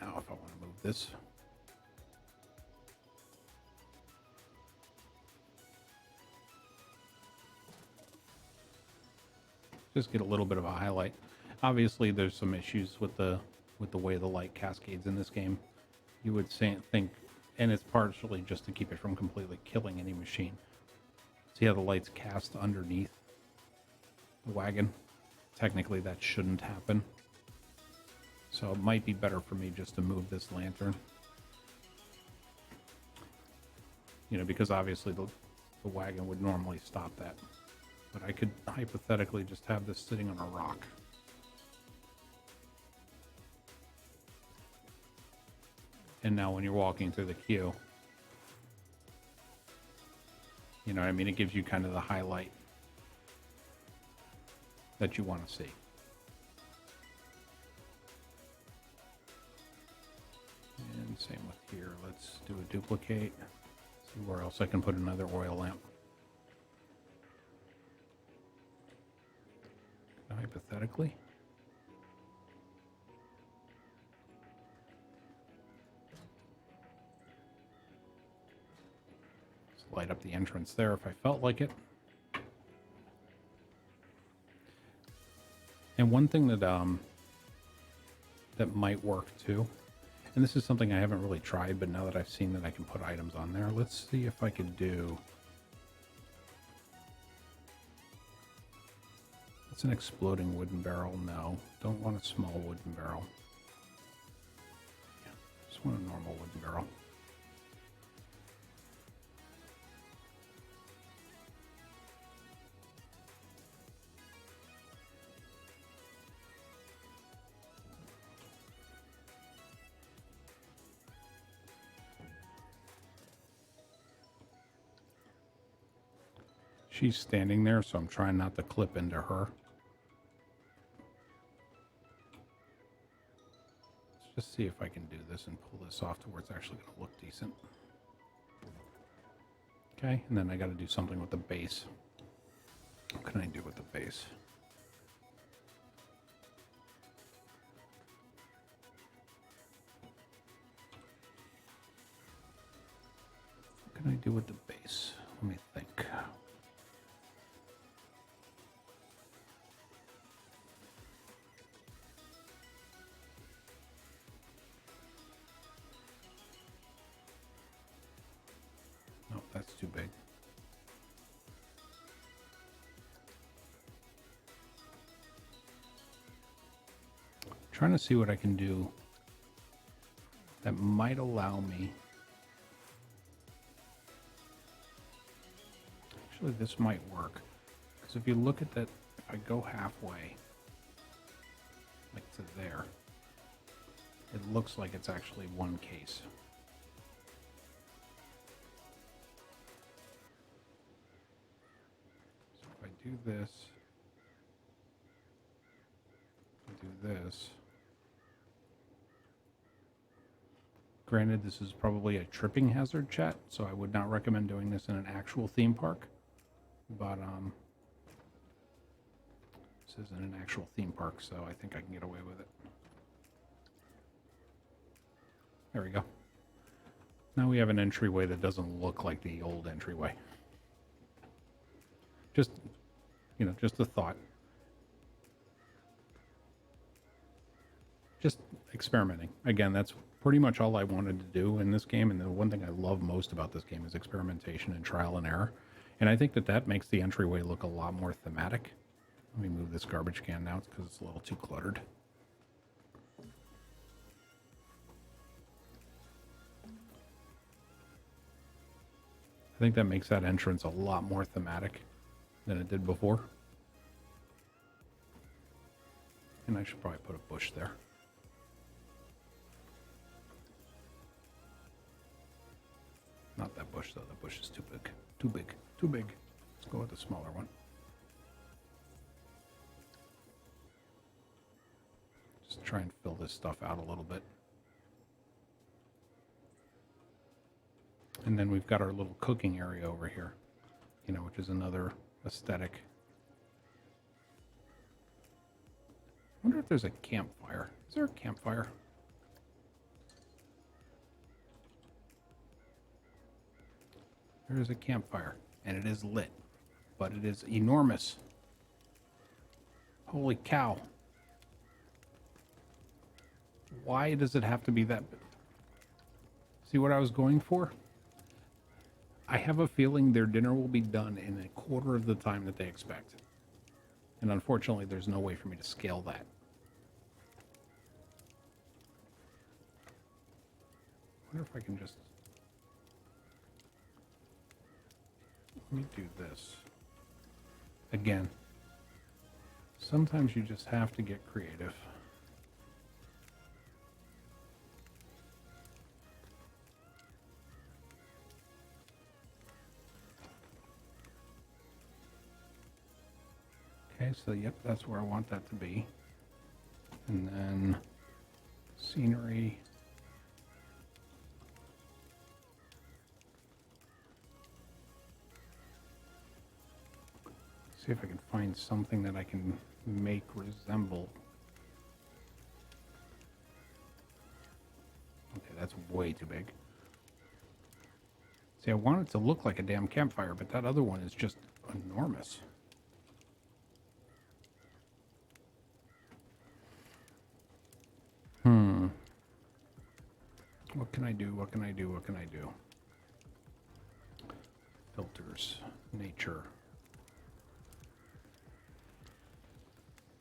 now if I want to move this, just get a little bit of a highlight. Obviously, there's some issues with the way the light cascades in this game. You would think, and it's partially just to keep it from completely killing any machine. See how the lights cast underneath the wagon? Technically, that shouldn't happen. So it might be better for me just to move this lantern. Because obviously the wagon would normally stop that. But I could hypothetically just have this sitting on a rock. And now when you're walking through the queue, You know what I mean? It gives you kind of the highlight that you want to see. And same with here. Let's do a duplicate. See where else I can put another oil lamp. Hypothetically. Let's light up the entrance there if I felt like it. And one thing that that might work too, and this is something I haven't really tried, but now that I've seen that I can put items on there, let's see if I could do. That's an exploding wooden barrel. No, don't want a small wooden barrel. Yeah, just want a normal wooden barrel. She's standing there, so I'm trying not to clip into her. Let's just see if I can do this and pull this off to where it's actually going to look decent. Okay, and then I got to do something with the base. What can I do with the base? What can I do with the base? Let me think. No, that's too big. Trying to see what I can do that might allow me. Actually, this might work. Because if you look at that, if I go halfway, like to there, it looks like it's actually one case. So if I do this, do this. Granted, this is probably a tripping hazard, chat, so I would not recommend doing this in an actual theme park. But this isn't an actual theme park, so I think I can get away with it. There we go. Now we have an entryway that doesn't look like the old entryway. Just, you know, just a thought. Just experimenting. Again, that's pretty much all I wanted to do in this game. And the one thing I love most about this game is experimentation and trial and error. And I think that that makes the entryway look a lot more thematic. Let me move this garbage can now because it's a little too cluttered. I think that makes that entrance a lot more thematic than it did before. And I should probably put a bush there. Not that bush, though. The bush is too big. Too big. Too big. Let's go with the smaller one. Just try and fill this stuff out a little bit. And then we've got our little cooking area over here, you know, which is another aesthetic. I wonder if there's a campfire. Is there a campfire? There is a campfire, and it is lit, but it is enormous. Holy cow. Why does it have to be that big? See what I was going for? I have a feeling their dinner will be done in a quarter of the time that they expect. And unfortunately, there's no way for me to scale that. I wonder if I can just... Let me do this. Again, sometimes you just have to get creative. Okay, so yep, that's where I want that to be. And then scenery. See if I can find something that I can make resemble. Okay, that's way too big. See, I want it to look like a damn campfire, but that other one is just enormous. What can I do? What can I do? What can I do? Filters. Nature.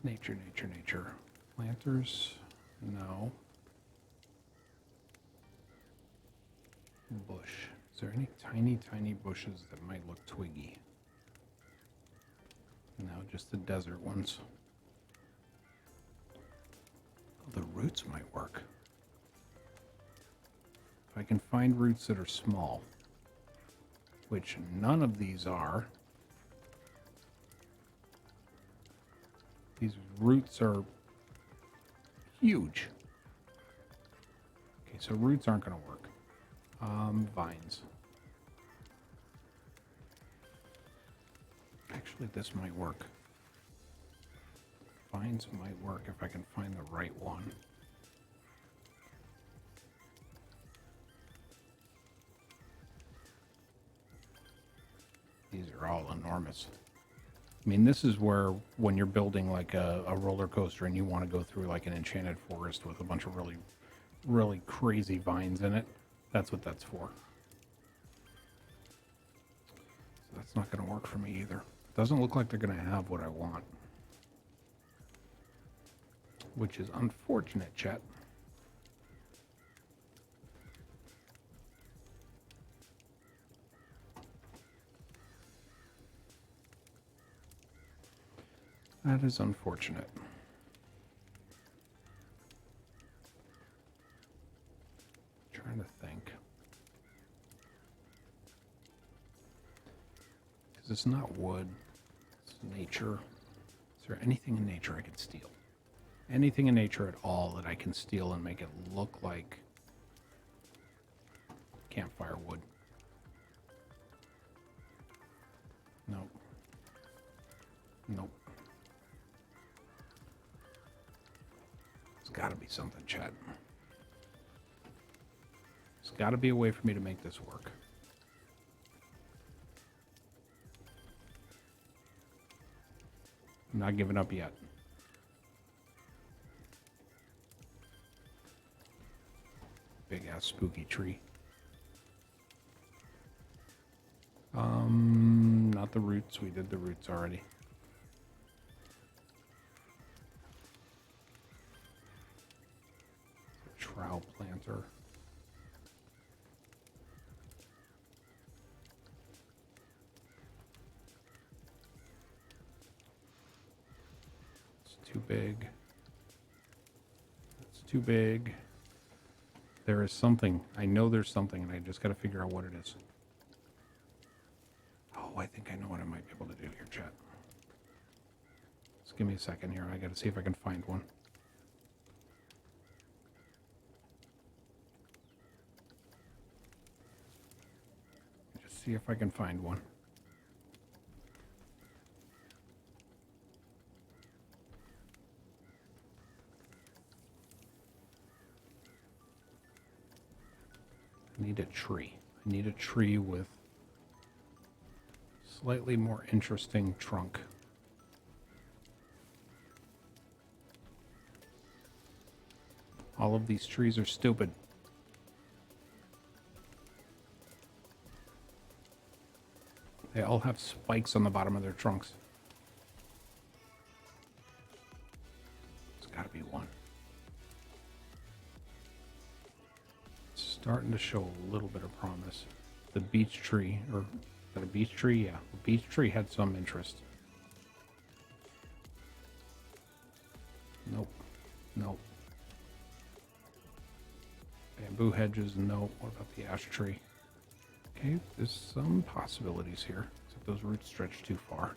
Nature, nature, nature. Planters? No. Bush. Is there any tiny, tiny bushes that might look twiggy? No, just the desert ones. Oh, the roots might work. If I can find roots that are small, which none of these are. These roots are huge. Okay, so roots aren't going to work. Vines. Actually, this might work. Vines might work if I can find the right one. These are all enormous. I mean, this is where when you're building like a roller coaster and you want to go through like an enchanted forest with a bunch of really, really crazy vines in it, that's what that's for. So that's not going to work for me either. Doesn't look like they're going to have what I want. Which is unfortunate, chat. That is unfortunate. Trying to think. Because it's not wood, it's nature. Is there anything in nature I can steal? Anything in nature at all that I can steal and make it look like campfire wood? Nope. Nope. There's got to be something, Chad. There's got to be a way for me to make this work. I'm not giving up yet. Big ass spooky tree. Not the roots. We did the roots already. Trowel planter. It's too big. It's too big. There is something. I know there's something, and I just got to figure out what it is. Oh, I think I know what I might be able to do here, chat. Just give me a second here. I got to see if I can find one. Just see if I can find one. I need a tree. I need a tree with slightly more interesting trunk. All of these trees are stupid. They all have spikes on the bottom of their trunks. There's got to be one. It's starting to show a little bit of promise. The beech tree, or is that a beech tree? Yeah, the beech tree had some interest. Nope. Nope. Bamboo hedges, no. What about the ash tree? Okay, there's some possibilities here, except those roots stretch too far.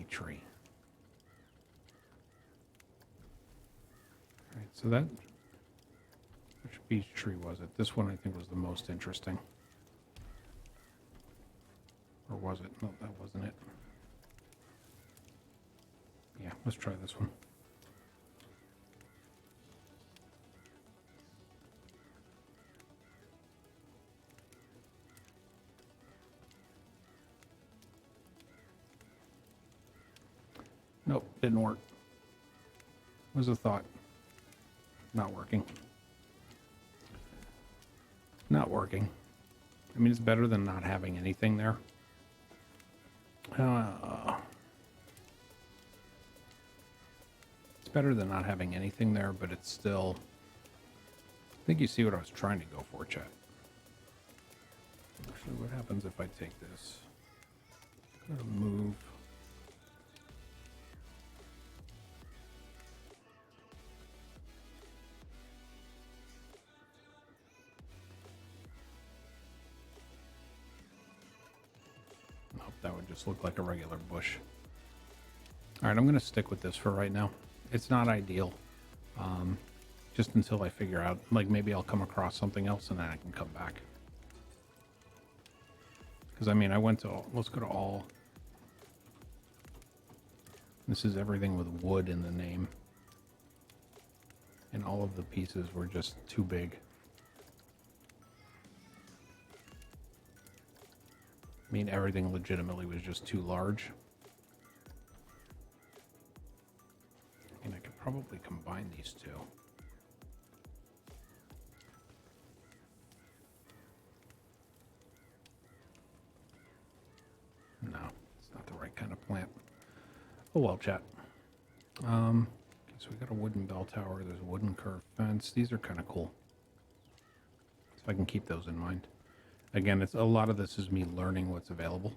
tree. All right, so that, which beech tree was it? This one I think was the most interesting. Or was it? No, that wasn't it. Yeah, let's try this one. Nope, didn't work. Was a thought. Not working. Not working. I mean, it's better than not having anything there. It's better than not having anything there, but it's still... I think you see what I was trying to go for, chat. Actually, what happens if I take this? Gotta move. Nope, that would just look like a regular bush. All right, I'm going to stick with this for right now. It's not ideal. Just until I figure out, like maybe I'll come across something else and then I can come back. Because I mean, I went to, let's go to all. This is everything with wood in the name. And all of the pieces were just too big. I mean, everything legitimately was just too large. I mean, I could probably combine these two. No, it's not the right kind of plant. Oh well, chat. Okay, so we got a wooden bell tower. There's a wooden curved fence. These are kind of cool. So I can keep those in mind. Again, it's a lot of this is me learning what's available.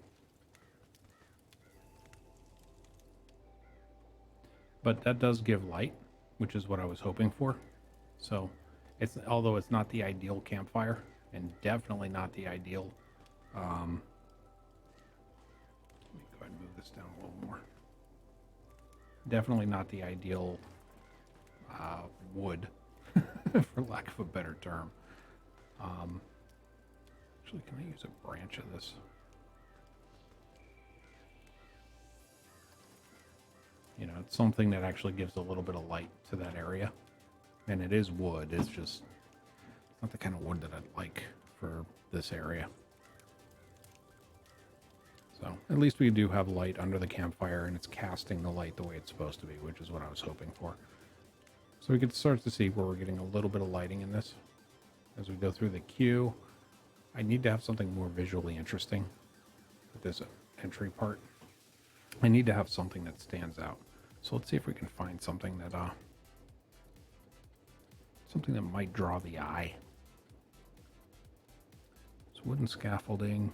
But that does give light, which is what I was hoping for. So it's, although it's not the ideal campfire and definitely not the ideal, let me go ahead and move this down a little more. Definitely not the ideal wood, for lack of a better term. Actually, can I use a branch of this? You know, it's something that actually gives a little bit of light to that area. And it is wood, it's just not the kind of wood that I'd like for this area. So at least we do have light under the campfire and it's casting the light the way it's supposed to be, which is what I was hoping for. So we can start to see where we're getting a little bit of lighting in this. As we go through the queue, I need to have something more visually interesting with this entry part. I need to have something that stands out. So let's see if we can find something that might draw the eye. It's wooden scaffolding.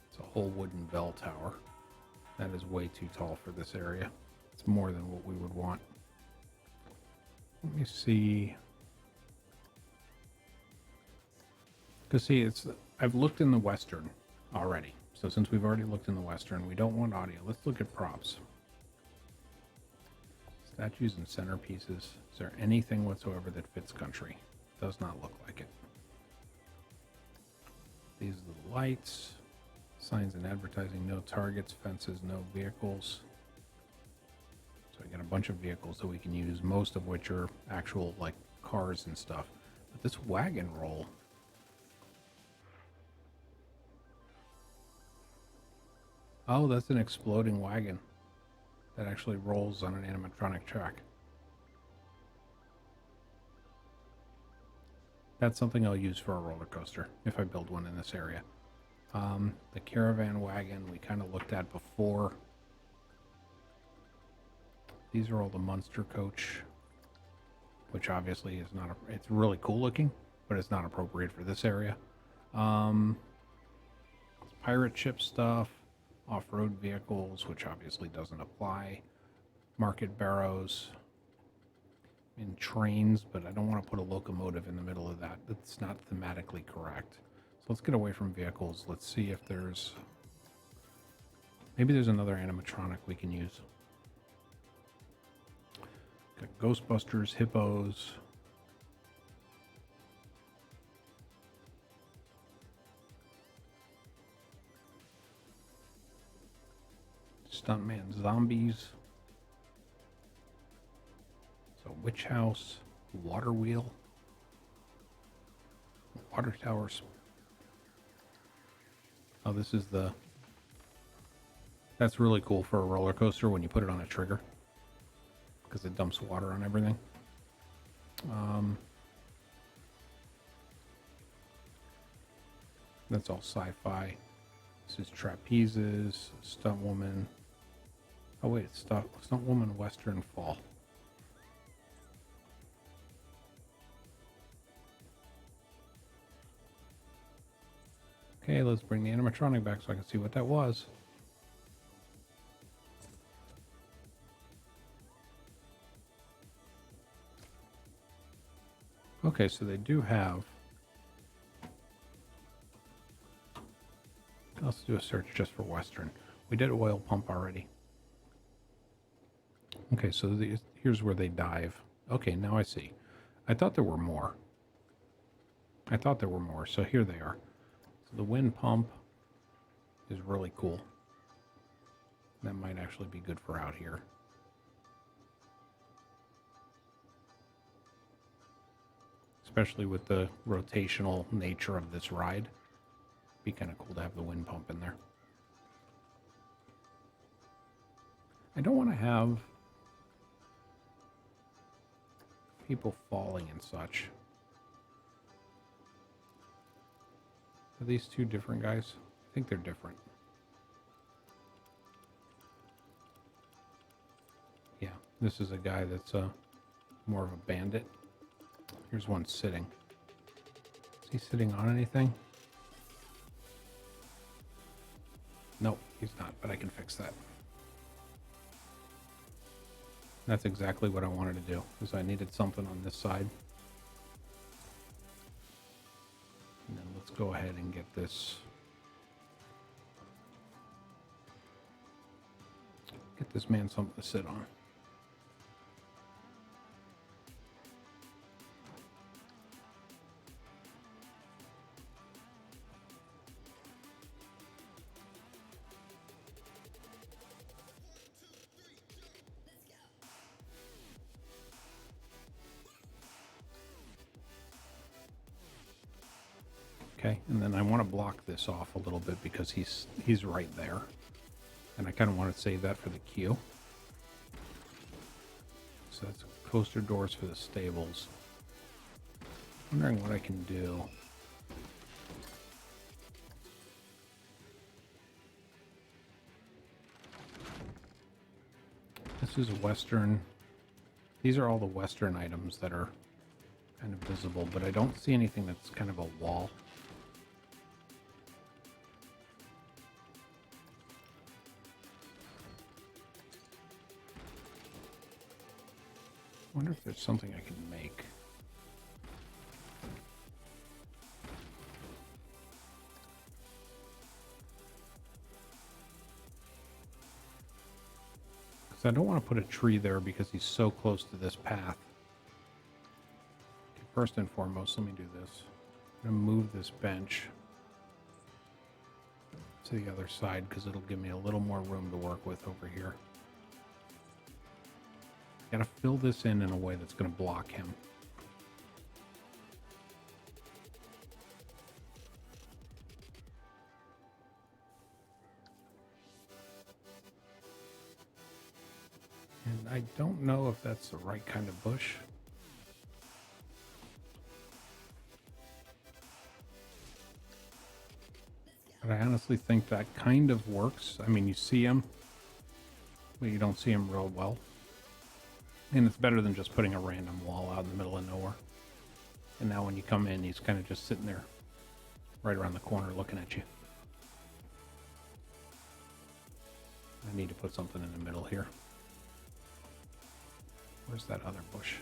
It's a whole wooden bell tower. That is way too tall for this area. It's more than what we would want. Let me see. Because see, I've looked in the Western already. So since we've already looked in the Western, we don't want audio. Let's look at props. Statues and centerpieces. Is there anything whatsoever that fits country? Does not look like it. These are the lights. Signs and advertising, no targets, fences, no vehicles. So I got a bunch of vehicles that we can use, most of which are actual like cars and stuff. But this wagon roll. Oh, that's an exploding wagon that actually rolls on an animatronic track. That's something I'll use for a roller coaster if I build one in this area. The caravan wagon we kind of looked at before. These are all the Munster coach, which obviously is not, it's really cool looking, but it's not appropriate for this area. Pirate ship stuff, off-road vehicles, which obviously doesn't apply. Market barrows. in trains, but I don't want to put a locomotive in the middle of that. That's not thematically correct. So let's get away from vehicles. Let's see if there's... Maybe there's another animatronic we can use. Got Ghostbusters, hippos. Stuntman zombies. So witch house, water wheel, water towers. Oh, this is the... That's really cool for a roller coaster when you put it on a trigger, because it dumps water on everything. That's all sci-fi. This is trapezes, stunt woman. Oh wait, it's stunt woman Western Fall. Okay, let's bring the animatronic back so I can see what that was. Okay, so they do have... Let's do a search just for Western. We did oil pump already. Okay, so here's where they dive. Okay, now I see. I thought there were more. So here they are. So the wind pump is really cool. That might actually be good for out here. Especially with the rotational nature of this ride. Be kind of cool to have the wind pump in there. I don't want to have people falling and such. Are these two different guys? I think they're different. Yeah, this is a guy that's more of a bandit. Here's one sitting. Is he sitting on anything? Nope, he's not, but I can fix that. That's exactly what I wanted to do, is I needed something on this side. And then let's go ahead and get this. Get this man something to sit on. Okay, and then I want to block this off a little bit because he's right there. And I kind of want to save that for the queue. So that's coaster doors for the stables. Wondering what I can do. This is Western. These are all the Western items that are kind of visible, but I don't see anything that's kind of a wall. I wonder if there's something I can make. Because I don't want to put a tree there because he's so close to this path. Okay, first and foremost, let me do this. I'm going to move this bench to the other side because it'll give me a little more room to work with over here. Gotta fill this in a way that's going to block him. And I don't know if that's the right kind of bush. But I honestly think that kind of works. I mean, you see him, but you don't see him real well. And it's better than just putting a random wall out in the middle of nowhere. And now when you come in, he's kind of just sitting there right around the corner looking at you. I need to put something in the middle here. Where's that other bush?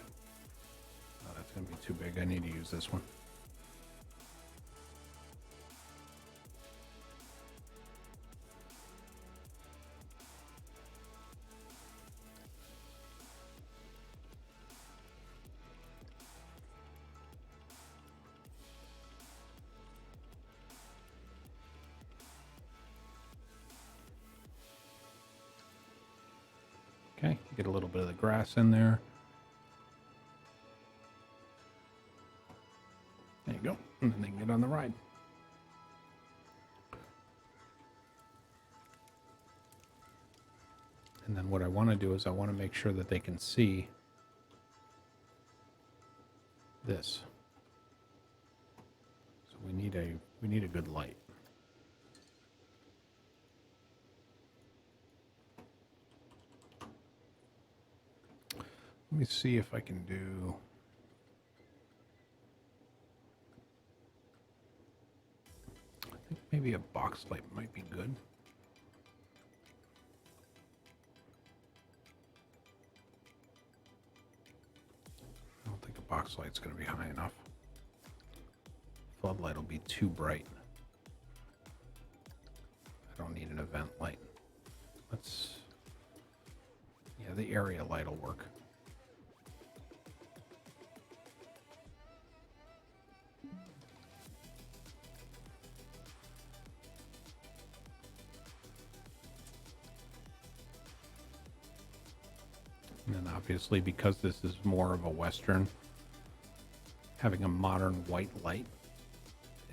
Oh, that's going to be too big. I need to use this one. Okay, get a little bit of the grass in there. There you go. And then they can get on the ride. And then what I want to do is I want to make sure that they can see this. So we need a good light. Let me see if I can do. I think maybe a box light might be good. I don't think a box light's going to be high enough. Floodlight will be too bright. I don't need an event light. Yeah, the area light will work. And then obviously, because this is more of a Western, having a modern white light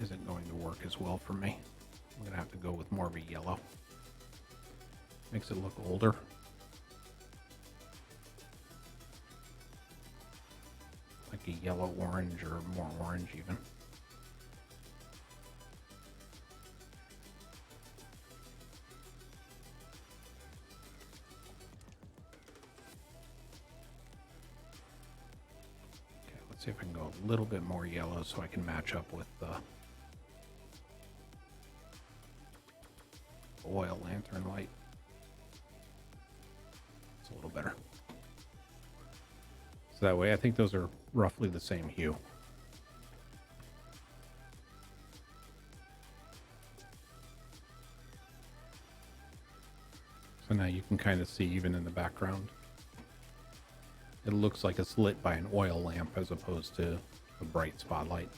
isn't going to work as well for me. I'm going to have to go with more of a yellow. Makes it look older. Like a yellow orange or more orange even. See if I can go a little bit more yellow so I can match up with the oil lantern light. It's a little better. So that way, I think those are roughly the same hue. So now you can kind of see even in the background. It looks like it's lit by an oil lamp as opposed to a bright spotlight.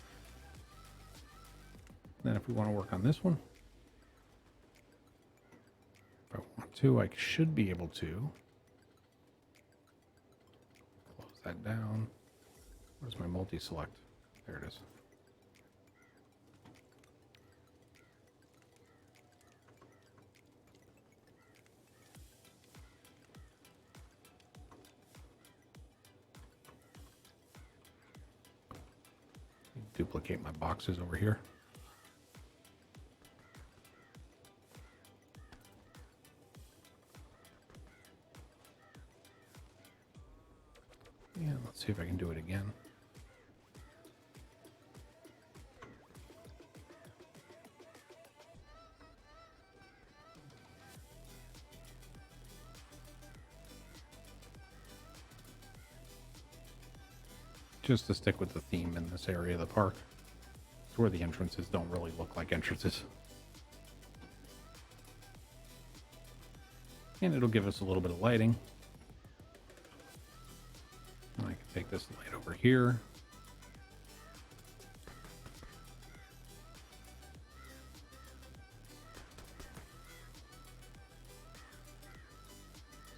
Then if we want to work on this one, if I want to, I should be able to close that down. Where's my multi-select? There it is. Duplicate my boxes over here. And let's see if I can do it again. Just to stick with the theme in this area of the park. It's where the entrances don't really look like entrances. And it'll give us a little bit of lighting. And I can take this light over here.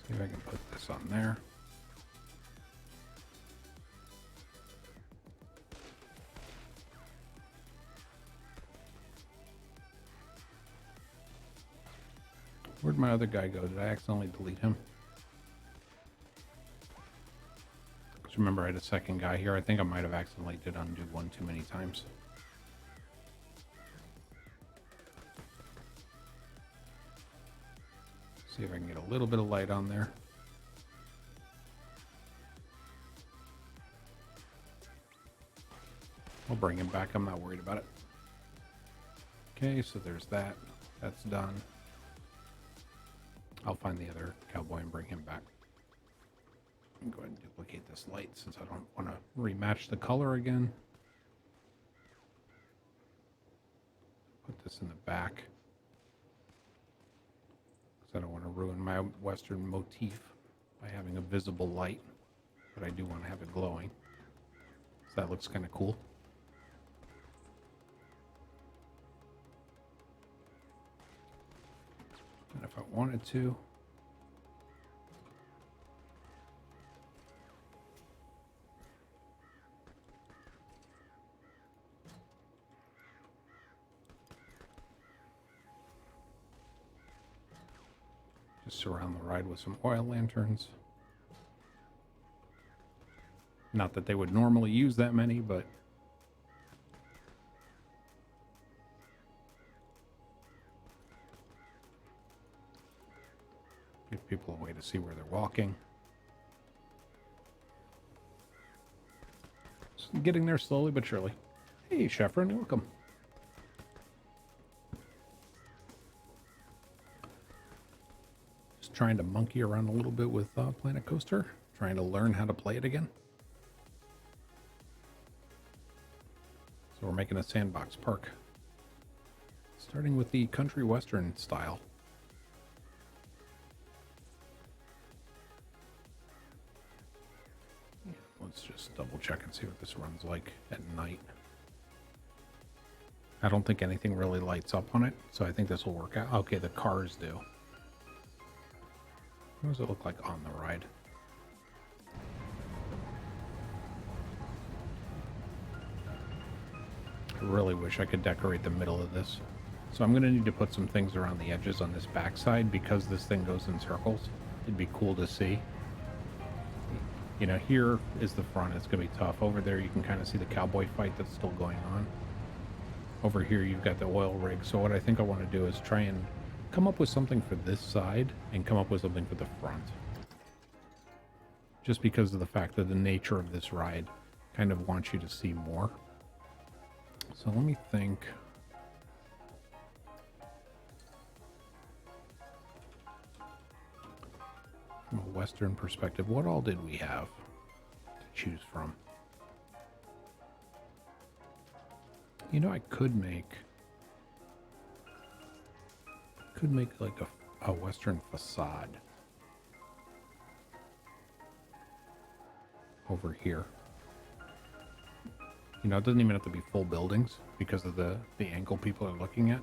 See if I can put this on there. Where'd my other guy go? Did I accidentally delete him? Because remember, I had a second guy here. I think I might have accidentally did undo one too many times. See if I can get a little bit of light on there. We'll bring him back. I'm not worried about it. Okay, so there's that. That's done. I'll find the other cowboy and bring him back. me go ahead and duplicate this light since I don't want to rematch the color again. Put this in the back because I don't want to ruin my Western motif by having a visible light, but I do want to have it glowing. So that looks kind of cool. And if I wanted to, just surround the ride with some oil lanterns. Not that they would normally use that many, but give people a way to see where they're walking. Just getting there slowly but surely. Hey, Sheffrin, welcome. Just trying to monkey around a little bit with Planet Coaster, trying to learn how to play it again. So we're making a sandbox park, starting with the country western style. Let's just double check and see what this runs like at night. I don't think anything really lights up on it, so I think this will work out. Okay, the cars do. What does it look like on the ride? I really wish I could decorate the middle of this. So I'm going to need to put some things around the edges on this backside because this thing goes in circles. It'd be cool to see. You know, here is the front. It's going to be tough. Over there, you can kind of see the cowboy fight that's still going on. Over here, you've got the oil rig. So what I think I want to do is try and come up with something for this side and come up with something for the front. Just because of the fact that the nature of this ride kind of wants you to see more. So let me think. From a Western perspective, what all did we have to choose from? You know, I could make like a Western facade over here. You know, it doesn't even have to be full buildings because of the angle people are looking at.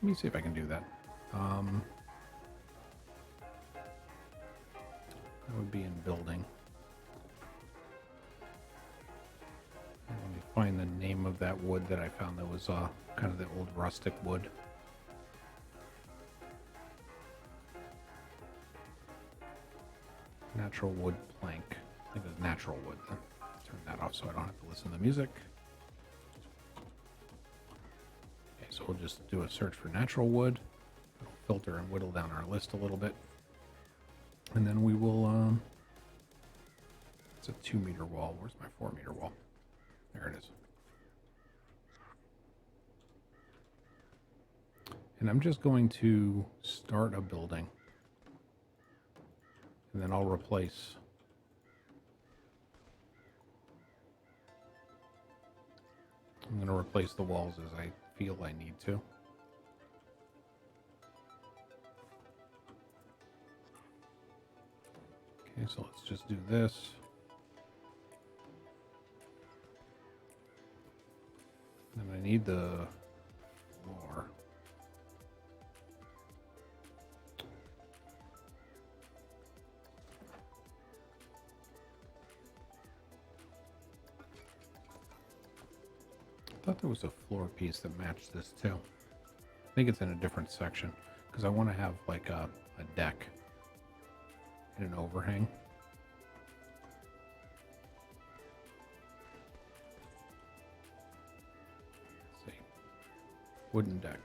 Let me see if I can do that. That would be in building. Let me find the name of that wood that I found that was kind of the old rustic wood. Natural wood plank. I think it was natural wood then. Turn that off so I don't have to listen to music. Okay, so we'll just do a search for natural wood. It'll filter and whittle down our list a little bit. And then we will, it's a 2-meter wall. Where's my 4-meter wall? There it is. And I'm just going to start a building. And then I'll replace I'm going to replace the walls as I feel I need to. Okay, so let's just do this. And I need the floor. I thought there was a floor piece that matched this too. I think it's in a different section because I want to have like a deck and an overhang. Let's see. Wooden deck.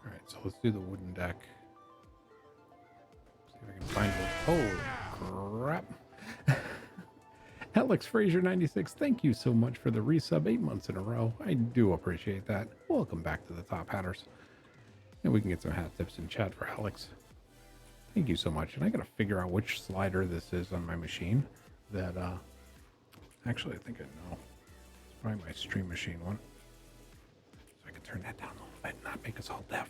All right, so let's do the wooden deck. See if I can find it. Oh, crap. Alex Fraser 96, thank you so much for the resub 8 months in a row. I do appreciate that. Welcome back to the Top Hatters. And we can get some hat tips in chat for Alex. Thank you so much. And I got to figure out which slider this is on my machine. That, actually, I think I know. It's probably my stream machine one. So I can turn that down a little bit and not make us all deaf.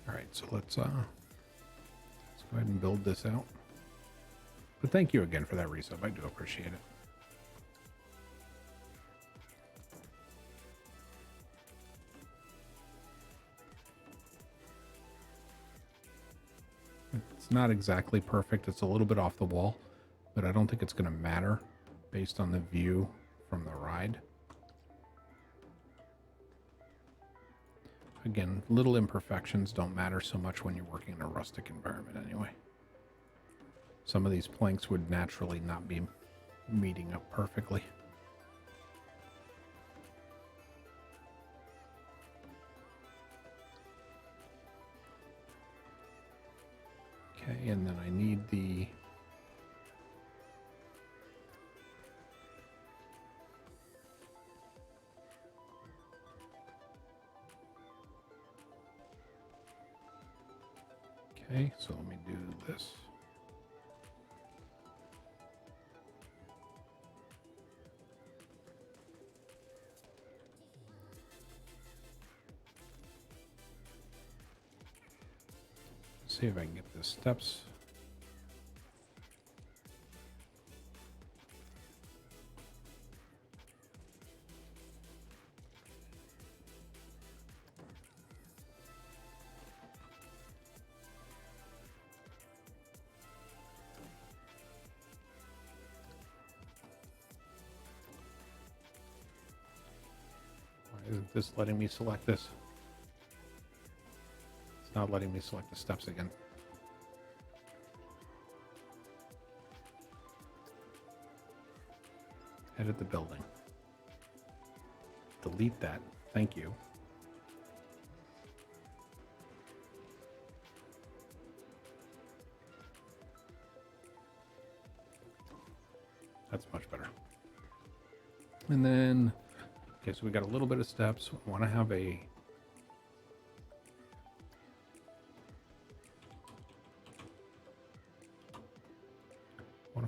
All right, so let's go ahead and build this out. But thank you again for that resub. I do appreciate it. It's not exactly perfect. It's a little bit off the wall, but I don't think it's going to matter based on the view from the ride. Again, little imperfections don't matter so much when you're working in a rustic environment anyway. Some of these planks would naturally not be meeting up perfectly. Okay, and then I need the okay, so let me do this. See if I can get the steps. Why isn't this letting me select this? It's not letting me select the steps again. Edit the building. Delete that. Thank you. That's much better. And then, okay, so we got a little bit of steps. We want to have a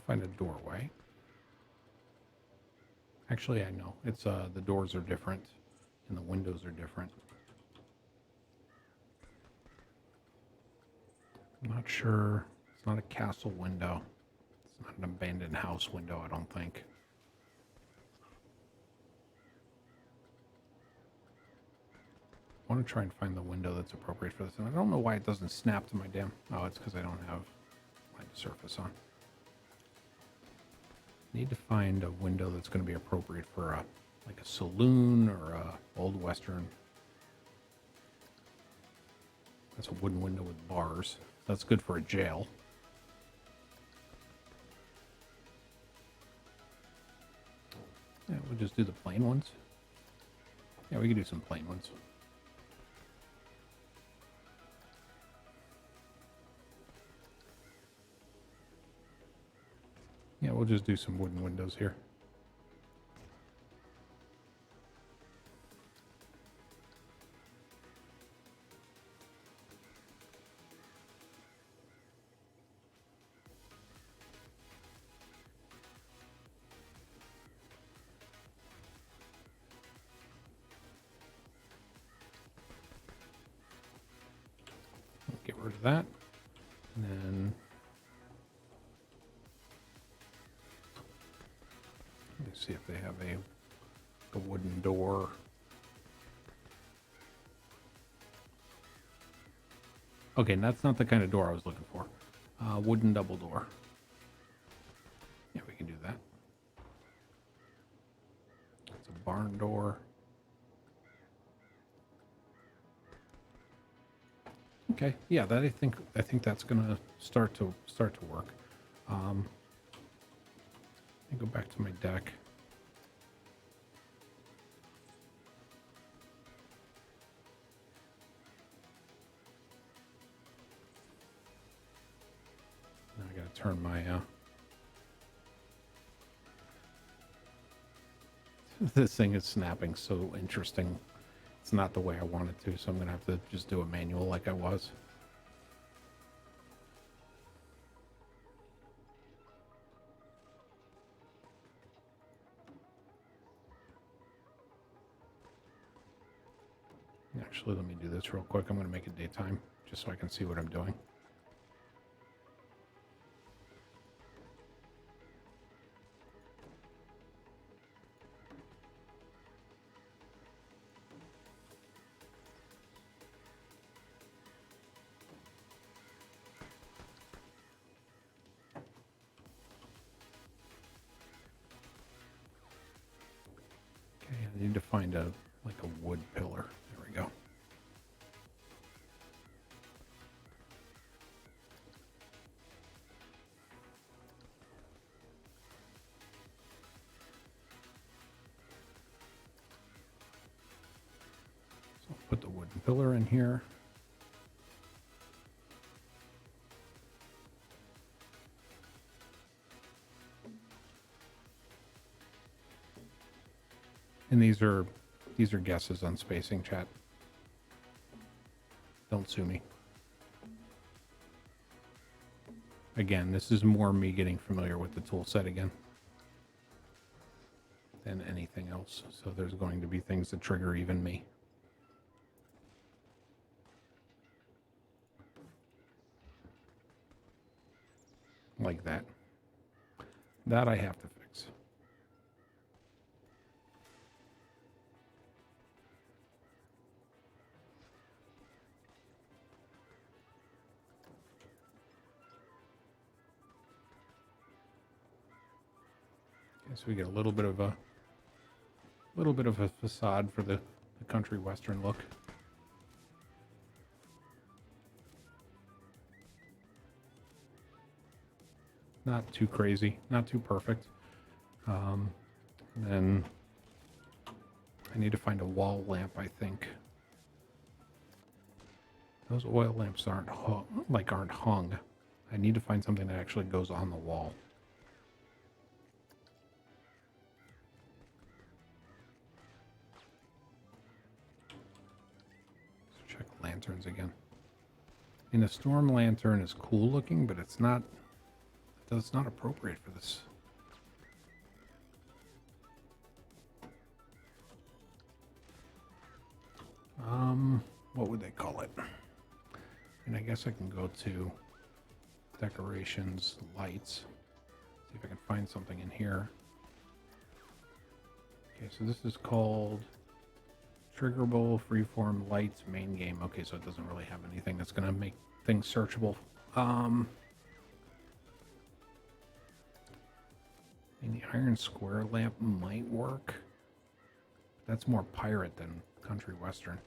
find a doorway. Actually, I know. It's the doors are different and the windows are different. I'm not sure. It's not a castle window. It's not an abandoned house window, I don't think. I want to try and find the window that's appropriate for this. And I don't know why it doesn't snap to my damn... Oh, it's because I don't have my surface on. Need to find a window that's going to be appropriate for a like a saloon or a old western. That's a wooden window with bars. That's good for a jail. Yeah, we'll just do the plain ones. Yeah, we can do some plain ones. Yeah, we'll just do some wooden windows here. Get rid of that. And then let me see if they have a wooden door. Okay, that's not the kind of door I was looking for. Wooden double door. Yeah, we can do that. It's a barn door. Okay, yeah, that I think that's gonna start to work. Let me go back to my deck. Now I gotta turn my this thing is snapping so interesting. It's not the way I want it to, so I'm gonna have to just do a manual like I was. Actually, let me do this real quick. I'm going to make it daytime just so I can see what I'm doing. Okay, I need to find a wood pillar. There we go. So I'll put the wooden pillar in here. And these are guesses on spacing, chat. Don't sue me. Again, this is more me getting familiar with the tool set again than anything else. So there's going to be things that trigger even me. Like that. That I have to fix. Okay, so we get a little bit of a facade for the country western look. Not too crazy, not too perfect. Then I need to find a wall lamp, I think. Those oil lamps aren't hung. I need to find something that actually goes on the wall. Let's check lanterns again. I mean, a storm lantern is cool looking, but it's not appropriate for this. What would they call it? And I guess I can go to decorations, lights, see if I can find something in here. Okay, so this is called Triggerable Freeform Lights Main Game. Okay, so it doesn't really have anything that's going to make things searchable. And the iron square lamp might work. That's more pirate than country western.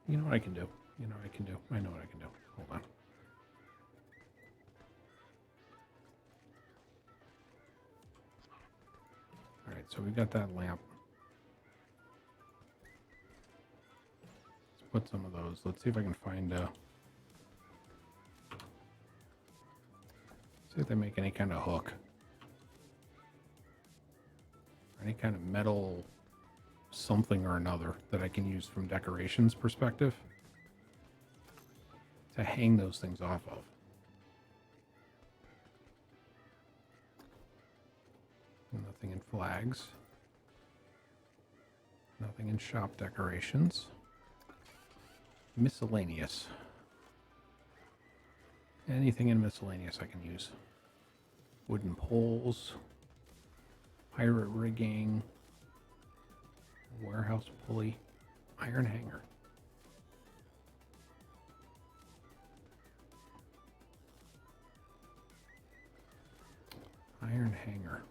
You know what I can do? I know what I can do. Hold on. All right, so we got that lamp. Let's put some of those. Let's see if I can find see if they make any kind of hook. Any kind of metal something or another that I can use from decorations perspective to hang those things off of. Nothing in flags. Nothing in shop decorations. Miscellaneous. Anything in miscellaneous I can use. Wooden poles. Pirate rigging. Warehouse pulley. Iron hanger. Iron hanger.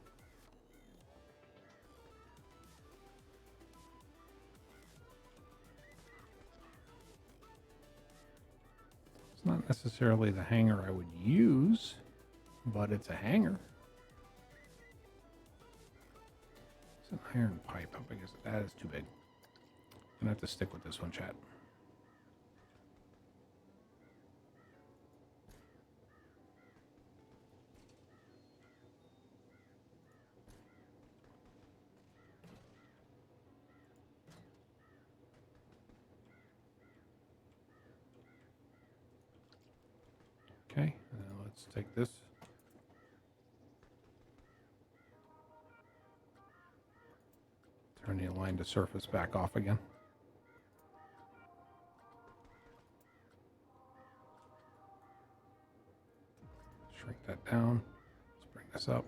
It's not necessarily the hanger I would use, but it's a hanger. It's an iron pipe. How big is it? That is too big. I'm gonna have to stick with this one, chat. Okay, let's take this. Turn the alignment to surface back off again. Shrink that down. Let's bring this up.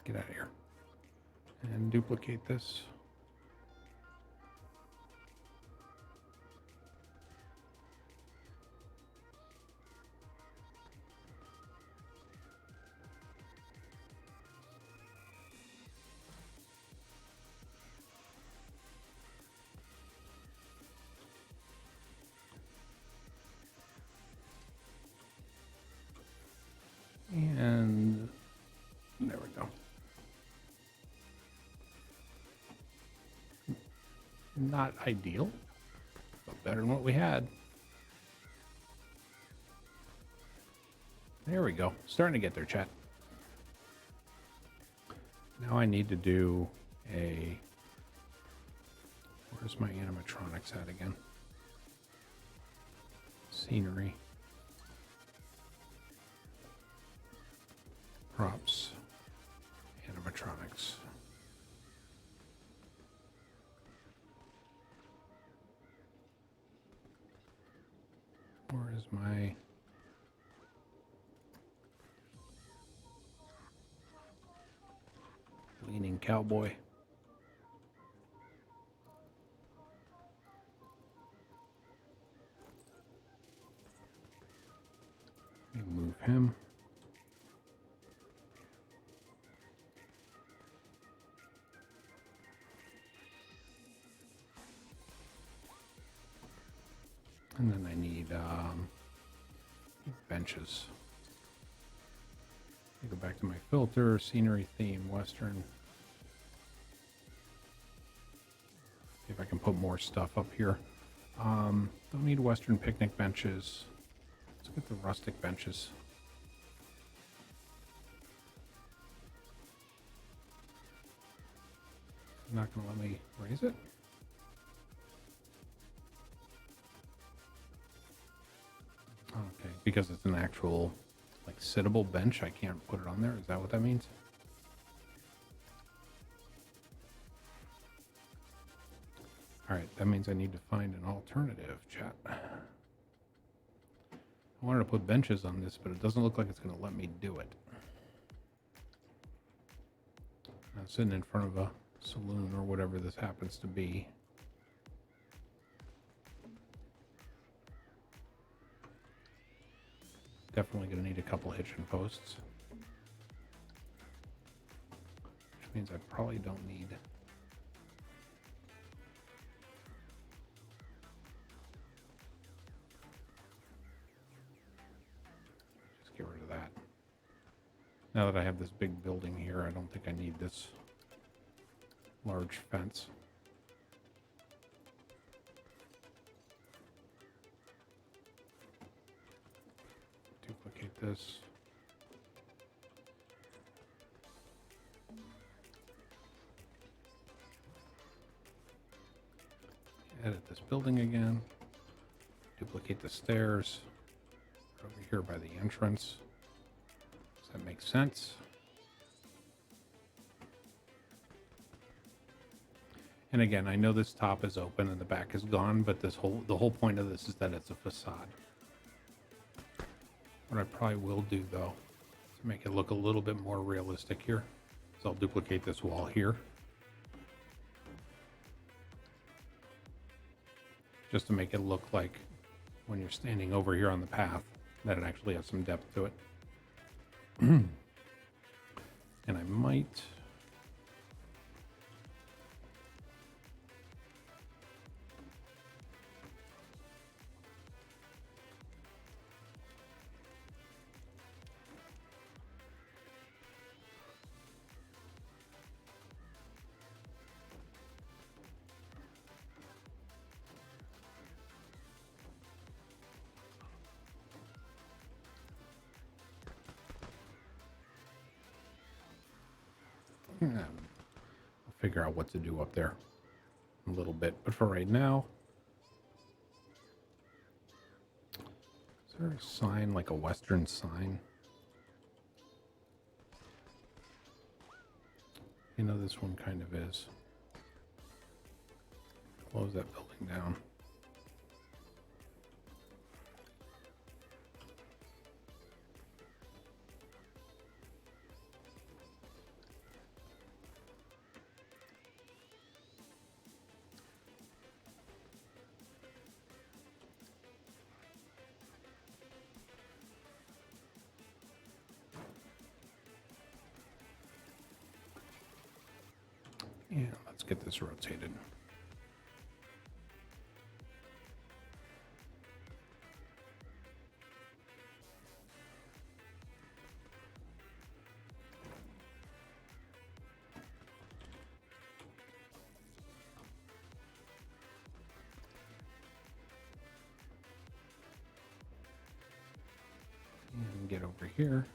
Get out of here. And duplicate this. And there we go. Not ideal, but better than what we had. There we go. Starting to get there, chat. Now I need to do a... Where's my animatronics at again? Scenery. Props. Animatronics. Where is my... leaning cowboy? Let me move him. And then I need benches. I go back to my filter, scenery theme, Western. See if I can put more stuff up here. Don't need Western picnic benches. Let's get the rustic benches. Not gonna let me raise it. Okay, because it's an actual, like, sittable bench, I can't put it on there. Is that what that means? All right, that means I need to find an alternative, chat. I wanted to put benches on this, but it doesn't look like it's going to let me do it. I'm sitting in front of a saloon or whatever this happens to be. Definitely going to need a couple hitching posts. Which means I probably don't need... Just get rid of that. Now that I have this big building here, I don't think I need this large fence. Duplicate this. Edit this building again. Duplicate the stairs over here by the entrance. Does that make sense? And again, I know this top is open and the back is gone, but the whole point of this is that it's a facade. What I probably will do, though, to make it look a little bit more realistic here, is I'll duplicate this wall here. Just to make it look like when you're standing over here on the path, that it actually has some depth to it. And I might... I'll figure out what to do up there. little bit. But for right now, is there a sign, like a Western sign? You know, this one kind of is. Close that building down. Yeah, let's get this rotated. And get over here.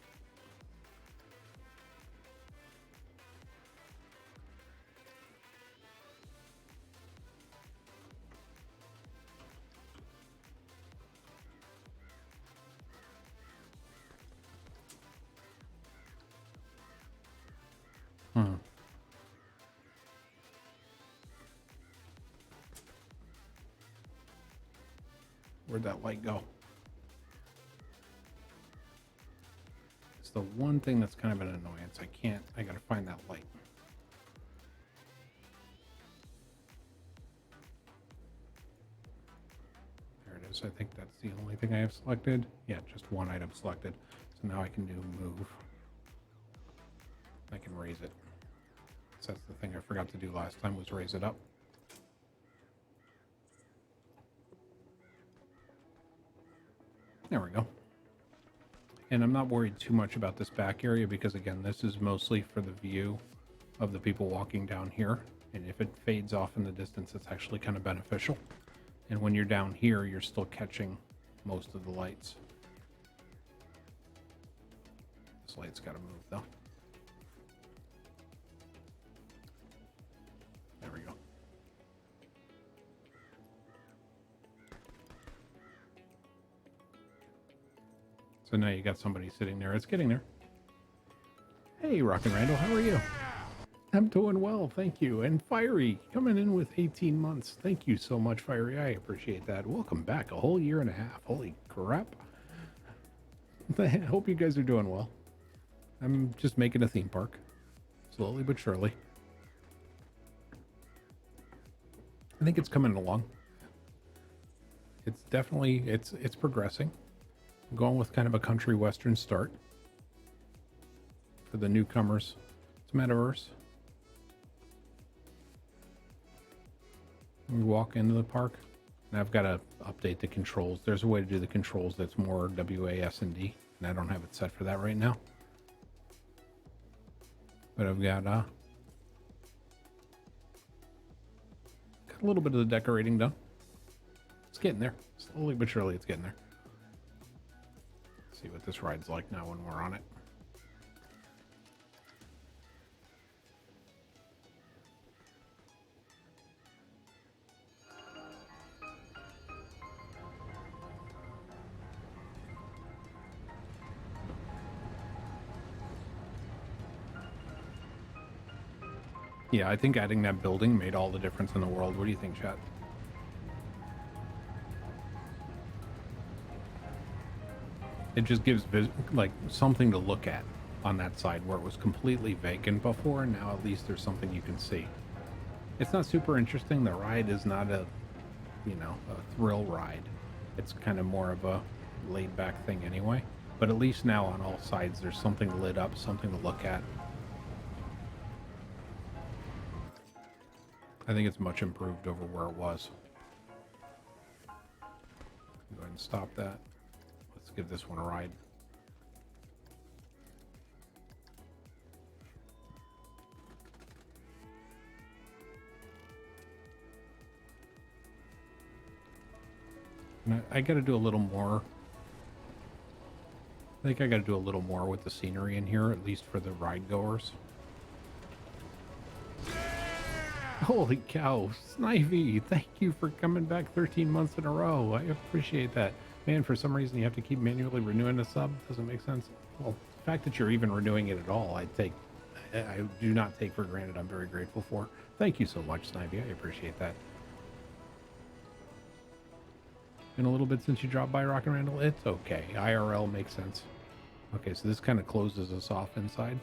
Where'd that light go? It's the one thing that's kind of an annoyance. I gotta find that light. There it is. I think that's the only thing I have selected. Yeah, just one item selected. So now I can do move. I can raise it. So that's the thing I forgot to do last time, was raise it up. There we go. And I'm not worried too much about this back area because, again, this is mostly for the view of the people walking down here. And if it fades off in the distance, it's actually kind of beneficial. And when you're down here, you're still catching most of the lights. This light's got to move, though. There we go. So now you got somebody sitting there. It's getting there. Hey, Rockin' Randall, how are you? I'm doing well, thank you. And Fiery, coming in with 18 months. Thank you so much, Fiery. I appreciate that. Welcome back. A whole year and a half. Holy crap. I hope you guys are doing well. I'm just making a theme park. Slowly but surely. I think it's coming along. It's definitely, it's progressing. I'm going with kind of a country western start for the newcomers to Metaverse. We walk into the park, and I've got to update the controls. There's a way to do the controls that's more WASD, and I don't have it set for that right now. But I've got a little bit of the decorating done. It's getting there. Slowly but surely it's getting there. See what this ride's like now when we're on it. Yeah, I think adding that building made all the difference in the world. What do you think, chat? It just gives like something to look at on that side where it was completely vacant before, and now at least there's something you can see. It's not super interesting. The ride is not a, you know, a thrill ride. It's kind of more of a laid back thing anyway. But at least now on all sides there's something lit up, something to look at. I think it's much improved over where it was. Go ahead and stop that. Let's give this one a ride. And I got to do a little more. I think I got to do a little more with the scenery in here, at least for the ride goers. Holy cow, Snivy, thank you for coming back 13 months in a row. I appreciate that. Man, for some reason you have to keep manually renewing the sub. Doesn't make sense. Well, the fact that you're even renewing it at all, I do not take for granted. I'm very grateful for. Thank you so much, Snivy. I appreciate that. Been a little bit since you dropped by, Rock and Randall. It's okay. IRL makes sense. Okay, so this kind of closes us off inside.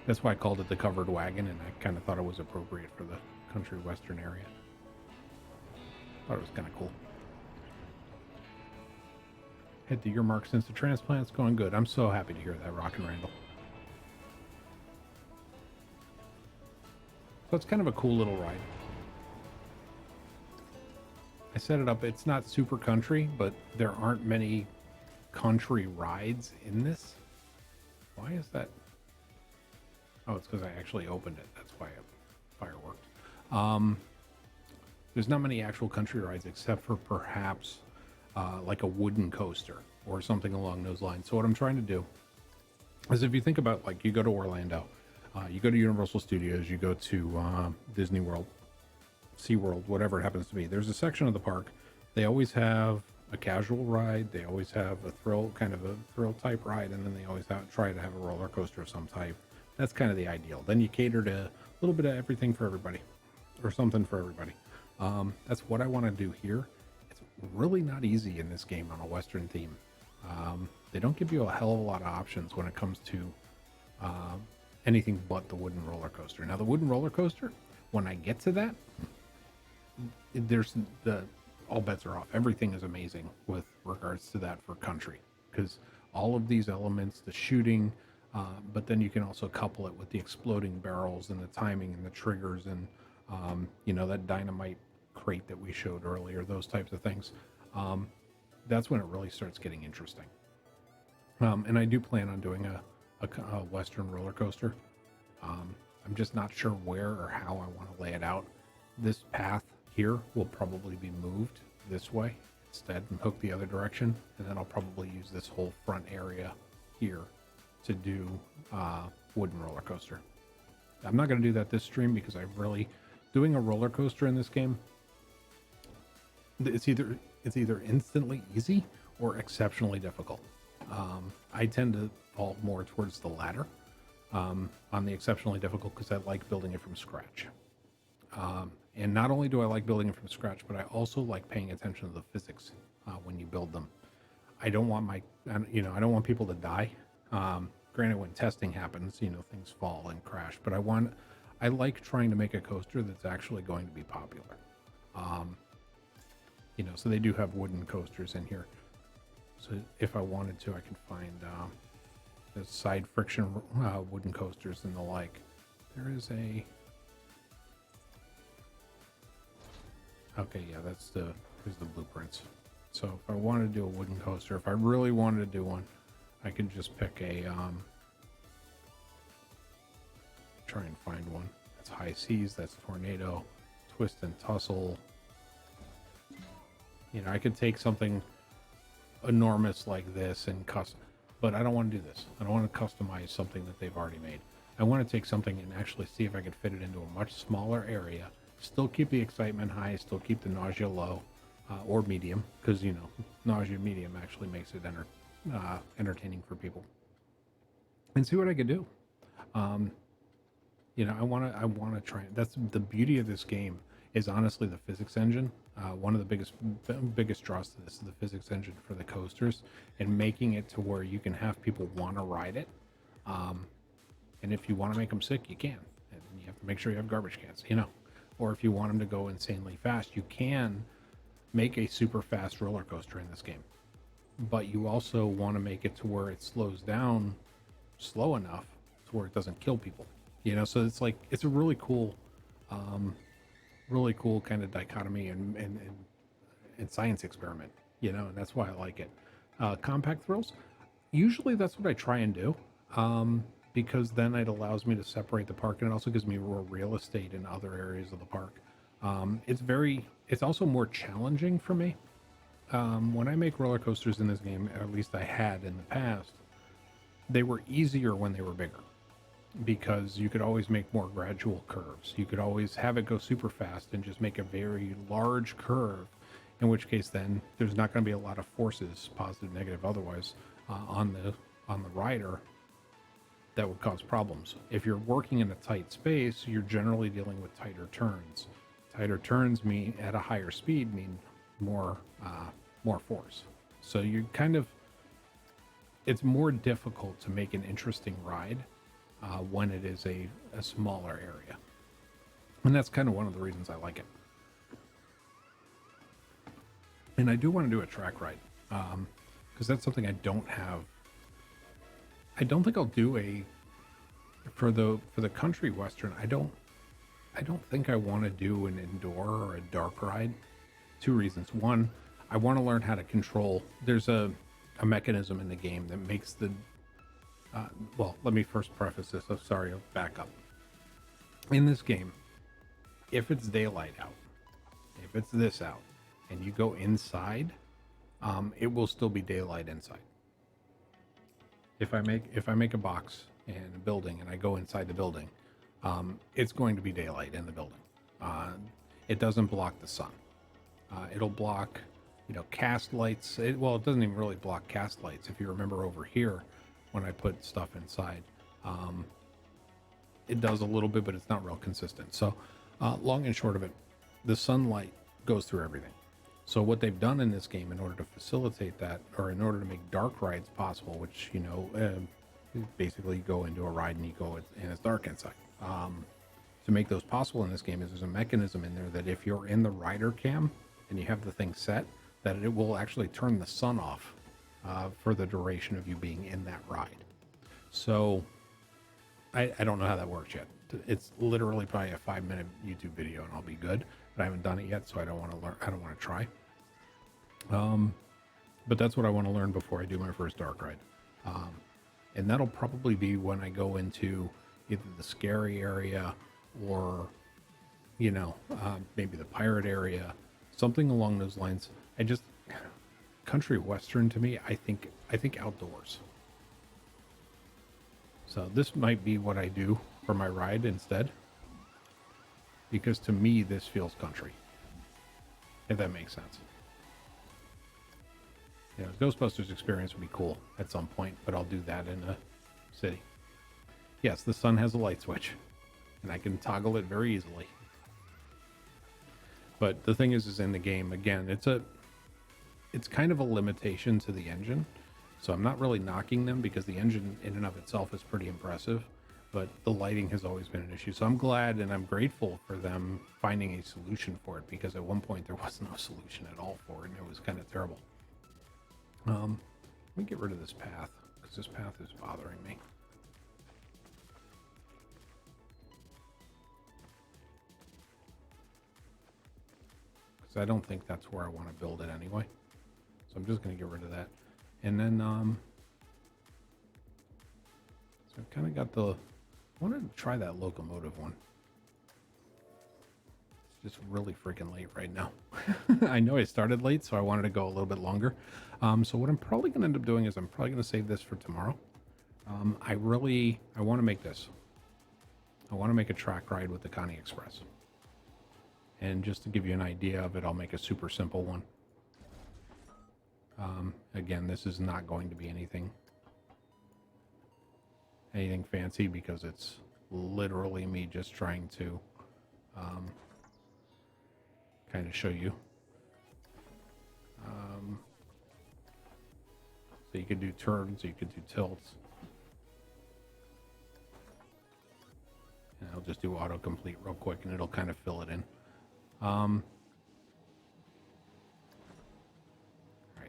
That's why I called it the covered wagon, and I kind of thought it was appropriate for the country western area. Thought it was kind of cool. Hit the earmark since the transplant's going good. I'm so happy to hear that, Rock and Randall. So it's kind of a cool little ride. I set it up. It's not super country, but there aren't many country rides in this. Why is that? Oh, it's because I actually opened it. That's why it fireworked. There's not many actual country rides except for perhaps like a wooden coaster or something along those lines. So what I'm trying to do is, if you think about, like, you go to Orlando, you go to Universal Studios, you go to Disney World, SeaWorld, whatever it happens to be. There's a section of the park. They always have a casual ride. They always have a thrill type ride. And then they always try to have a roller coaster of some type. That's kind of the ideal. Then you cater to a little bit of everything for everybody, or something for everybody. That's what I want to do here. It's really not easy in this game on a Western theme. They don't give you a hell of a lot of options when it comes to anything but the wooden roller coaster. Now, the wooden roller coaster, when I get to that, all bets are off. Everything is amazing with regards to that for country, because all of these elements, the shooting, but then you can also couple it with the exploding barrels and the timing and the triggers and that dynamite crate that we showed earlier, those types of things. That's when it really starts getting interesting. And I do plan on doing a Western roller coaster. I'm just not sure where or how I want to lay it out. This path here will probably be moved this way instead and hook the other direction. And then I'll probably use this whole front area here to do wooden roller coaster. I'm not going to do that this stream because doing a roller coaster in this game, it's either instantly easy or exceptionally difficult. I tend to fall more towards the latter on the exceptionally difficult, because I like building it from scratch. And not only do I like building it from scratch, but I also like paying attention to the physics when you build them. I don't want I don't want people to die. Granted, when testing happens, things fall and crash, but I like trying to make a coaster that's actually going to be popular. So they do have wooden coasters in here. So if I wanted to, I could find the side friction wooden coasters and the like. Here's the blueprints. So if I wanted to do a wooden coaster, if I really wanted to do one, I could just pick try and find one. That's High Seas, that's Tornado, Twist and Tussle. I could take something enormous like this and custom, but I don't want to do this. I don't want to customize something that they've already made. I want to take something and actually see if I could fit it into a much smaller area, still keep the excitement high, still keep the nausea low, or medium, because nausea medium actually makes it entertaining for people, and see what I could do. I want to try. That's the beauty of this game, is honestly the physics engine. One of the biggest draws to this is the physics engine for the coasters, and making it to where you can have people want to ride it. And if you want to make them sick, you can. And you have to make sure you have garbage cans, Or if you want them to go insanely fast, you can make a super fast roller coaster in this game. But you also want to make it to where it slows down slow enough to where it doesn't kill people. So it's a really cool kind of dichotomy and science experiment, and that's why I like it. Compact thrills, usually that's what I try and do, because then it allows me to separate the park, and it also gives me more real estate in other areas of the park. It's also more challenging for me. When I make roller coasters in this game, or at least I had in the past, they were easier when they were bigger. because you could always make more gradual curves. You could always have it go super fast and just make a very large curve, in which case then there's not going to be a lot of forces, positive, negative, otherwise, on the rider that would cause problems. If you're working in a tight space, you're generally dealing with tighter turns. Tighter turns mean at a higher speed mean more more force. So you kind of, it's more difficult to make an interesting ride when it is a smaller area. And that's kind of one of the reasons I like it. And I do want to do a track ride because that's something I don't have. I don't think I'll do a for the country western. I don't think I want to do an indoor or a dark ride. Two reasons. One, I want to learn how to control. There's a mechanism in the game that makes the well, let me first preface this. I'm sorry, I'll back up. In this game, if it's daylight out, if it's this out, and you go inside, it will still be daylight inside. If I make a box and a building and I go inside the building, it's going to be daylight in the building. It doesn't block the sun. It'll block, cast lights. It doesn't even really block cast lights. If you remember over here, when I put stuff inside, it does a little bit, but it's not real consistent. So long and short of it, the sunlight goes through everything. So what they've done in this game in order to facilitate that, or in order to make dark rides possible, which, basically go into a ride and you go and it's dark inside. To make those possible in this game is there's a mechanism in there that if you're in the rider cam and you have the thing set, that it will actually turn the sun off for the duration of you being in that ride. So I don't know how that works yet. It's literally probably a 5-minute YouTube video and I'll be good, but I haven't done it yet, so I don't want to learn. I don't want to try. But that's what I want to learn before I do my first dark ride. And that'll probably be when I go into either the scary area or, maybe the pirate area, something along those lines. Country western to me, I think outdoors. So this might be what I do for my ride instead, because to me this feels country, if that makes sense. Ghostbusters experience would be cool at some point, but I'll do that in a city. Yes, the sun has a light switch and I can toggle it very easily. But the thing is in the game, again, it's kind of a limitation to the engine. So I'm not really knocking them because the engine in and of itself is pretty impressive, but the lighting has always been an issue. So I'm glad and I'm grateful for them finding a solution for it, because at one point there was no solution at all for it and it was kind of terrible. Let me get rid of this path because this path is bothering me. Because I don't think that's where I want to build it anyway. So I'm just going to get rid of that. And then, so I've kind of got I wanted to try that locomotive one. It's just really freaking late right now. I know I started late, so I wanted to go a little bit longer. So what I'm probably going to end up doing is I'm probably going to save this for tomorrow. I want to make this. I want to make a track ride with the Connie Express. And just to give you an idea of it, I'll make a super simple one. Again, this is not going to be anything fancy, because it's literally me just trying to kind of show you. So you could do turns, you could do tilts. And I'll just do autocomplete real quick and it'll kind of fill it in. Alright,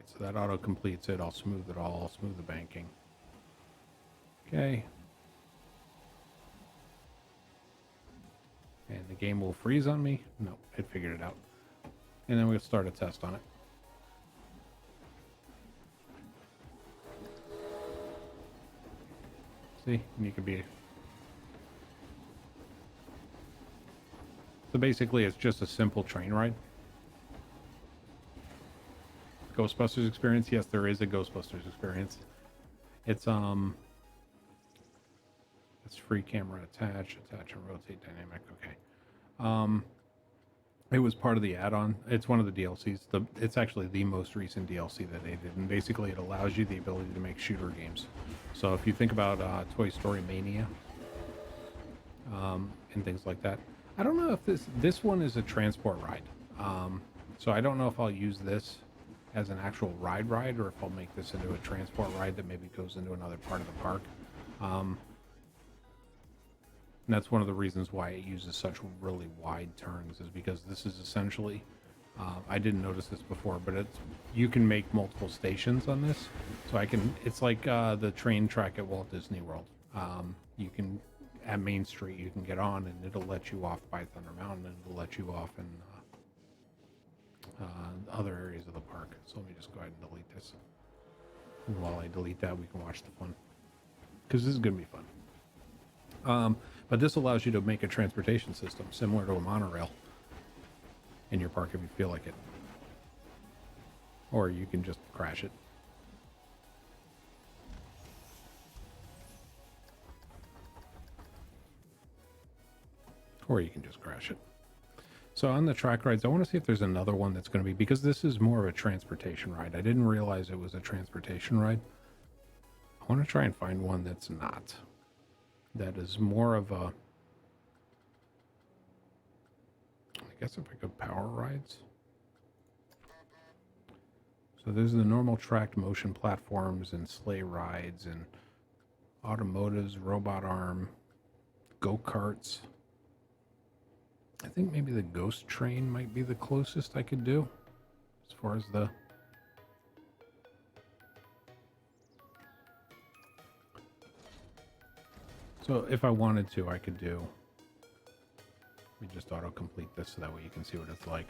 so that auto completes it. I'll smooth it all. I'll smooth the banking. Okay. And the game will freeze on me. No, it figured it out. And then we'll start a test on it. See, and you can be. So basically, it's just a simple train ride. Ghostbusters experience? Yes, there is a Ghostbusters experience. It's if That's free camera attach and rotate dynamic. Okay. It was part of the add-on. It's one of the DLCs. It's actually the most recent DLC that they did, and basically it allows you the ability to make shooter games. So if you think about Toy Story Mania and things like that, I don't know if this one is a transport ride. So I don't know if I'll use this as an actual ride, or if I'll make this into a transport ride that maybe goes into another part of the park. And that's one of the reasons why it uses such really wide turns, is because this is essentially, I didn't notice this before, but you can make multiple stations on this. So it's like the train track at Walt Disney World. You can, at Main Street, you can get on and it'll let you off by Thunder Mountain, and it'll let you off in other areas of the park. So let me just go ahead and delete this. And while I delete that, we can watch the fun, because this is going to be fun. But this allows you to make a transportation system similar to a monorail in your park if you feel like it. Or you can just crash it. Or you can just crash it. So on the track rides, I want to see if there's another one that's going to be, because this is more of a transportation ride. I didn't realize it was a transportation ride. I want to try and find one that's not. That is more of a, I guess if I go power rides. So there's the normal tracked motion platforms and sleigh rides and automotives, robot arm, go-karts. I think maybe the ghost train might be the closest I could do as far as the... So if I wanted to, I could do... Let me just auto-complete this so that way you can see what it's like.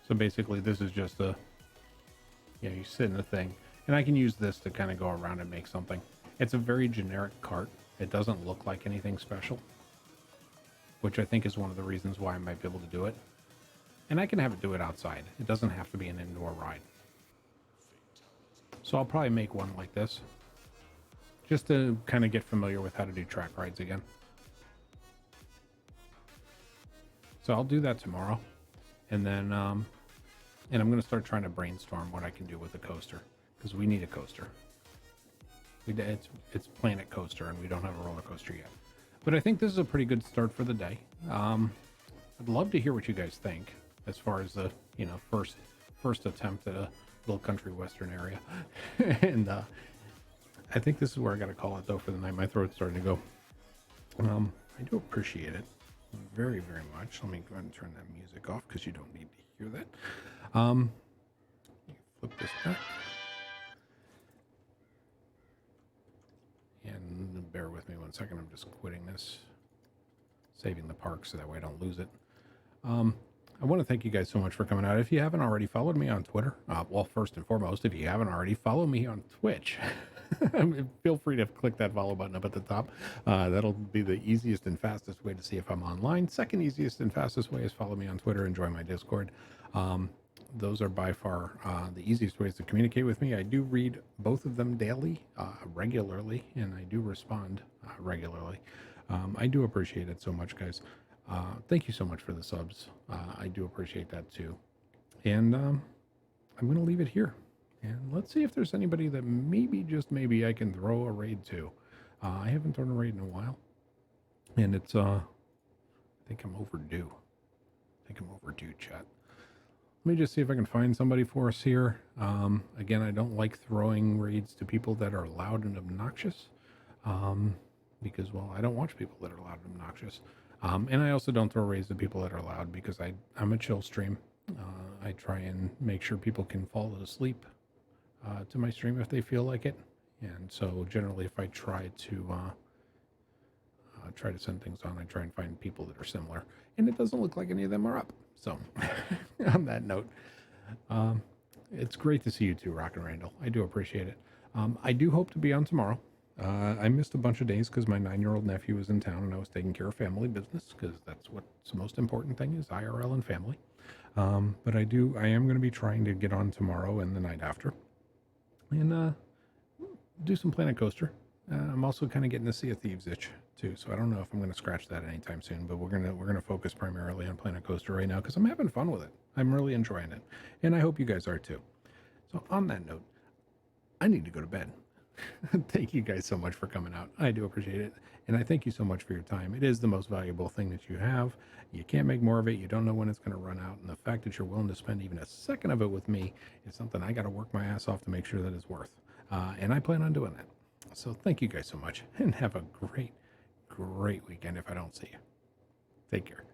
So basically this is just a... You sit in the thing. And I can use this to kind of go around and make something. It's a very generic cart. It doesn't look like anything special, which I think is one of the reasons why I might be able to do it. And I can have it do it outside. It doesn't have to be an indoor ride. So I'll probably make one like this, just to kind of get familiar with how to do track rides again. So I'll do that tomorrow. And then, and I'm going to start trying to brainstorm what I can do with a coaster, because we need a coaster. It's Planet Coaster, and we don't have a roller coaster yet. But I think this is a pretty good start for the day. I'd love to hear what you guys think as far as the first attempt at a little country western area. And I think this is where I got to call it though for the night. My throat's starting to go. I do appreciate it very, very much. Let me go ahead and turn that music off because you don't need to hear that. Flip this back. And bear with me 1 second. I'm just quitting this, saving the park so that way I don't lose it. I want to thank you guys so much for coming out. If you haven't already followed me on Twitter, well, first and foremost, if you haven't already, follow me on Twitch. Feel free to click that follow button up at the top. That'll be the easiest and fastest way to see if I'm online. Second easiest and fastest way is follow me on Twitter and join my Discord. Those are by far the easiest ways to communicate with me. I do read both of them daily, regularly, and I do respond regularly. I do appreciate it so much, guys. Thank you so much for the subs. I do appreciate that too. And I'm going to leave it here. And let's see if there's anybody that maybe, just maybe, I can throw a raid to. I haven't thrown a raid in a while. And it's, I think I'm overdue. Chat. Let me just see if I can find somebody for us here. Again, I don't like throwing raids to people that are loud and obnoxious. Because, well, I don't watch people that are loud and obnoxious. And I also don't throw raids to people that are loud because I'm a chill stream. I try and make sure people can fall asleep to my stream if they feel like it. And so generally if I try to send things on, I try and find people that are similar. And it doesn't look like any of them are up. So on that note, it's great to see you too, Rock and Randall. I do appreciate it. I do hope to be on tomorrow. I missed a bunch of days because my 9-year-old nephew was in town and I was taking care of family business because that's what's the most important thing is IRL and family. But I am going to be trying to get on tomorrow and the night after and do some Planet Coaster. I'm also kind of getting the Sea of Thieves itch too, so I don't know if I'm going to scratch that anytime soon. But we're gonna focus primarily on Planet Coaster right now because I'm having fun with it. I'm really enjoying it, and I hope you guys are too. So on that note, I need to go to bed. Thank you guys so much for coming out. I do appreciate it. And I thank you so much for your time. It is the most valuable thing that you have. You can't make more of it. You don't know when it's going to run out. And the fact that you're willing to spend even a second of it with me is something I got to work my ass off to make sure that it's worth. And I plan on doing that. So thank you guys so much and have a great, great weekend if I don't see you. Take care.